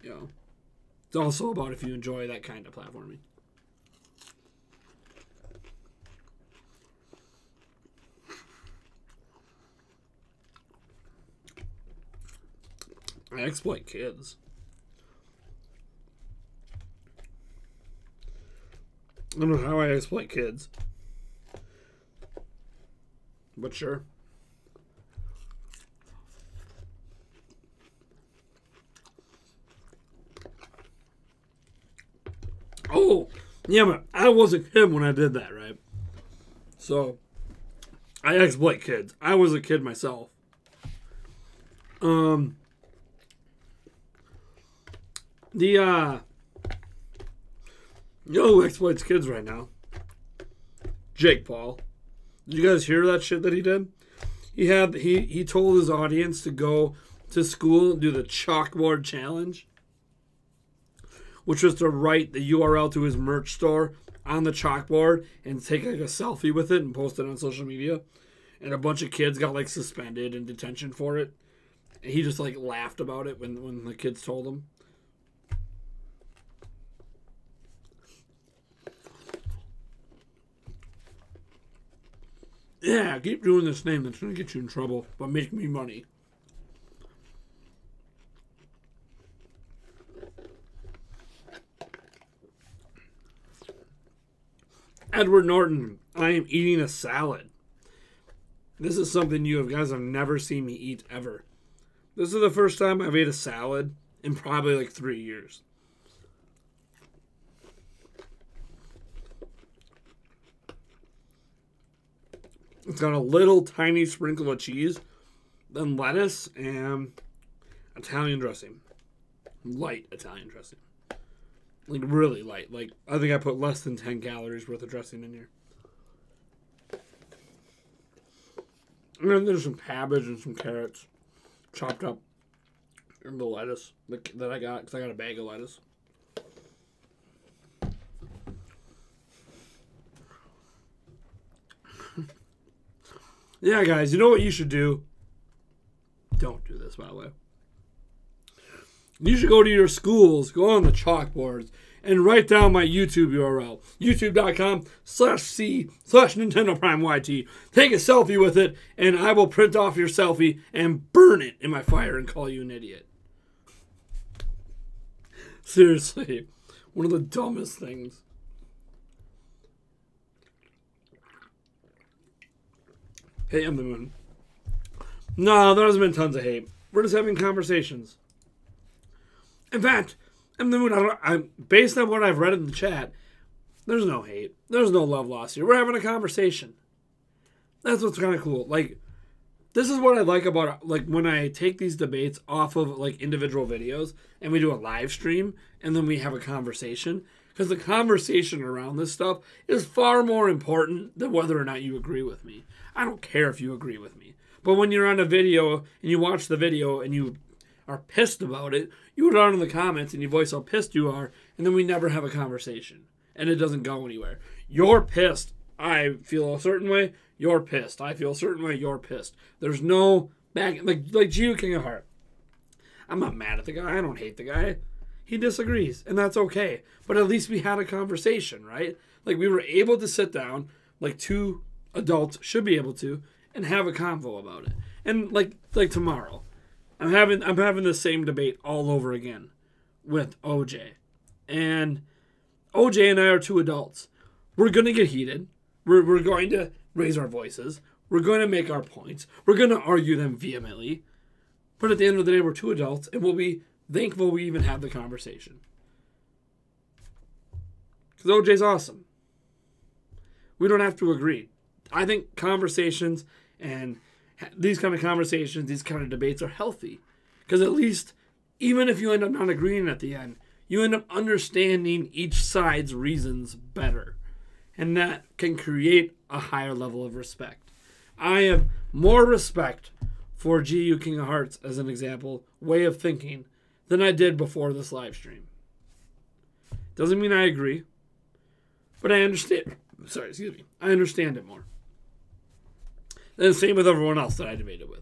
you know, it's also about if you enjoy that kind of platforming. I exploit kids. I don't know how I exploit kids. But sure. Oh, yeah, but I was a kid when I did that, right? So, I exploit kids. I was a kid myself. You know who exploits kids right now? Jake Paul. Did you guys hear that shit that he did? He told his audience to go to school and do the chalkboard challenge, which was to write the URL to his merch store on the chalkboard and take like a selfie with it and post it on social media. And a bunch of kids got like suspended in detention for it. And he just like laughed about it when the kids told him. Yeah, keep doing this name that's going to get you in trouble, but make me money. Edward Norton, I am eating a salad. This is something you guys have never seen me eat ever. This is the first time I've ate a salad in probably like 3 years. It's got a little tiny sprinkle of cheese, then lettuce and Italian dressing. Light Italian dressing. Like really light. Like I think I put less than 10 calories worth of dressing in here. And then there's some cabbage and some carrots chopped up in the lettuce that I got because I got a bag of lettuce. Yeah, guys, you know what you should do? don't do this, by the way. You should go to your schools, go on the chalkboards, and write down my YouTube URL. YouTube.com/C/Nintendo Prime YT. Take a selfie with it, and I will print off your selfie and burn it in my fire and call you an idiot. Seriously. One of the dumbest things. Hey, I'm the moon. No, there hasn't been tons of hate. We're just having conversations. In fact, I'm the moon. Based on what I've read in the chat, there's no hate. There's no love lost here. We're having a conversation. That's what's kind of cool. Like, this is what I like about, like, when I take these debates off of, like, individual videos and we do a live stream and then we have a conversation. Because the conversation around this stuff is far more important than whether or not you agree with me. I don't care if you agree with me. But when you're on a video and you watch the video and you are pissed about it, you put it on in the comments and you voice how pissed you are, and then we never have a conversation. And it doesn't go anywhere. You're pissed. I feel a certain way. You're pissed. I feel a certain way. You're pissed. There's no back. Like Geo King of Heart. I'm not mad at the guy. I don't hate the guy. He disagrees, and that's okay. But at least we had a conversation, right? Like, we were able to sit down, like two adults should be able to, and have a convo about it. And like tomorrow, I'm having the same debate all over again with OJ. And OJ and I are two adults. We're going to get heated. We're going to raise our voices. We're going to make our points. We're going to argue them vehemently. But at the end of the day, we're two adults, and we'll be thankful we even had the conversation. Because OJ's awesome. We don't have to agree. I think conversations and these kind of conversations, these kind of debates are healthy. Because at least, even if you end up not agreeing at the end, you end up understanding each side's reasons better. And that can create a higher level of respect. I have more respect for GU King of Hearts, as an example, way of thinking, than I did before this live stream. Doesn't mean I agree, but I understand. Sorry, excuse me. I understand it more. And the same with everyone else that I debated with.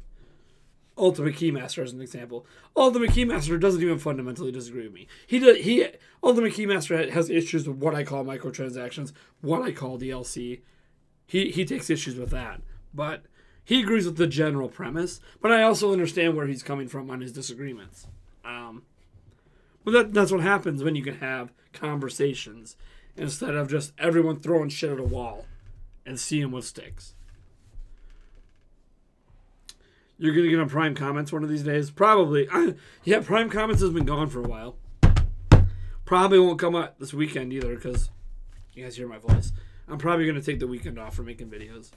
Ultimate Keymaster, as an example. Ultimate Keymaster doesn't even fundamentally disagree with me. Ultimate Keymaster has issues with what I call microtransactions, what I call DLC. He takes issues with that, but he agrees with the general premise. But I also understand where he's coming from on his disagreements. But that's what happens when you can have conversations instead of just everyone throwing shit at a wall and seeing what sticks. You're going to get on Prime Comments one of these days? Probably. Yeah, Prime Comments has been gone for a while. Probably won't come out this weekend either because you guys hear my voice. I'm probably going to take the weekend off for making videos.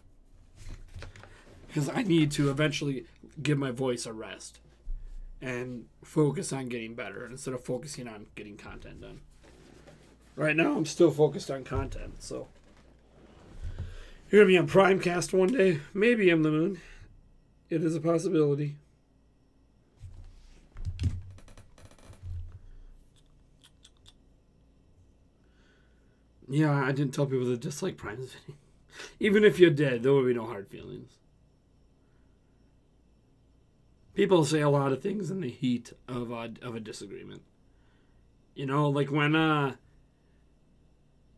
Because I need to eventually give my voice a rest and focus on getting better instead of focusing on getting content done. Right now, I'm still focused on content, so. You're going to be on Primecast one day? Maybe I'm the moon. It is a possibility. Yeah, I didn't tell people to dislike Prime's video. Even if you did, there would be no hard feelings. People say a lot of things in the heat of a disagreement. You know, like when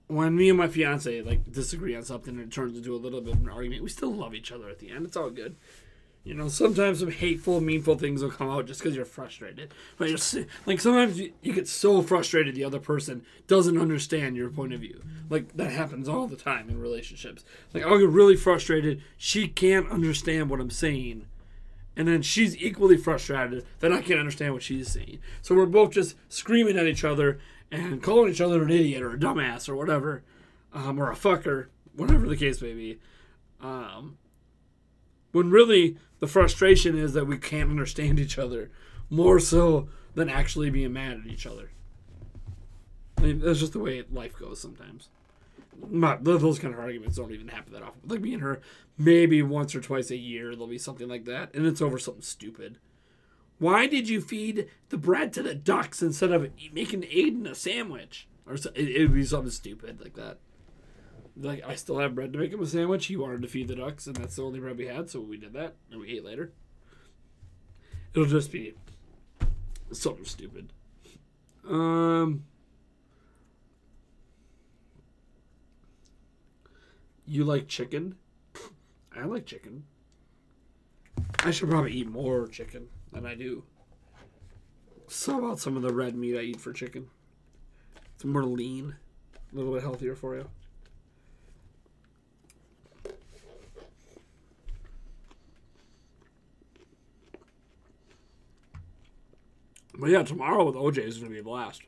me and my fiance like disagree on something and it turns into a little bit of an argument, we still love each other at the end. It's all good. You know, sometimes some hateful, meanful things will come out just because you're frustrated. But like sometimes you get so frustrated the other person doesn't understand your point of view. Like that happens all the time in relationships. Like I'll get really frustrated. She can't understand what I'm saying. And then she's equally frustrated that I can't understand what she's saying. So we're both just screaming at each other and calling each other an idiot or a dumbass or whatever. Or a fucker, whatever the case may be. When really the frustration is that we can't understand each other more so than actually being mad at each other. I mean, that's just the way life goes sometimes. Those kind of arguments don't even happen that often. Like me and her, maybe once or twice a year there'll be something like that, and it's over something stupid. Why did you feed the bread to the ducks instead of making Aiden a sandwich? Or it would be something stupid like that. Like, I still have bread to make him a sandwich. He wanted to feed the ducks, and that's the only bread we had, so we did that, and we ate later. It'll just be something stupid. You like chicken? I like chicken. I should probably eat more chicken than I do. So about some of the red meat I eat for chicken. It's more lean, a little bit healthier for you. But yeah, tomorrow with OJ is going to be a blast.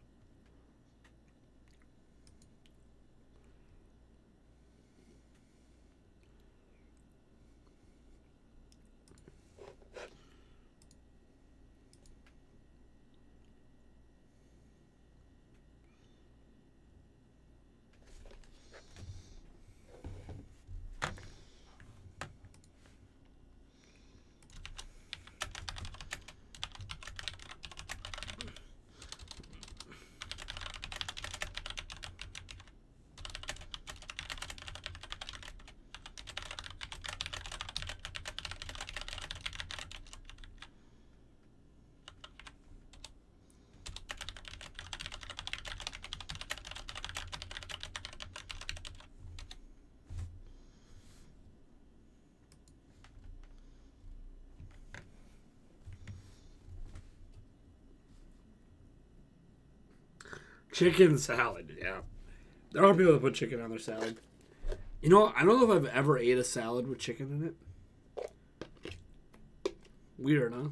Chicken salad, yeah. There are people that put chicken on their salad. You know, I don't know if I've ever ate a salad with chicken in it. Weird, huh?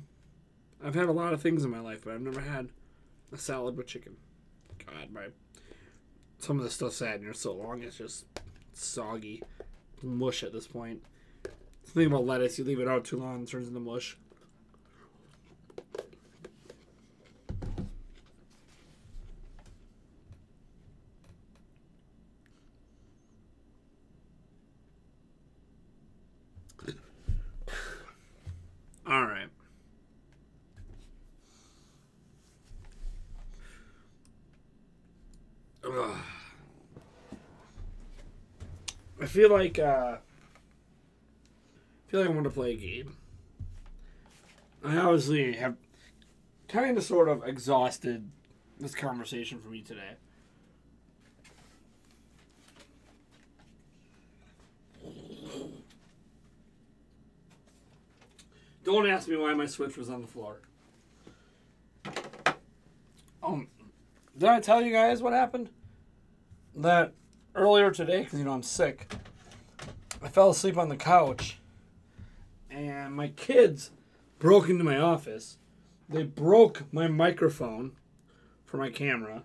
I've had a lot of things in my life, but I've never had a salad with chicken. God, some of the stuff sat in here so long, it's just soggy. Mush at this point. The thing about lettuce, you leave it out too long, it turns into mush. All right. Ugh. I feel like I want to play a game. I obviously have kind of sort of exhausted this conversation for me today. Don't ask me why my Switch was on the floor. Did I tell you guys what happened? That earlier today, because, I'm sick, I fell asleep on the couch, and my kids broke into my office. They broke my microphone for my camera.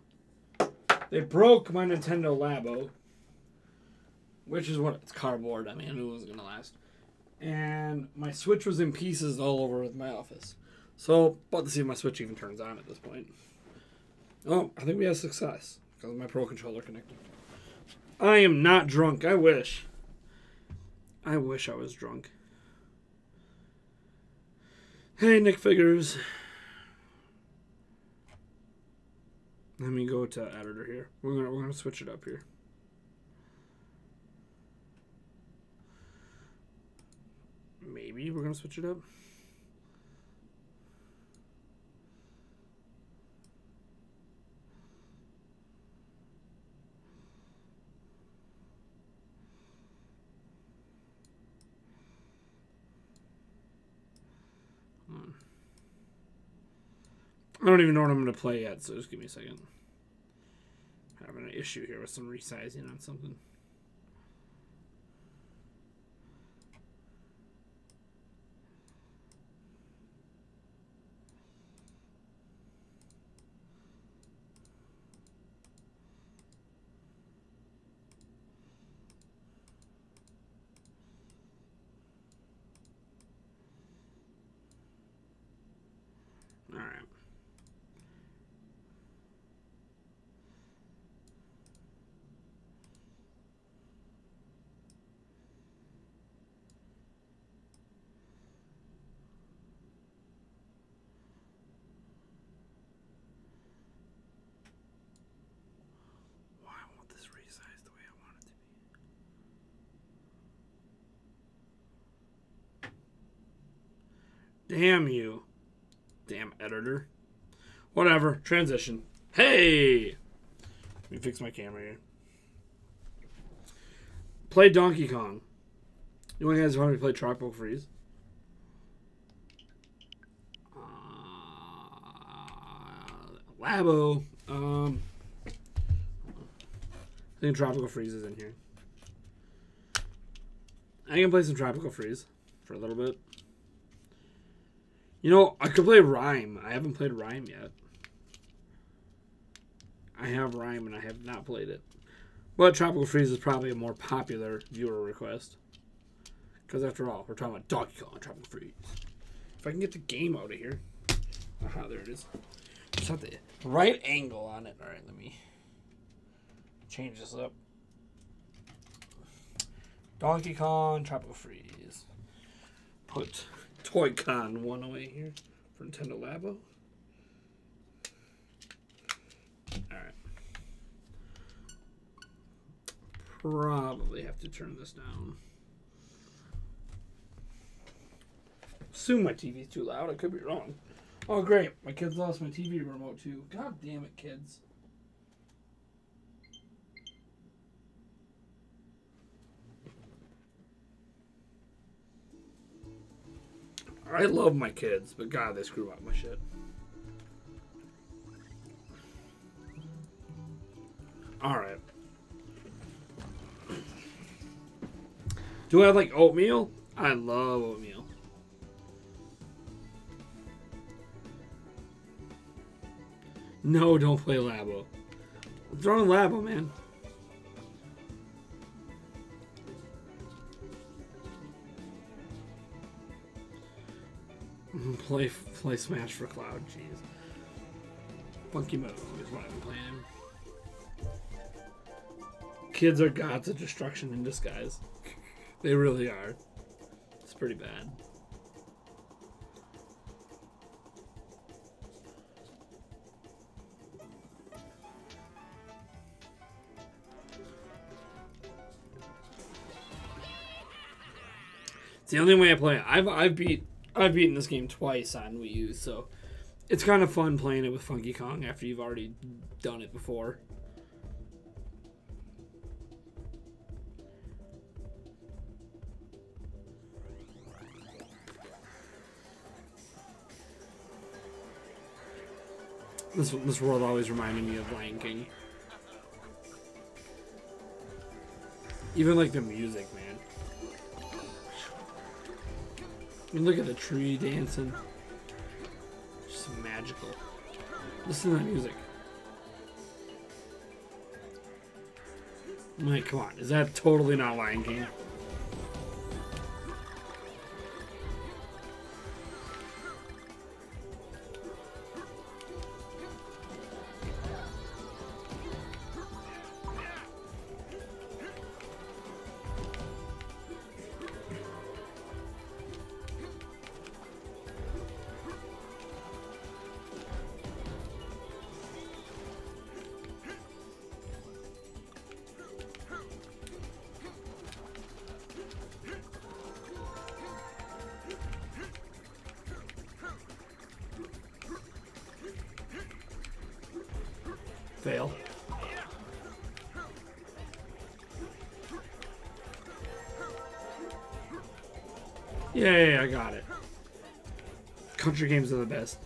They broke my Nintendo Labo, which is what it's cardboard. I mean, I knew it was going to last. And my Switch was in pieces all over my office. So, about to see if my Switch even turns on at this point. Oh, I think we have success. Because my Pro Controller connected. I am not drunk. I wish. I wish I was drunk. Hey, Nick Figures. Let me go to editor here. We're gonna switch it up here. Maybe we're going to switch it up. I don't even know what I'm going to play yet, so just give me a second. I'm having an issue here with some resizing on something. All right. Why won't this resize the way I want it to be? Damn you. Damn editor. Whatever. Transition. Hey! Let me fix my camera here. Play Donkey Kong. You want guys want me to play Tropical Freeze? Labo. I think Tropical Freeze is in here. I can play some Tropical Freeze for a little bit. You know, I could play Rhyme. I haven't played Rhyme yet. I have Rhyme and I have not played it. But Tropical Freeze is probably a more popular viewer request. Because after all, we're talking about Donkey Kong and Tropical Freeze. If I can get the game out of here. Aha, there it is. Just have the right angle on it. Alright, let me change this up. Donkey Kong, Tropical Freeze. Put Toy-Con 1 away here for Nintendo Labo. Alright. Probably have to turn this down. Assume my TV's too loud. I could be wrong. Oh, great. My kids lost my TV remote, too. God damn it, kids. I love my kids, but God, they screw up my shit. Alright. Do I have, like, oatmeal? I love oatmeal. No, don't play Labo. Throw in Labo, man. Play Smash for Cloud, jeez. Funky Mode is what I've been playing. Kids are gods of destruction in disguise. They really are. It's pretty bad. It's the only way I play it. I've beaten this game twice on Wii U, so it's kind of fun playing it with Funky Kong after you've already done it before. This world always reminded me of Lion King. Even like the music, man. I mean, look at the tree dancing. Just magical. Listen to that music. I'm like, come on. Is that totally not Lion King? Fail. Yay, I got it. Country games are the best.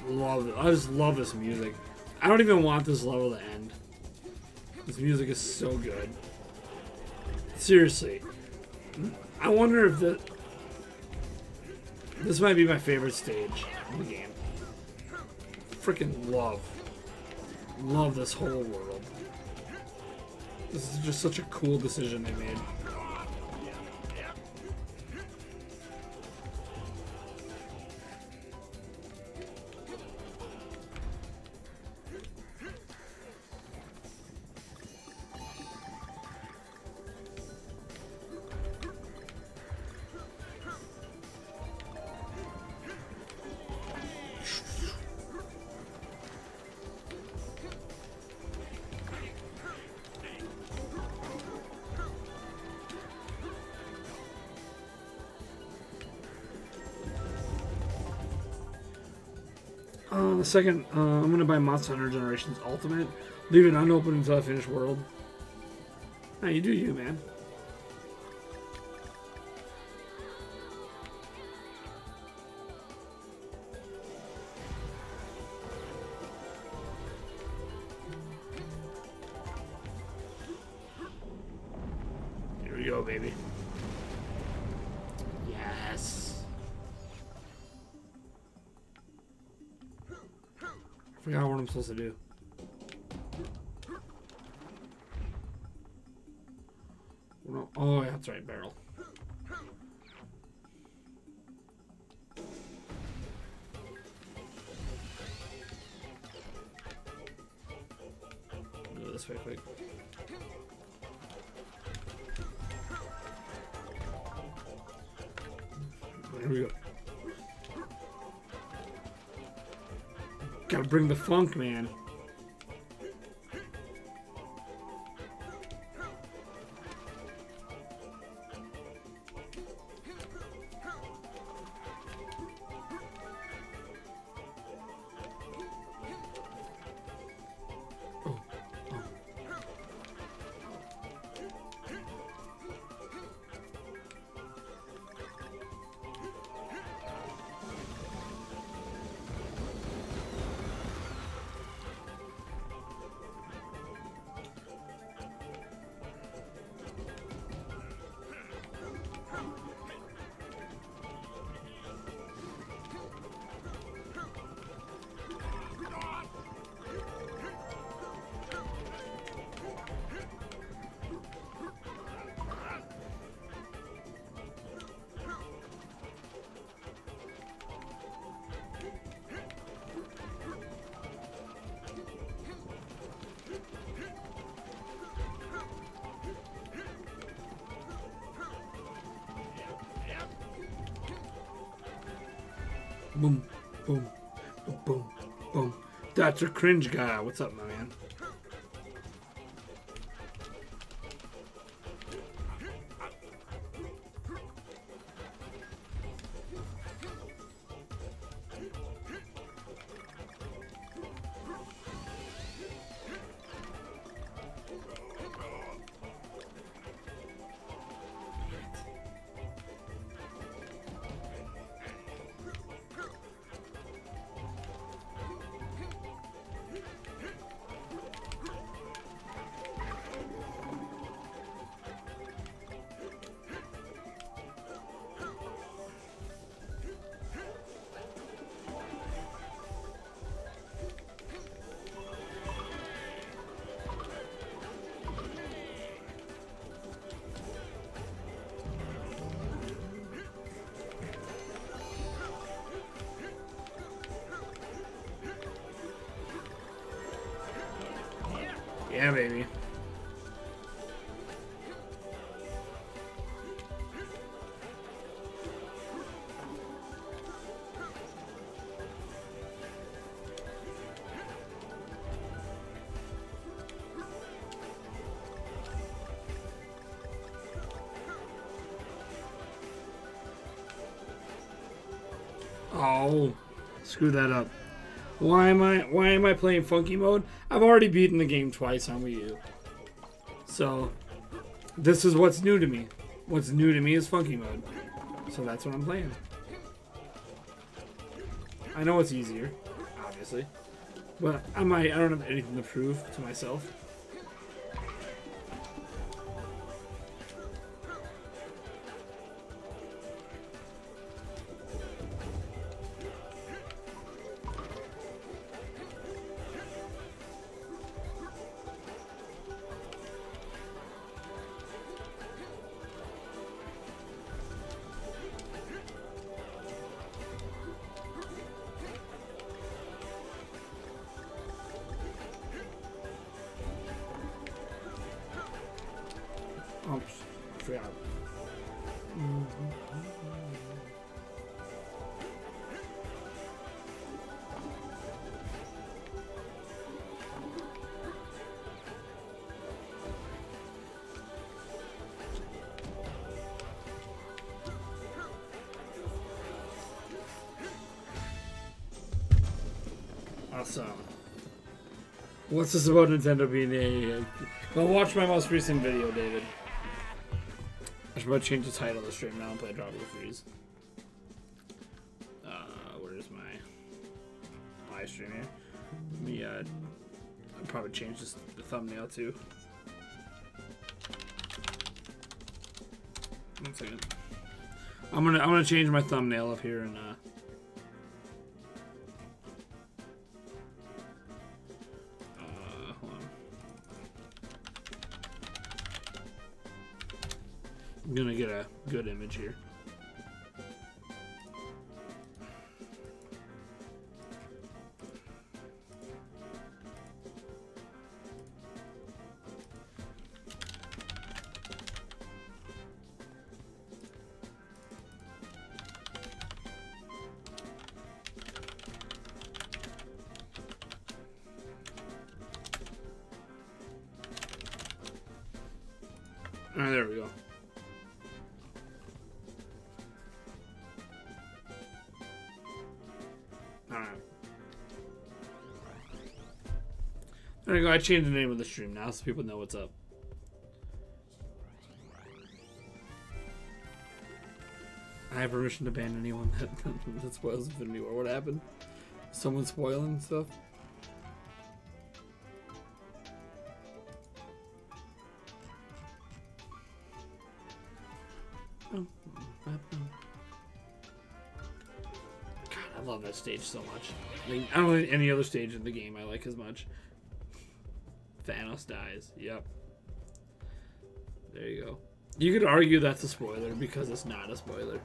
Love it. I just love this music. I don't even want this level to end. This music is so good. Seriously. I wonder if the... This might be my favorite stage in the game. Freaking love this whole world. This is just such a cool decision they made. The second, I'm gonna buy Monster Hunter Generations Ultimate. Leave it unopened until I finish World. Nah, you do you, man. Here we go, baby. Yes. I forgot what I'm supposed to do. Oh, yeah, that's right, barrel. Do this way quick. Here we go. Gotta bring the funk, man. Boom, boom, boom, boom, boom. That's a cringe guy. What's up, my man? Yeah, baby. Oh, screw that up. Why am I playing funky mode? I've already beaten the game twice on Wii U. So this is what's new to me. What's new to me is funky mode. So that's what I'm playing. I know it's easier, obviously. But I don't have anything to prove to myself. Oops, I forgot. Awesome. What's this about Nintendo being a... Well, watch my most recent video, David. I should probably change the title of the stream now and play Tropical Freeze. Where's my live stream here? Let me, I'll probably change the thumbnail too. One second. I'm gonna change my thumbnail up here and hold on. I'm gonna get a good image here. Alright, there we go. Alright. There we go. I changed the name of the stream now so people know what's up. I have permission to ban anyone that spoils Infinity War. What happened? Someone spoiling stuff? God, I love that stage so much. Like, I don't think any other stage in the game I like as much. Thanos dies. Yep. There you go. You could argue that's a spoiler because it's not a spoiler.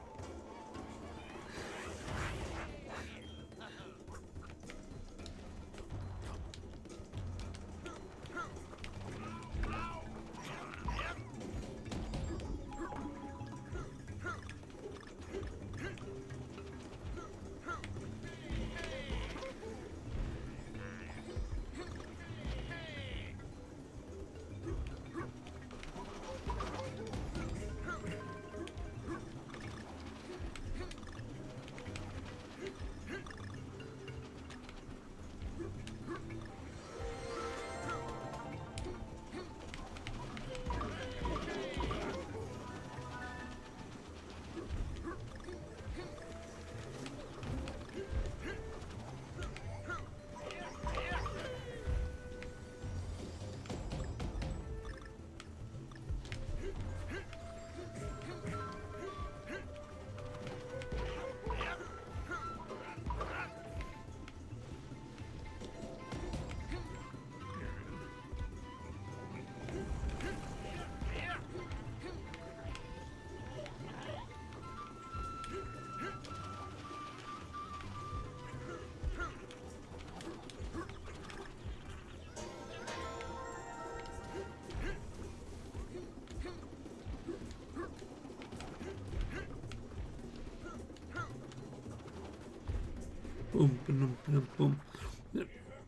Boom, boom, boom, boom.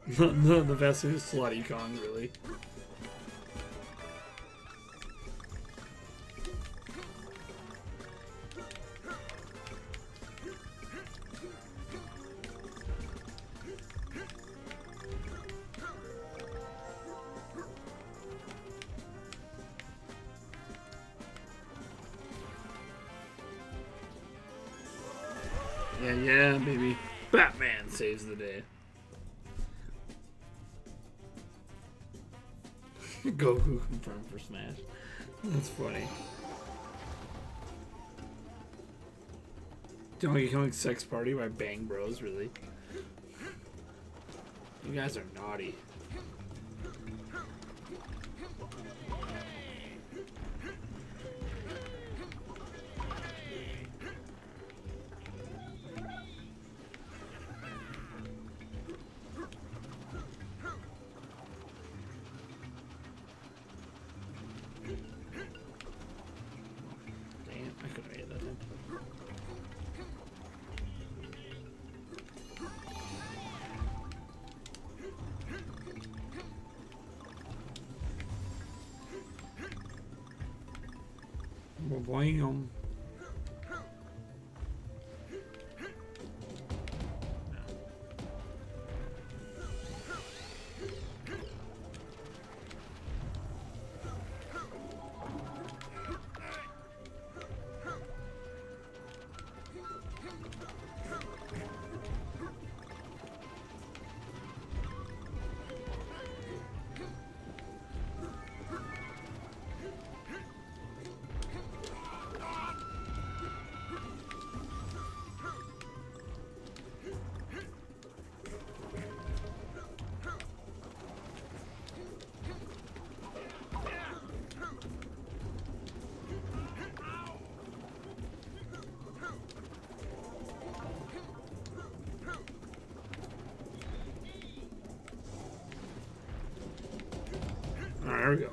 The best is Slutty Kong, really. Yeah, baby. Batman saves the day. Goku confirmed for Smash. That's funny. Donkey Kong Sex Party by Bang Bros, really? You guys are naughty. Bam. There we go.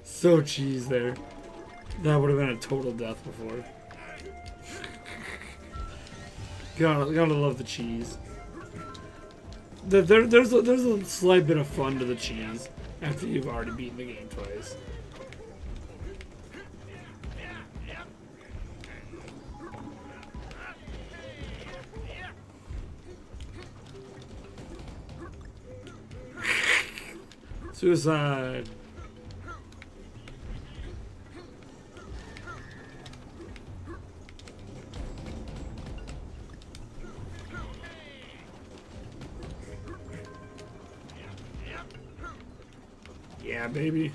So cheese there. That would have been a total death before. Gotta love the cheese. There's a slight bit of fun to the cheese after you've already beaten the game twice. Suicide. Yeah, baby.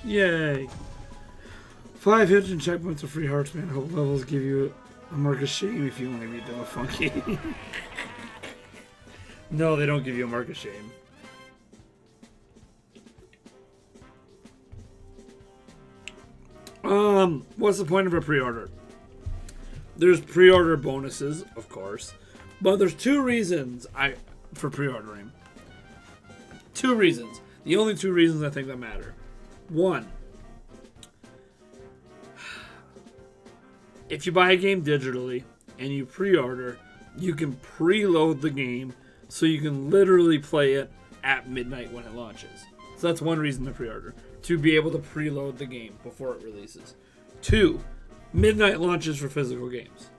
Yay! 5 hits and checkpoints of free hearts, man. Hope levels give you a mark of shame if you only beat them with funky. No, they don't give you a mark of shame. What's the point of a pre-order? There's pre-order bonuses, of course, but there's 2 reasons for pre-ordering. 2 reasons. The only 2 reasons I think that matter. 1, if you buy a game digitally and you pre-order, you can preload the game so you can literally play it at midnight when it launches. So that's one reason to pre-order, to be able to preload the game before it releases. 2, midnight launches for physical games.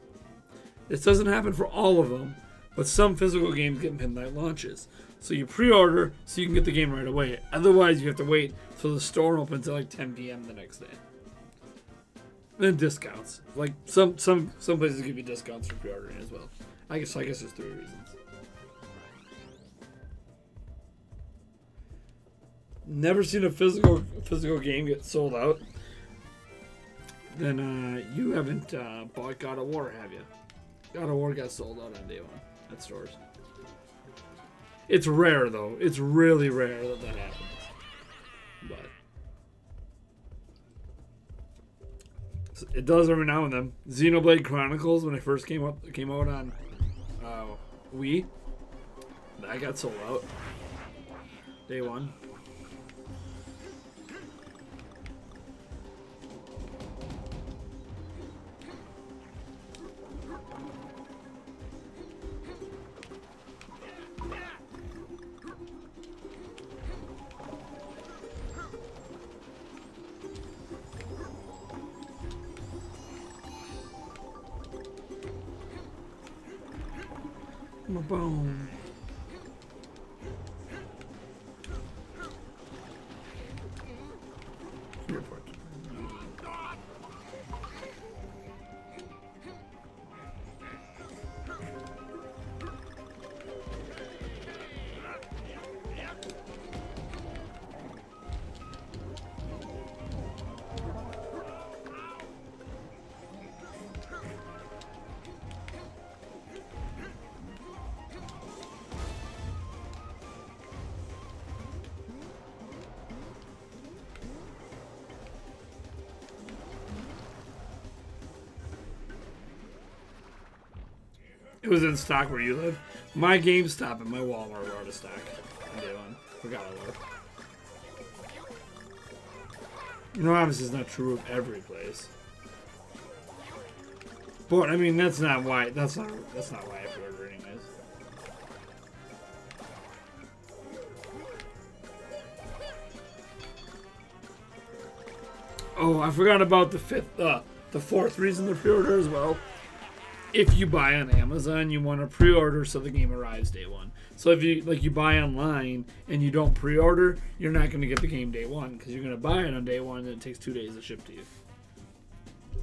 This doesn't happen for all of them, but some physical games get midnight launches. So you pre-order so you can get the game right away. Otherwise, you have to wait till the store opens at like 10 p.m. the next day. And discounts. Like some places give you discounts for pre-ordering as well. I guess there's 3 reasons. Never seen a physical game get sold out. Then you haven't bought God of War, have you? God of War got sold out on day 1 at stores. It's rare, though. It's really rare that happens. But it does every now and then. Xenoblade Chronicles, when it first came out on Wii, that got sold out. Day 1. Boom. It was in stock where you live. My GameStop and my Walmart were out of stock on day one. Forgot I were. You know, obviously it's not true of every place. But I mean, that's not why I pre-order anyways. Oh, I forgot about the fourth reason to pre-order as well. If you buy on Amazon, you want to pre-order so the game arrives day one. So if you buy online and you don't pre-order, you're not going to get the game day one because you're going to buy it on day one and it takes 2 days to ship to you.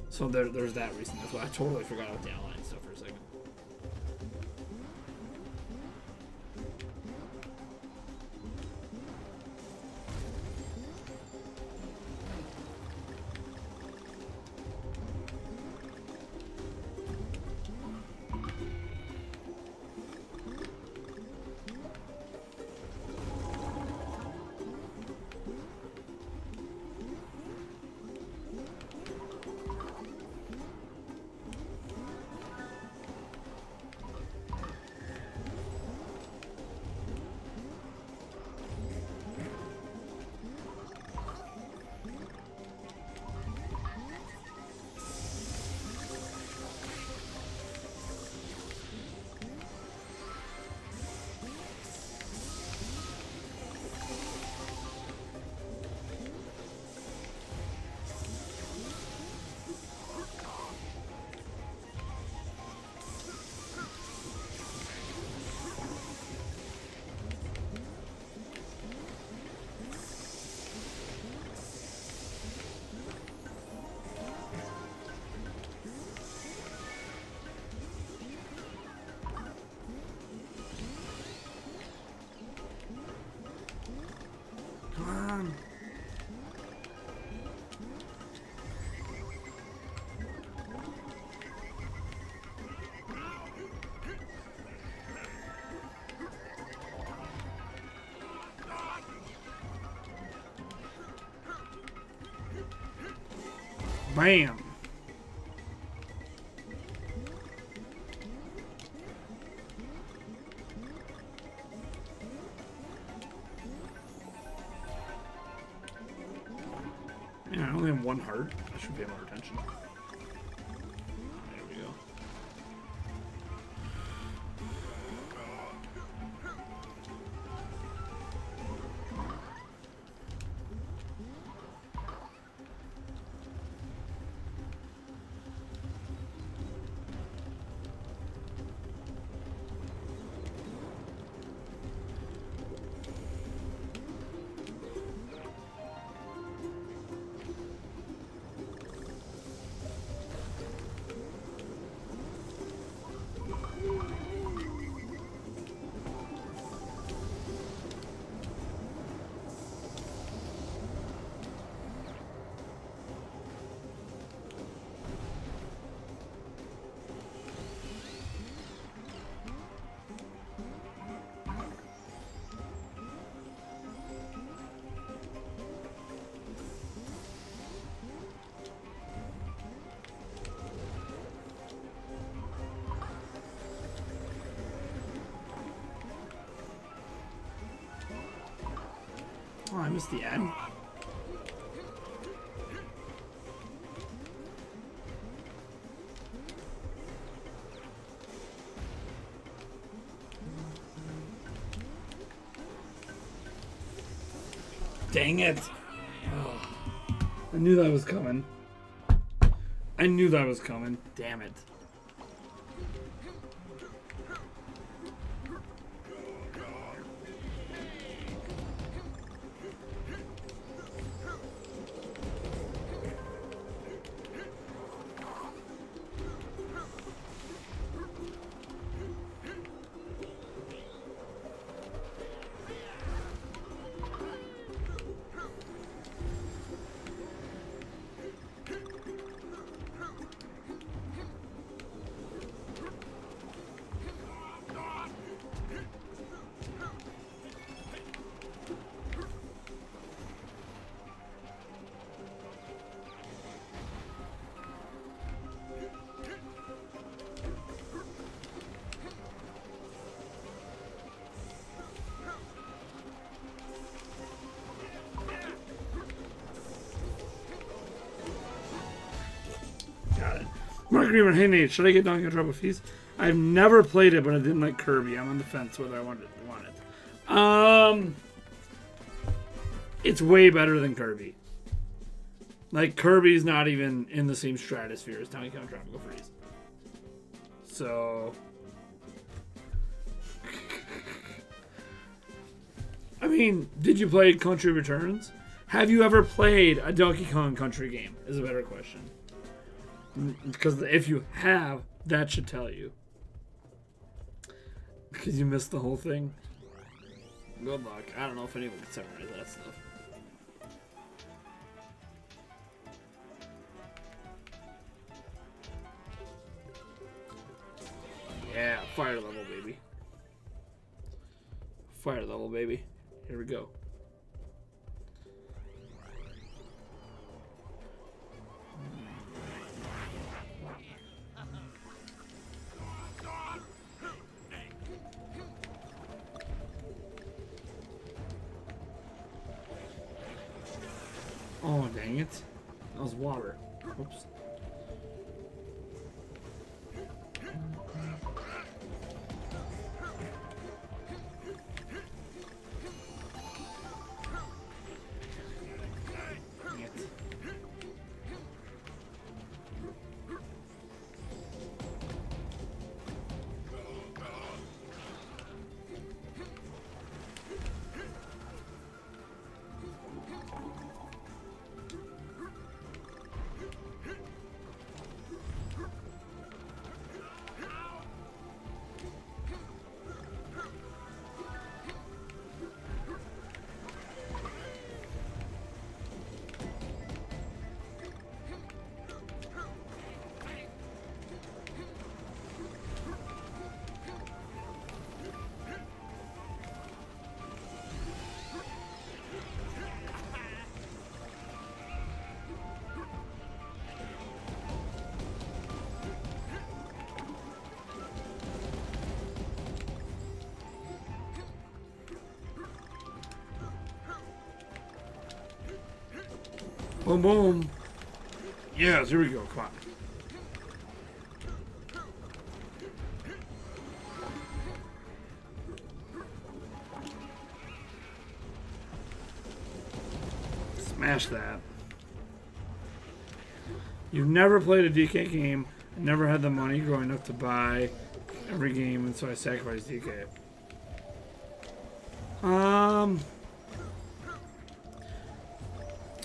So there's that reason. That's why I totally forgot about the online stuff for a second. Bam! Yeah, I only have 1 heart. I should pay more attention. There we go. Oh, I missed the end. Dang it. Oh, I knew that was coming. I knew that was coming. Damn it. Mark Greenman, hey Nate, should I get Donkey Kong Tropical Feast? I've never played it, but I didn't like Kirby. I'm on the fence whether I want it. It's way better than Kirby. Like, Kirby's not even in the same stratosphere as Donkey Kong Tropical Freeze. So... I mean, did you play Country Returns? Have you ever played a Donkey Kong Country game? Is a better question. Because if you have, that should tell you. Because you missed the whole thing. Good luck. I don't know if anyone can summarize that stuff. Yeah, fire level, baby. Fire level, baby. Here we go. Oh, dang it. That was water. Oops. Dang it. Boom, boom. Yes, here we go. Come on. Smash that. You've never played a DK game, never had the money growing up to buy every game, and so I sacrificed DK.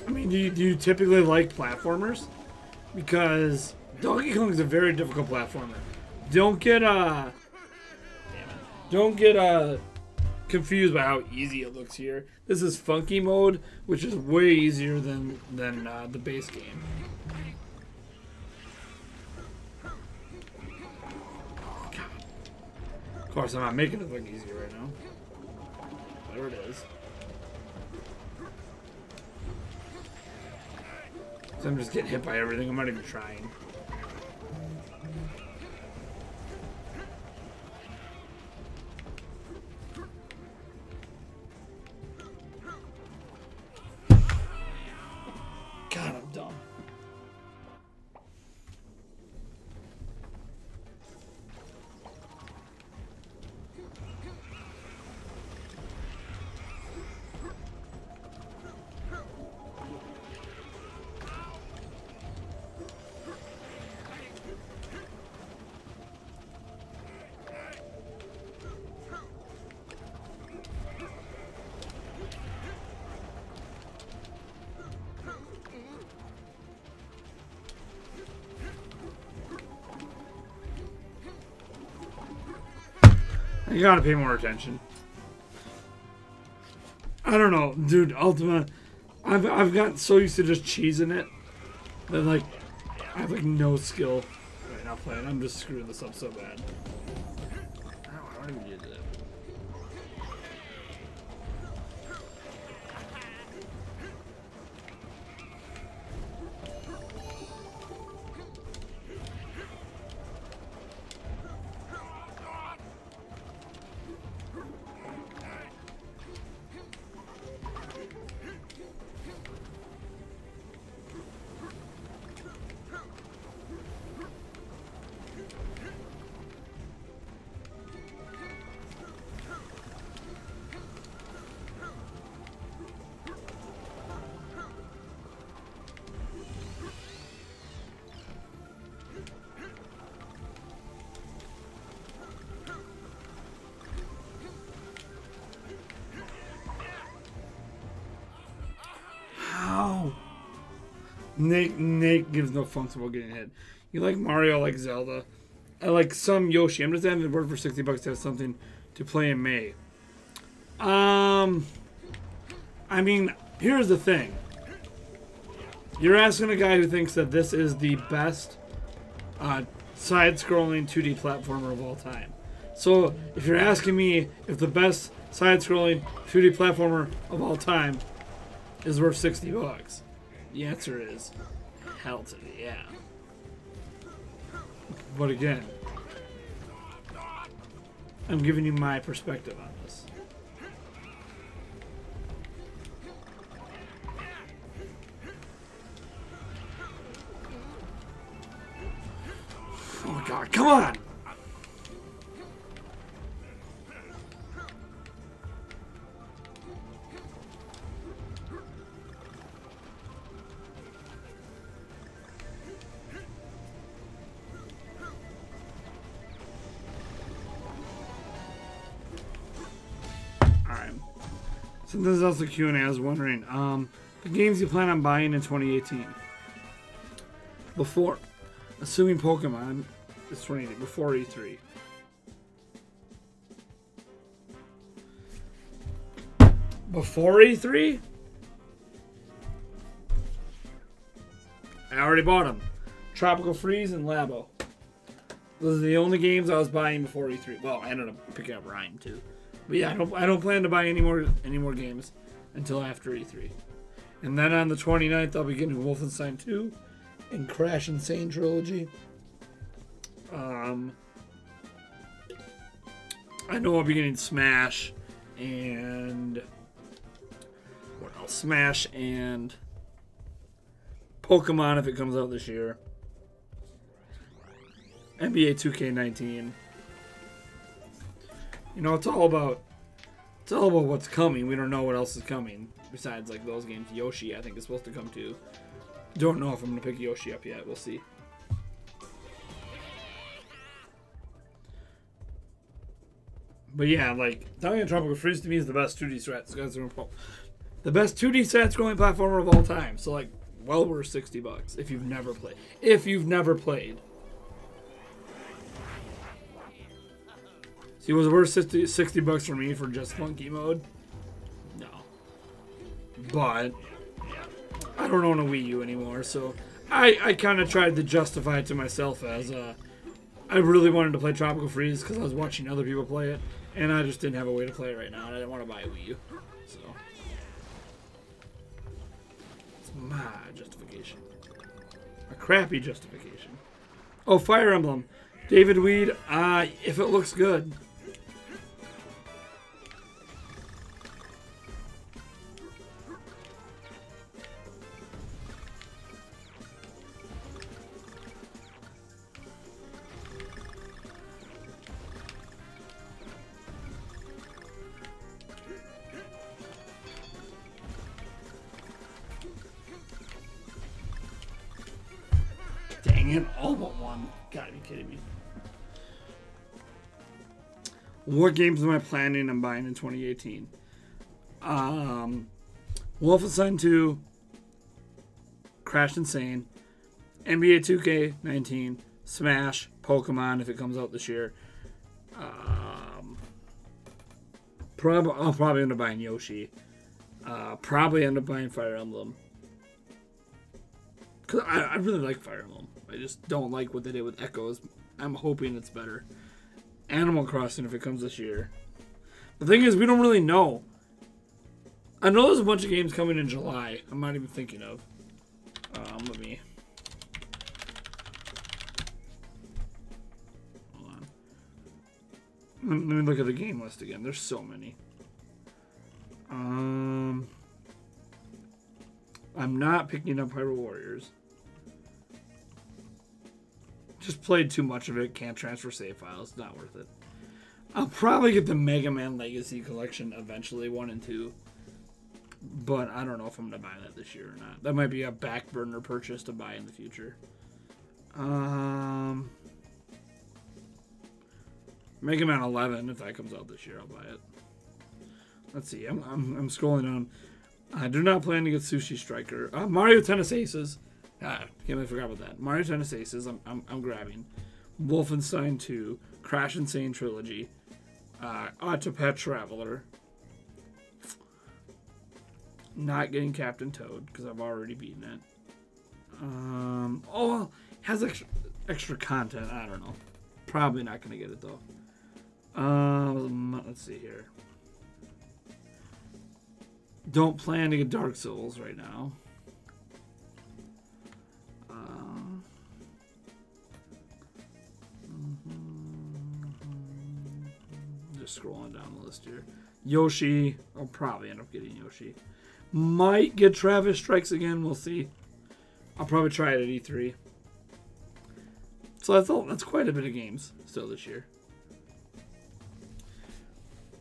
I mean, do you typically like platformers? Because Donkey Kong is a very difficult platformer. Don't get confused by how easy it looks here. This is funky mode, which is way easier than the base game. Of course, I'm not making it look easy right now. There it is. So I'm just getting hit by everything. I'm not even trying. God, I'm dumb. You gotta pay more attention. I don't know, dude. Ultima, I've gotten so used to just cheesing it that like I have like no skill right now playing. I'm just screwing this up so bad. I don't even get that. Nate gives no fucks about getting hit. You like Mario, I like Zelda. I like some Yoshi. I'm just adding the word for $60 to have something to play in May. I mean, here's the thing. You're asking a guy who thinks that this is the best side-scrolling 2D platformer of all time. So, if you're asking me if the best side-scrolling 2D platformer of all time is worth $60, the answer is hell to the yeah. But again, I'm giving you my perspective on this. Oh my god, come on! So this is also Q and A. I was wondering, the games you plan on buying in 2018. Before, assuming Pokemon is 2018, before E3. Before E3? I already bought them. Tropical Freeze and Labo. Those are the only games I was buying before E3. Well, I ended up picking up Rhyme too. But yeah, I don't plan to buy any more games until after E3. And then on the 29th, I'll be getting Wolfenstein 2 and Crash Insane Trilogy. I know I'll be getting Smash and what else? Smash and Pokemon if it comes out this year. NBA 2K19. You know, it's all about what's coming. We don't know what else is coming besides like those games. Yoshi, I think, is supposed to come too. Don't know if I'm gonna pick Yoshi up yet. We'll see. But yeah, like Italian Tropical Freeze to me is the best 2D the best 2D side-scrolling platformer of all time. So like, well worth $60 if you've never played. If you've never played. See, was it worth $60 for me for just funky mode? No. But I don't own a Wii U anymore, so I kind of tried to justify it to myself as I really wanted to play Tropical Freeze because I was watching other people play it, and I just didn't have a way to play it right now, and I didn't want to buy a Wii U. So it's my justification. A crappy justification. Oh, Fire Emblem. David Weed, if it looks good. Dang it, all but one. Gotta be kidding me. What games am I planning on buying in 2018? Wolfenstein 2, Crash Insane, NBA 2K19, Smash, Pokemon if it comes out this year. I'll probably end up buying Yoshi. Probably end up buying Fire Emblem. Because I really like Fire Emblem. I just don't like what they did with Echoes. I'm hoping it's better. Animal Crossing if it comes this year. The thing is, we don't really know. I know there's a bunch of games coming in July. I'm not even thinking of. Let me... Hold on. Let me look at the game list again. There's so many. I'm not picking up Hyrule Warriors. Just played too much of it. Can't transfer save files. It's not worth it. I'll probably get the Mega Man Legacy Collection eventually, 1 and 2. But I don't know if I'm going to buy that this year or not. That might be a back burner purchase to buy in the future. Mega Man 11, if that comes out this year, I'll buy it. Let's see. I'm scrolling down. I do not plan to get Sushi Striker. Mario Tennis Aces. Can't believe I forgot about that. Mario Tennis Aces, I'm grabbing. Wolfenstein 2, Crash Insane Trilogy, Octopath Traveler. Not getting Captain Toad because I've already beaten it. Oh, it has extra content. I don't know. Probably not gonna get it though. Let's see here. Don't plan to get Dark Souls right now. Just scrolling down the list here. Yoshi. I'll probably end up getting Yoshi. Might get Travis Strikes Again. We'll see. I'll probably try it at E3. So that's quite a bit of games still this year.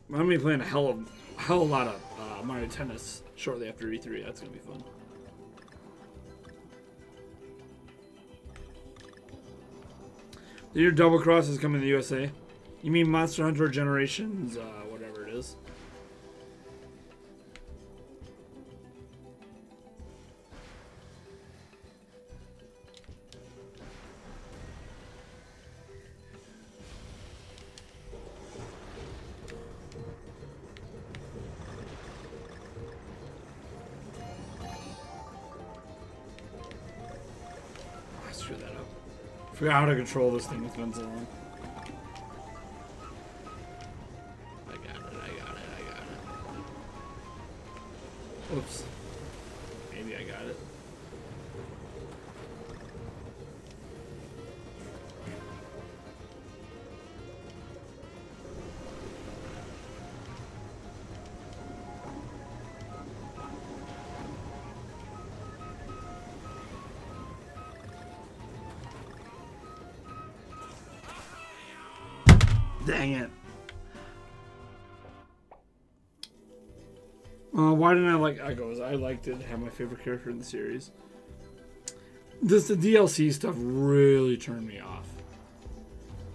I'm gonna be playing a hell of a lot of Mario Tennis shortly after E3. That's gonna be fun. Your Double Cross is coming to the USA. You mean Monster Hunter Generations, whatever it is. I screwed that up. Forgot how to control this thing. It's been so long. Oops. Maybe I got it. Dang it. Why didn't I like Echoes? I liked it. Have my favorite character in the series. The DLC stuff really turned me off.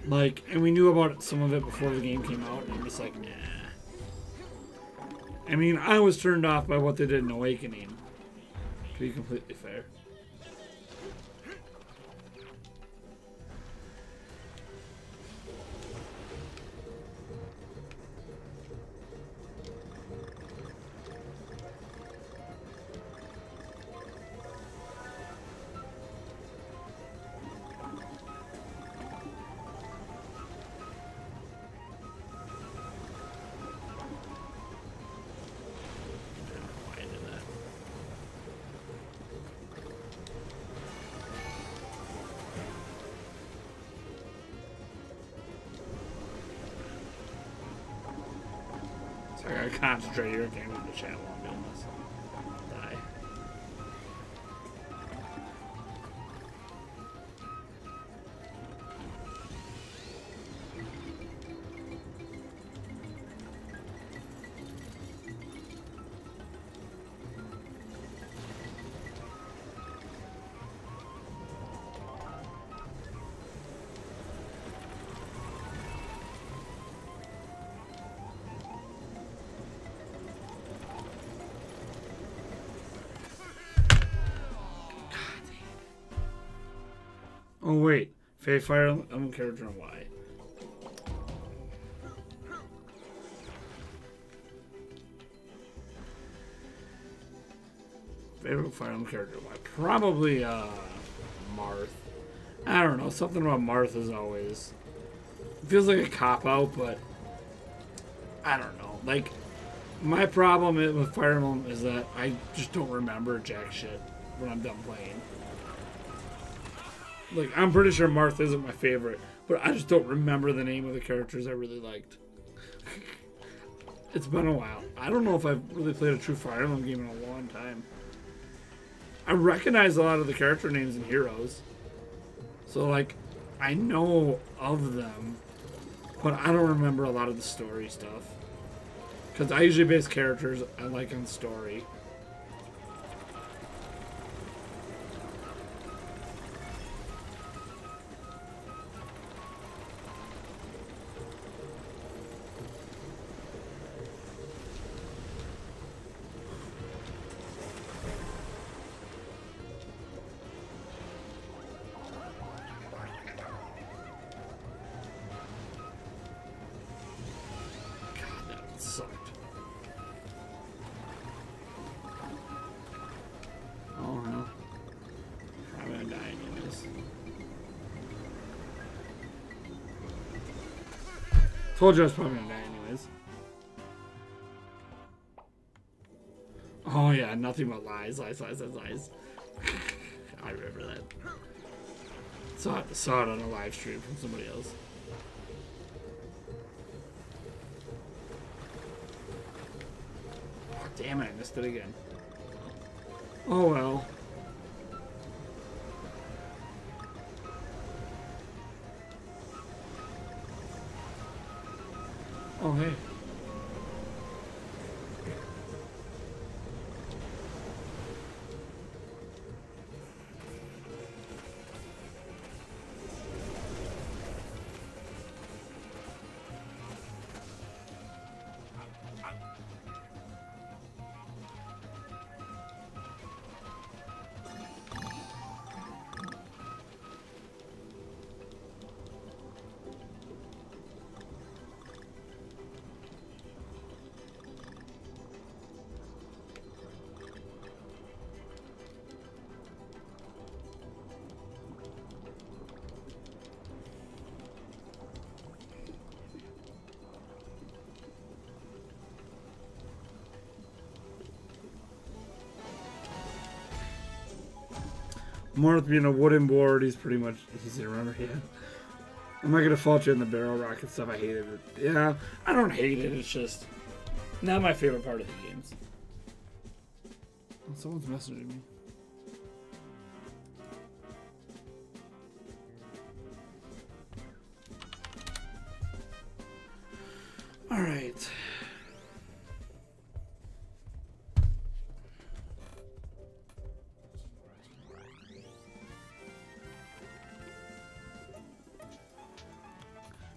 Like, and we knew about some of it before the game came out, and I'm just like, nah. I mean, I was turned off by what they did in Awakening, to be completely fair. I gotta concentrate here. Can't read the chat while I'm doing this. Die. Oh wait, Faye Fire Emblem character and why? Favorite Fire Emblem character why? Probably Marth. I don't know, something about Marth is always feels like a cop out, but I don't know. Like my problem with Fire Emblem is that I just don't remember jack shit when I'm done playing. Like, I'm pretty sure Marth isn't my favorite, but I just don't remember the name of the characters I really liked. It's been a while. I don't know if I've really played a true Fire Emblem game in a long time. I recognize a lot of the character names and heroes. So, like, I know of them, but I don't remember a lot of the story stuff. Because I usually base characters I like on story. Told you I was probably gonna die anyways. Oh yeah, nothing but lies, lies, lies, lies, lies. I remember that. Saw it on a live stream from somebody else. Oh, damn it, I missed it again. Oh well. Oh hey. Marth being a wooden board, he's pretty much easy to remember. Yeah. I'm not gonna fault you in the barrel rocket stuff. I hated it. Yeah, I don't hate it. It's just not my favorite part of the games. Oh, someone's messaging me. All right.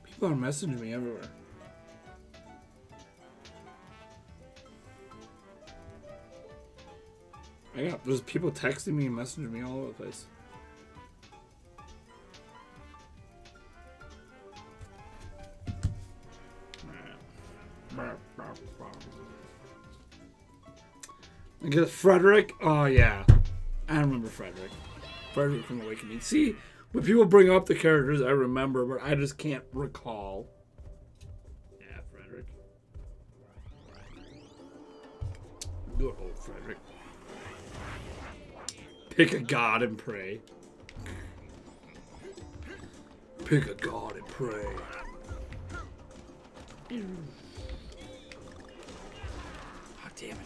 People are messaging me everywhere. There's people texting me and messaging me all over the place. I get Frederick. Oh yeah, I remember Frederick. Frederick from Awakening. See, when people bring up the characters, I remember, but I just can't recall. Yeah, Frederick. Good old Frederick. Pick a god and pray. Pick a god and pray. Oh, damn it.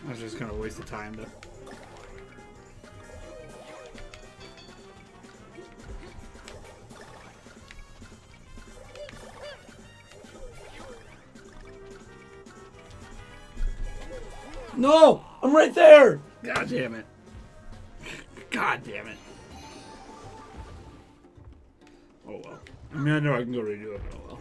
I was just gonna waste the time to. No! I'm right there! God damn it. God damn it. Oh well. I mean, I know I can go redo it, but oh well.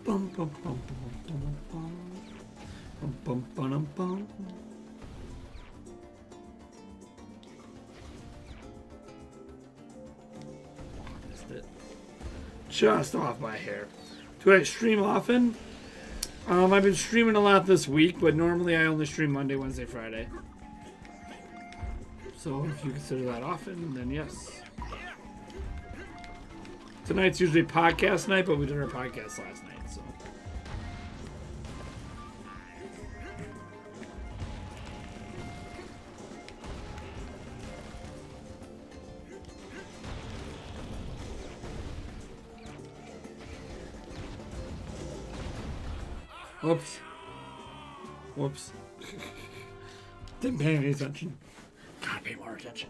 Bum bum bum bum bum bum bum bum bum. Missed it. Just off my hair. Do I stream often? I've been streaming a lot this week, but normally I only stream Monday, Wednesday, Friday. So if you consider that often, then yes. Tonight's usually podcast night, but we did our podcast last night, so. Whoops. Whoops. Didn't pay any attention. Gotta pay more attention.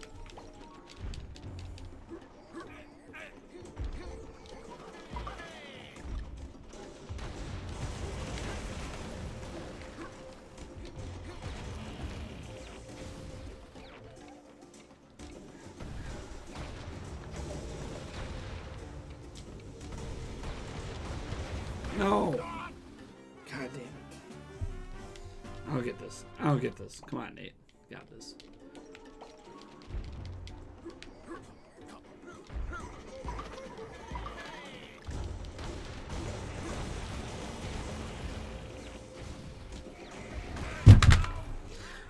No. God damn it. I'll get this. I'll get this. Come on, Nate. Got this.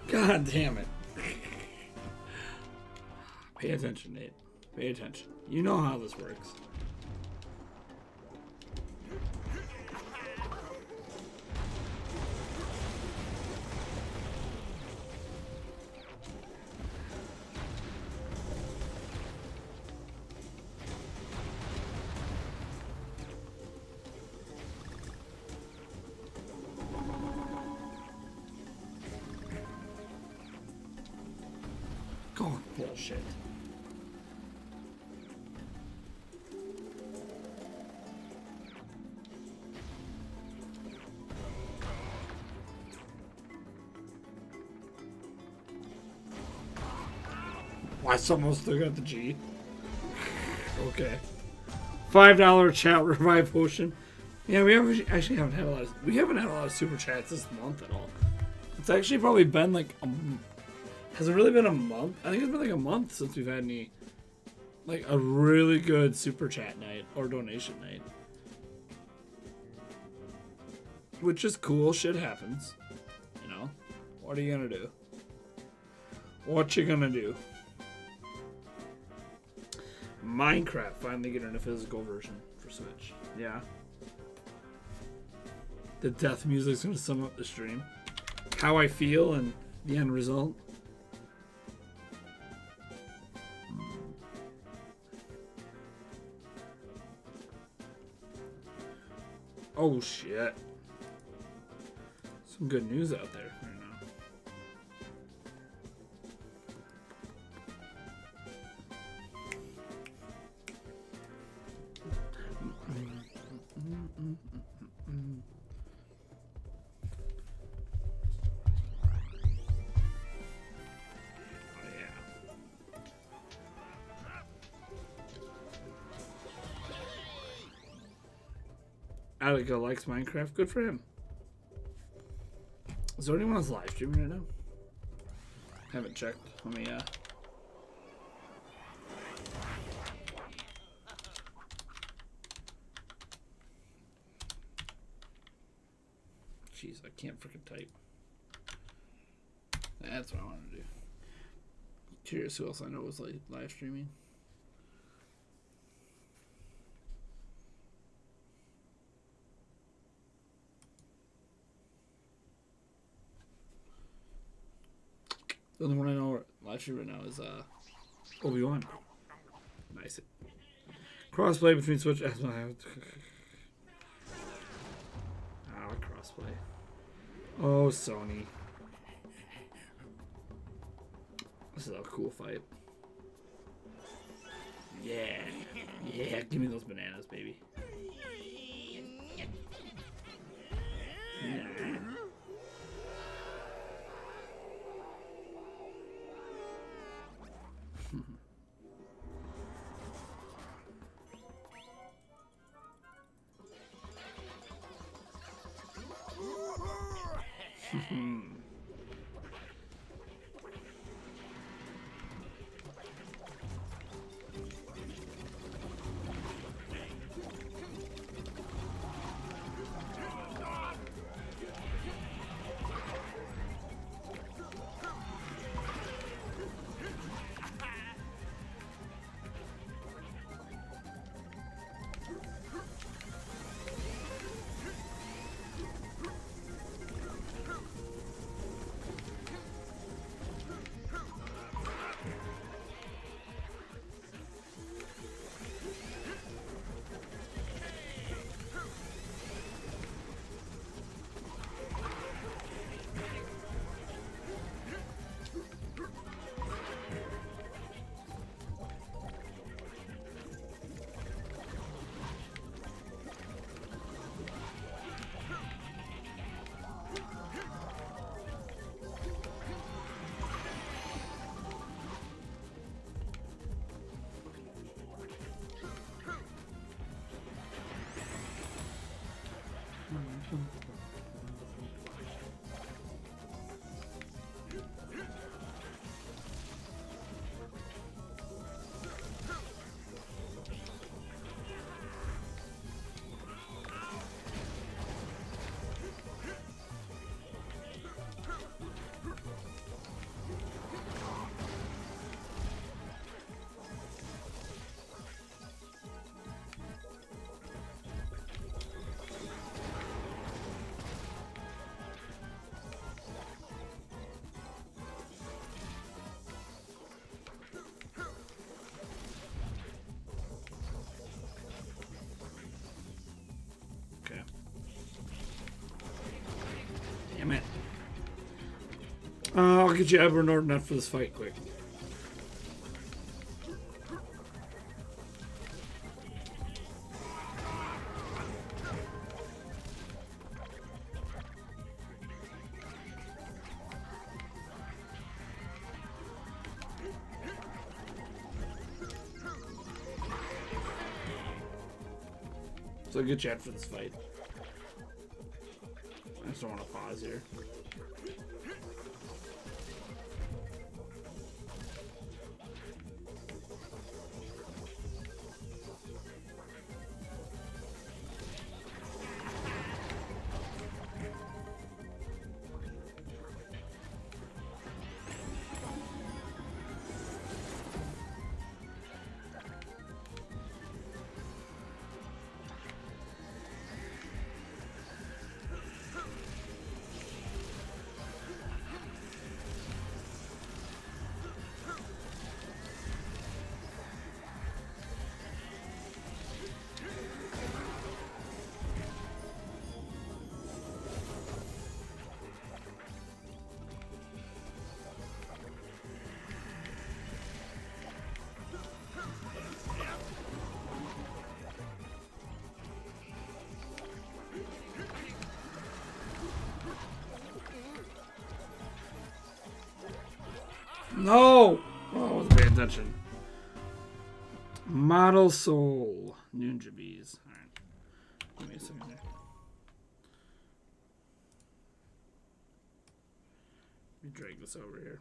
God damn it. Pay attention, Nate. Pay attention. You know how this works. Oh, bullshit. Why someone still got the G? Okay. $5 chat revive potion. Yeah, we actually haven't had a lot of super chats this month at all. It's actually probably been like has it really been a month? I think it's been like a month since we've had any, like, a really good super chat night or donation night. Which is cool. Shit happens. You know? What are you gonna do? What you gonna do? Minecraft finally getting a physical version for Switch. Yeah. The death music's gonna sum up the stream. How I feel and the end result. Oh shit. Some good news out there right now. Oh yeah. Alika likes Minecraft. Good for him. Is there anyone else live streaming right now? Haven't checked. Let me Jeez, I can't freaking type. That's what I want to do. Curious who else I know was like live streaming. The only one I know live stream right now is Obi-Wan. Nice. Crossplay between Switch and crossplay. Oh, Sony. This is a cool fight. Yeah. Yeah, give me those bananas, baby. Yeah. Okay. Damn it. I'll get you Edward Norton out for this fight quick. So I'll get you out for this fight. I just don't want to pause here. No! Oh, I wasn't paying attention. Model Soul. Ninja Bees. Alright. Give me a second there. Let me drag this over here.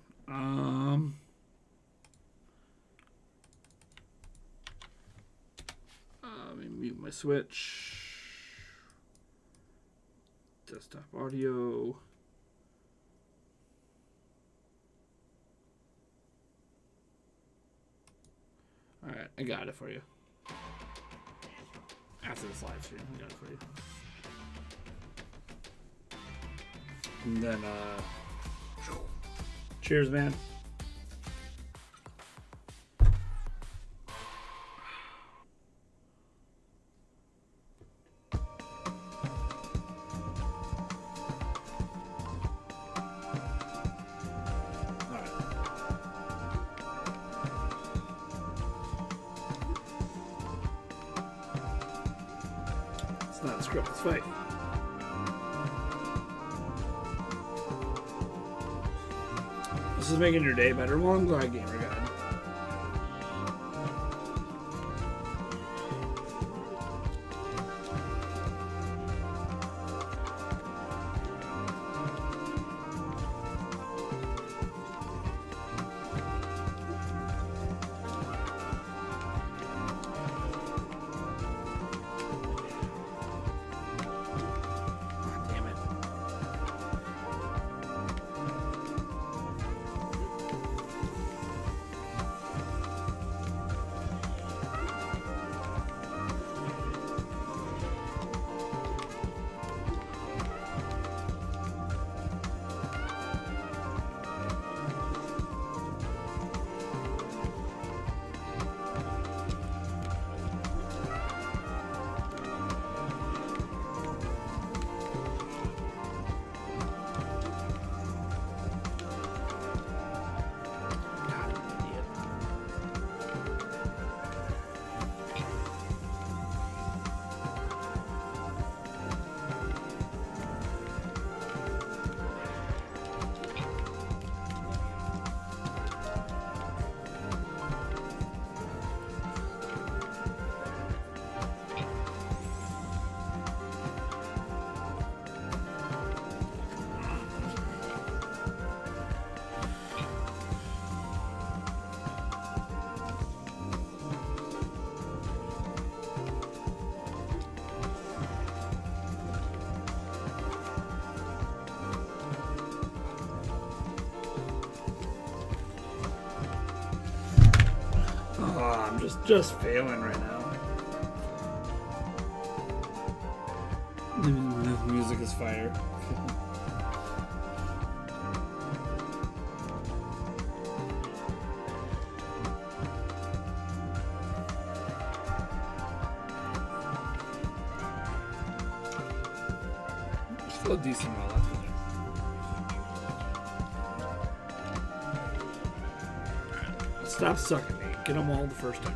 Let me mute my Switch. Desktop audio. Alright, I got it for you. After this live stream, I got it for you. And then, cheers, man. It's not a script, it's fight. This is making your day better. Well, I'm glad Gamer got it. Just failing right now. The music is fire. Still a decent amount left in there. Stop sucking me. Get them all the first time.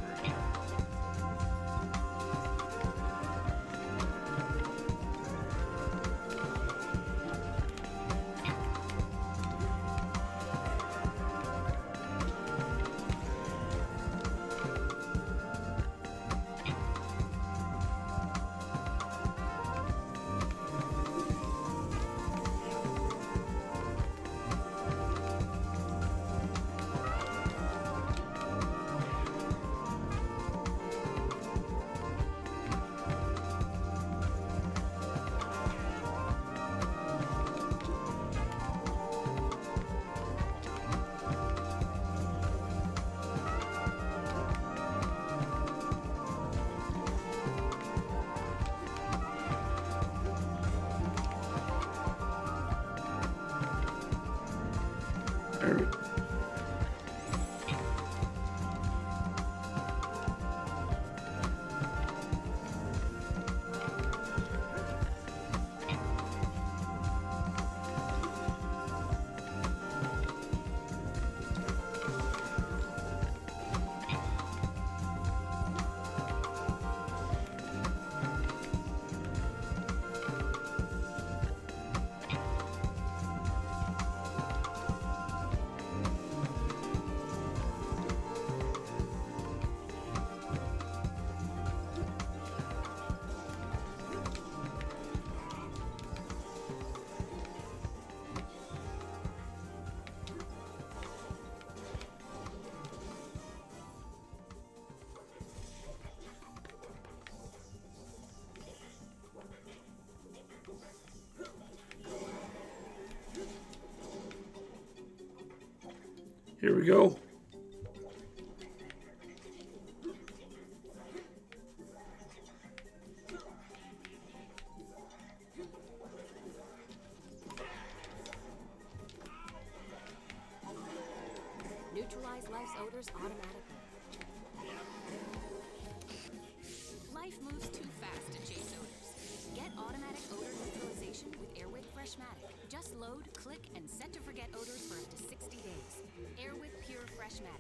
Here we go. Neutralize life's odors automatically. Life moves too fast to chase odors. Get automatic odor neutralization with Airwick Freshmatic. Just load, click, and set to forget odors for up to 60 days. Airwick Pure Freshmatic.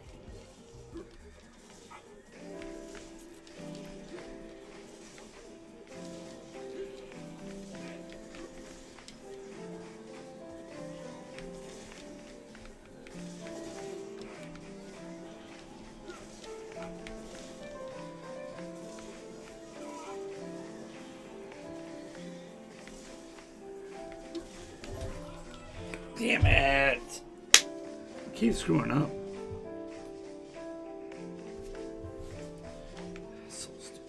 Damn it! Keep screwing up. So stupid.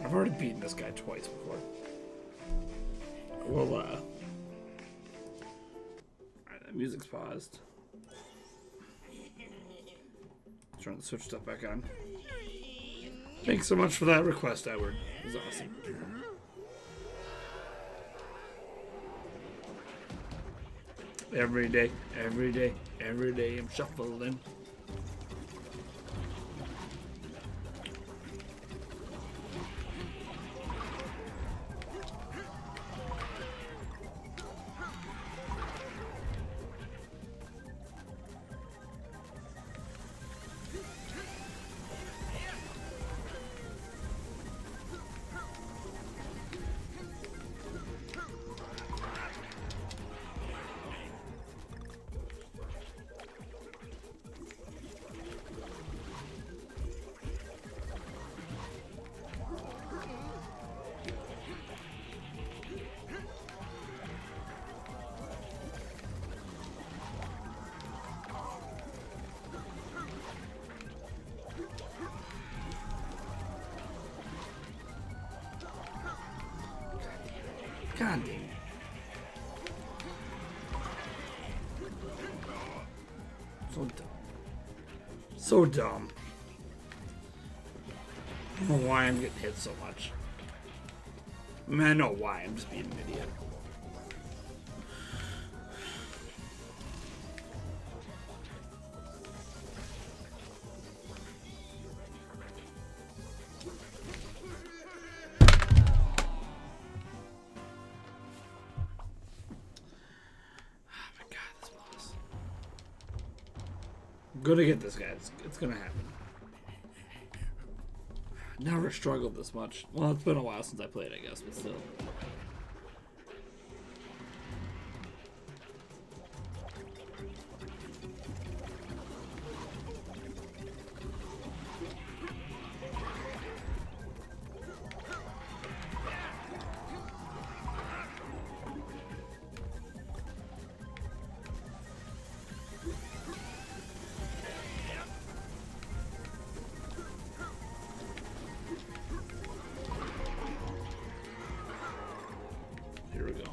I've already beaten this guy twice before. Well, alright, that music's paused. Trying to switch stuff back on. Thanks so much for that request, Edward. It was awesome. Every day, I'm shuffling. God damn it. So dumb. So dumb. I don't know why I'm getting hit so much. I mean, I know why. I'm just being an idiot. I'm gonna get this guy. It's gonna happen. Never struggled this much. Well, it's been a while since I played, I guess, but still. Here we go.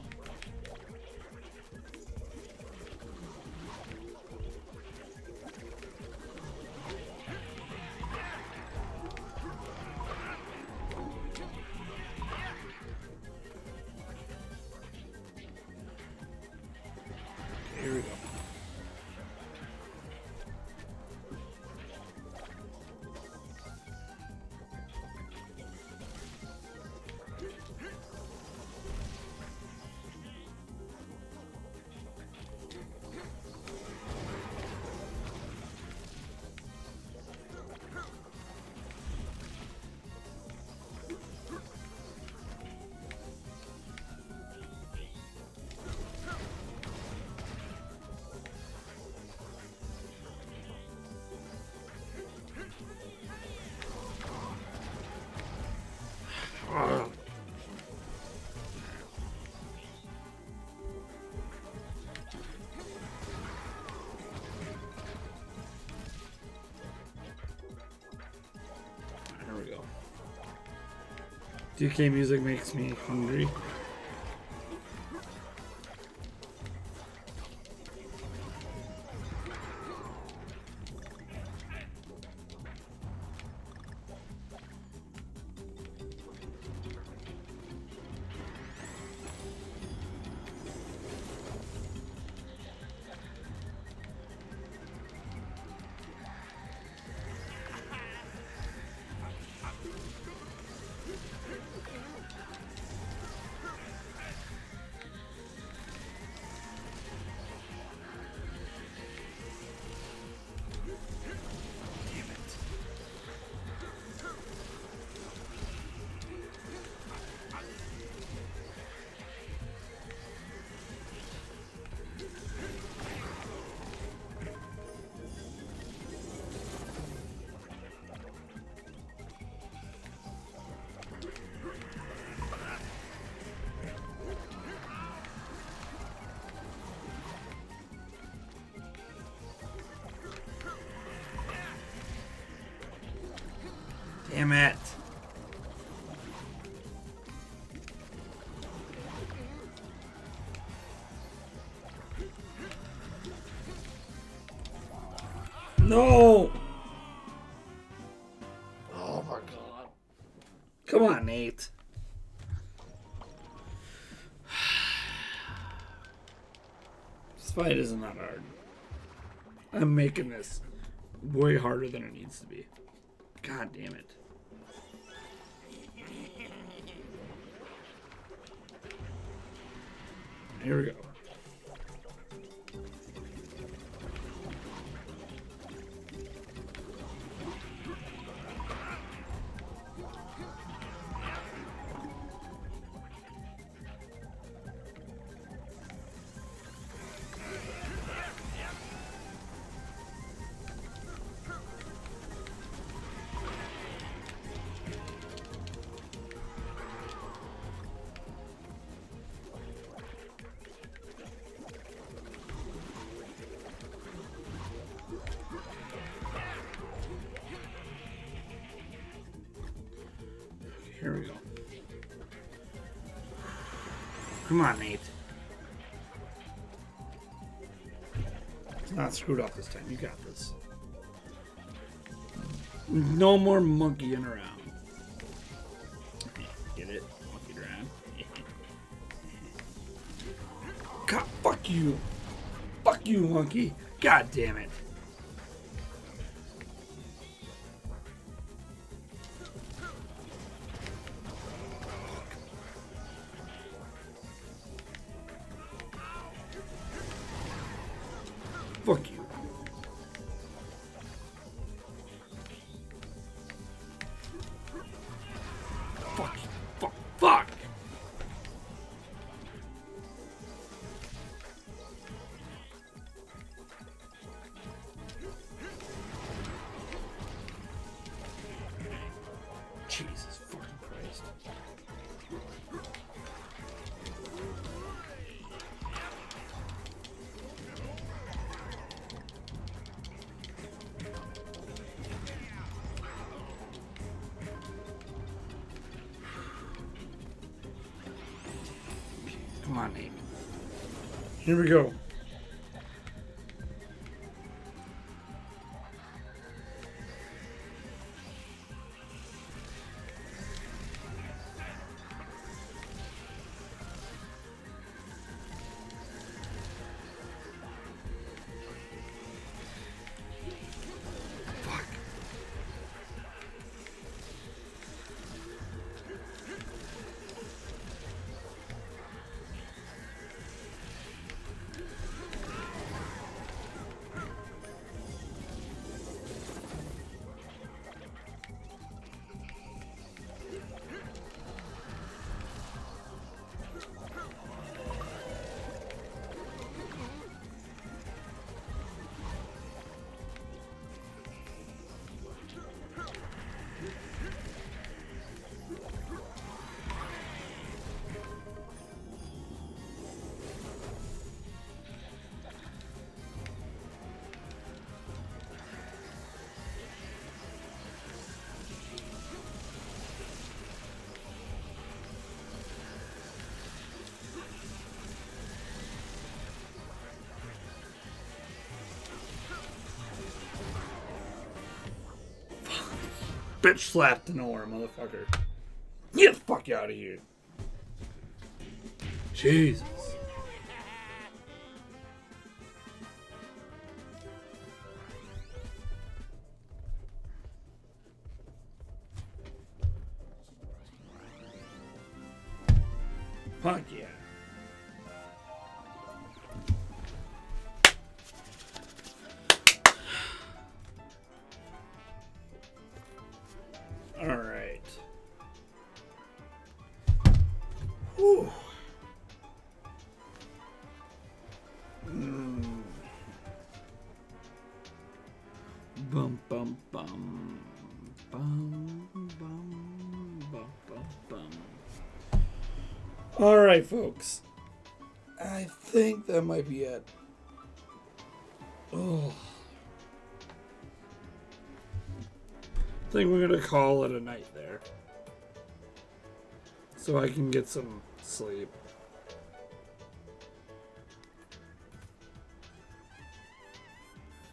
Here we go. There we go. DK music makes me hungry. Damn it. No. Oh my god. Come on, Nate. This fight isn't that hard. I'm making this way harder than it needs to be. God damn it. Here we go. Here we go. Come on, Nate. It's not screwed up this time. You got this. No more monkeying around. Instagram. God, fuck you. Fuck you, monkey. God damn it. Fuck you. Fuck you. Fuck. Fuck. Jesus fucking Christ. Come on, Nate. Here we go. Fuck. Bitch slapped the nowhere, motherfucker. Get the fuck out of here. Jesus. Fuck yeah. All right. Whew. Bum bum bum bum bum bum bum bum. All right, folks. I think that might be it. Oh. I think we're gonna call it a night there, so I can get some sleep.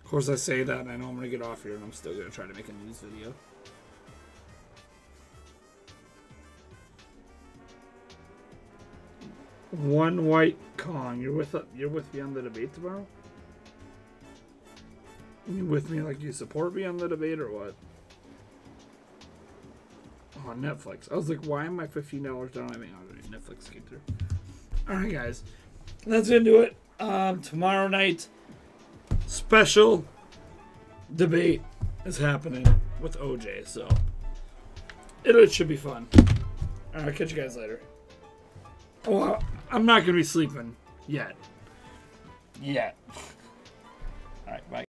Of course, I say that, and I know I'm gonna get off here, and I'm still gonna try to make a news video. One White Kong, you're with me on the debate tomorrow? You with me like you support me on the debate or what? On Netflix. I was like, why am I $15 down? I mean, Netflix came through. Alright, guys. Let's get into it. Tomorrow night, special debate is happening with OJ, so it should be fun. Alright, catch you guys later. Oh, I'm not going to be sleeping yet. Alright, bye.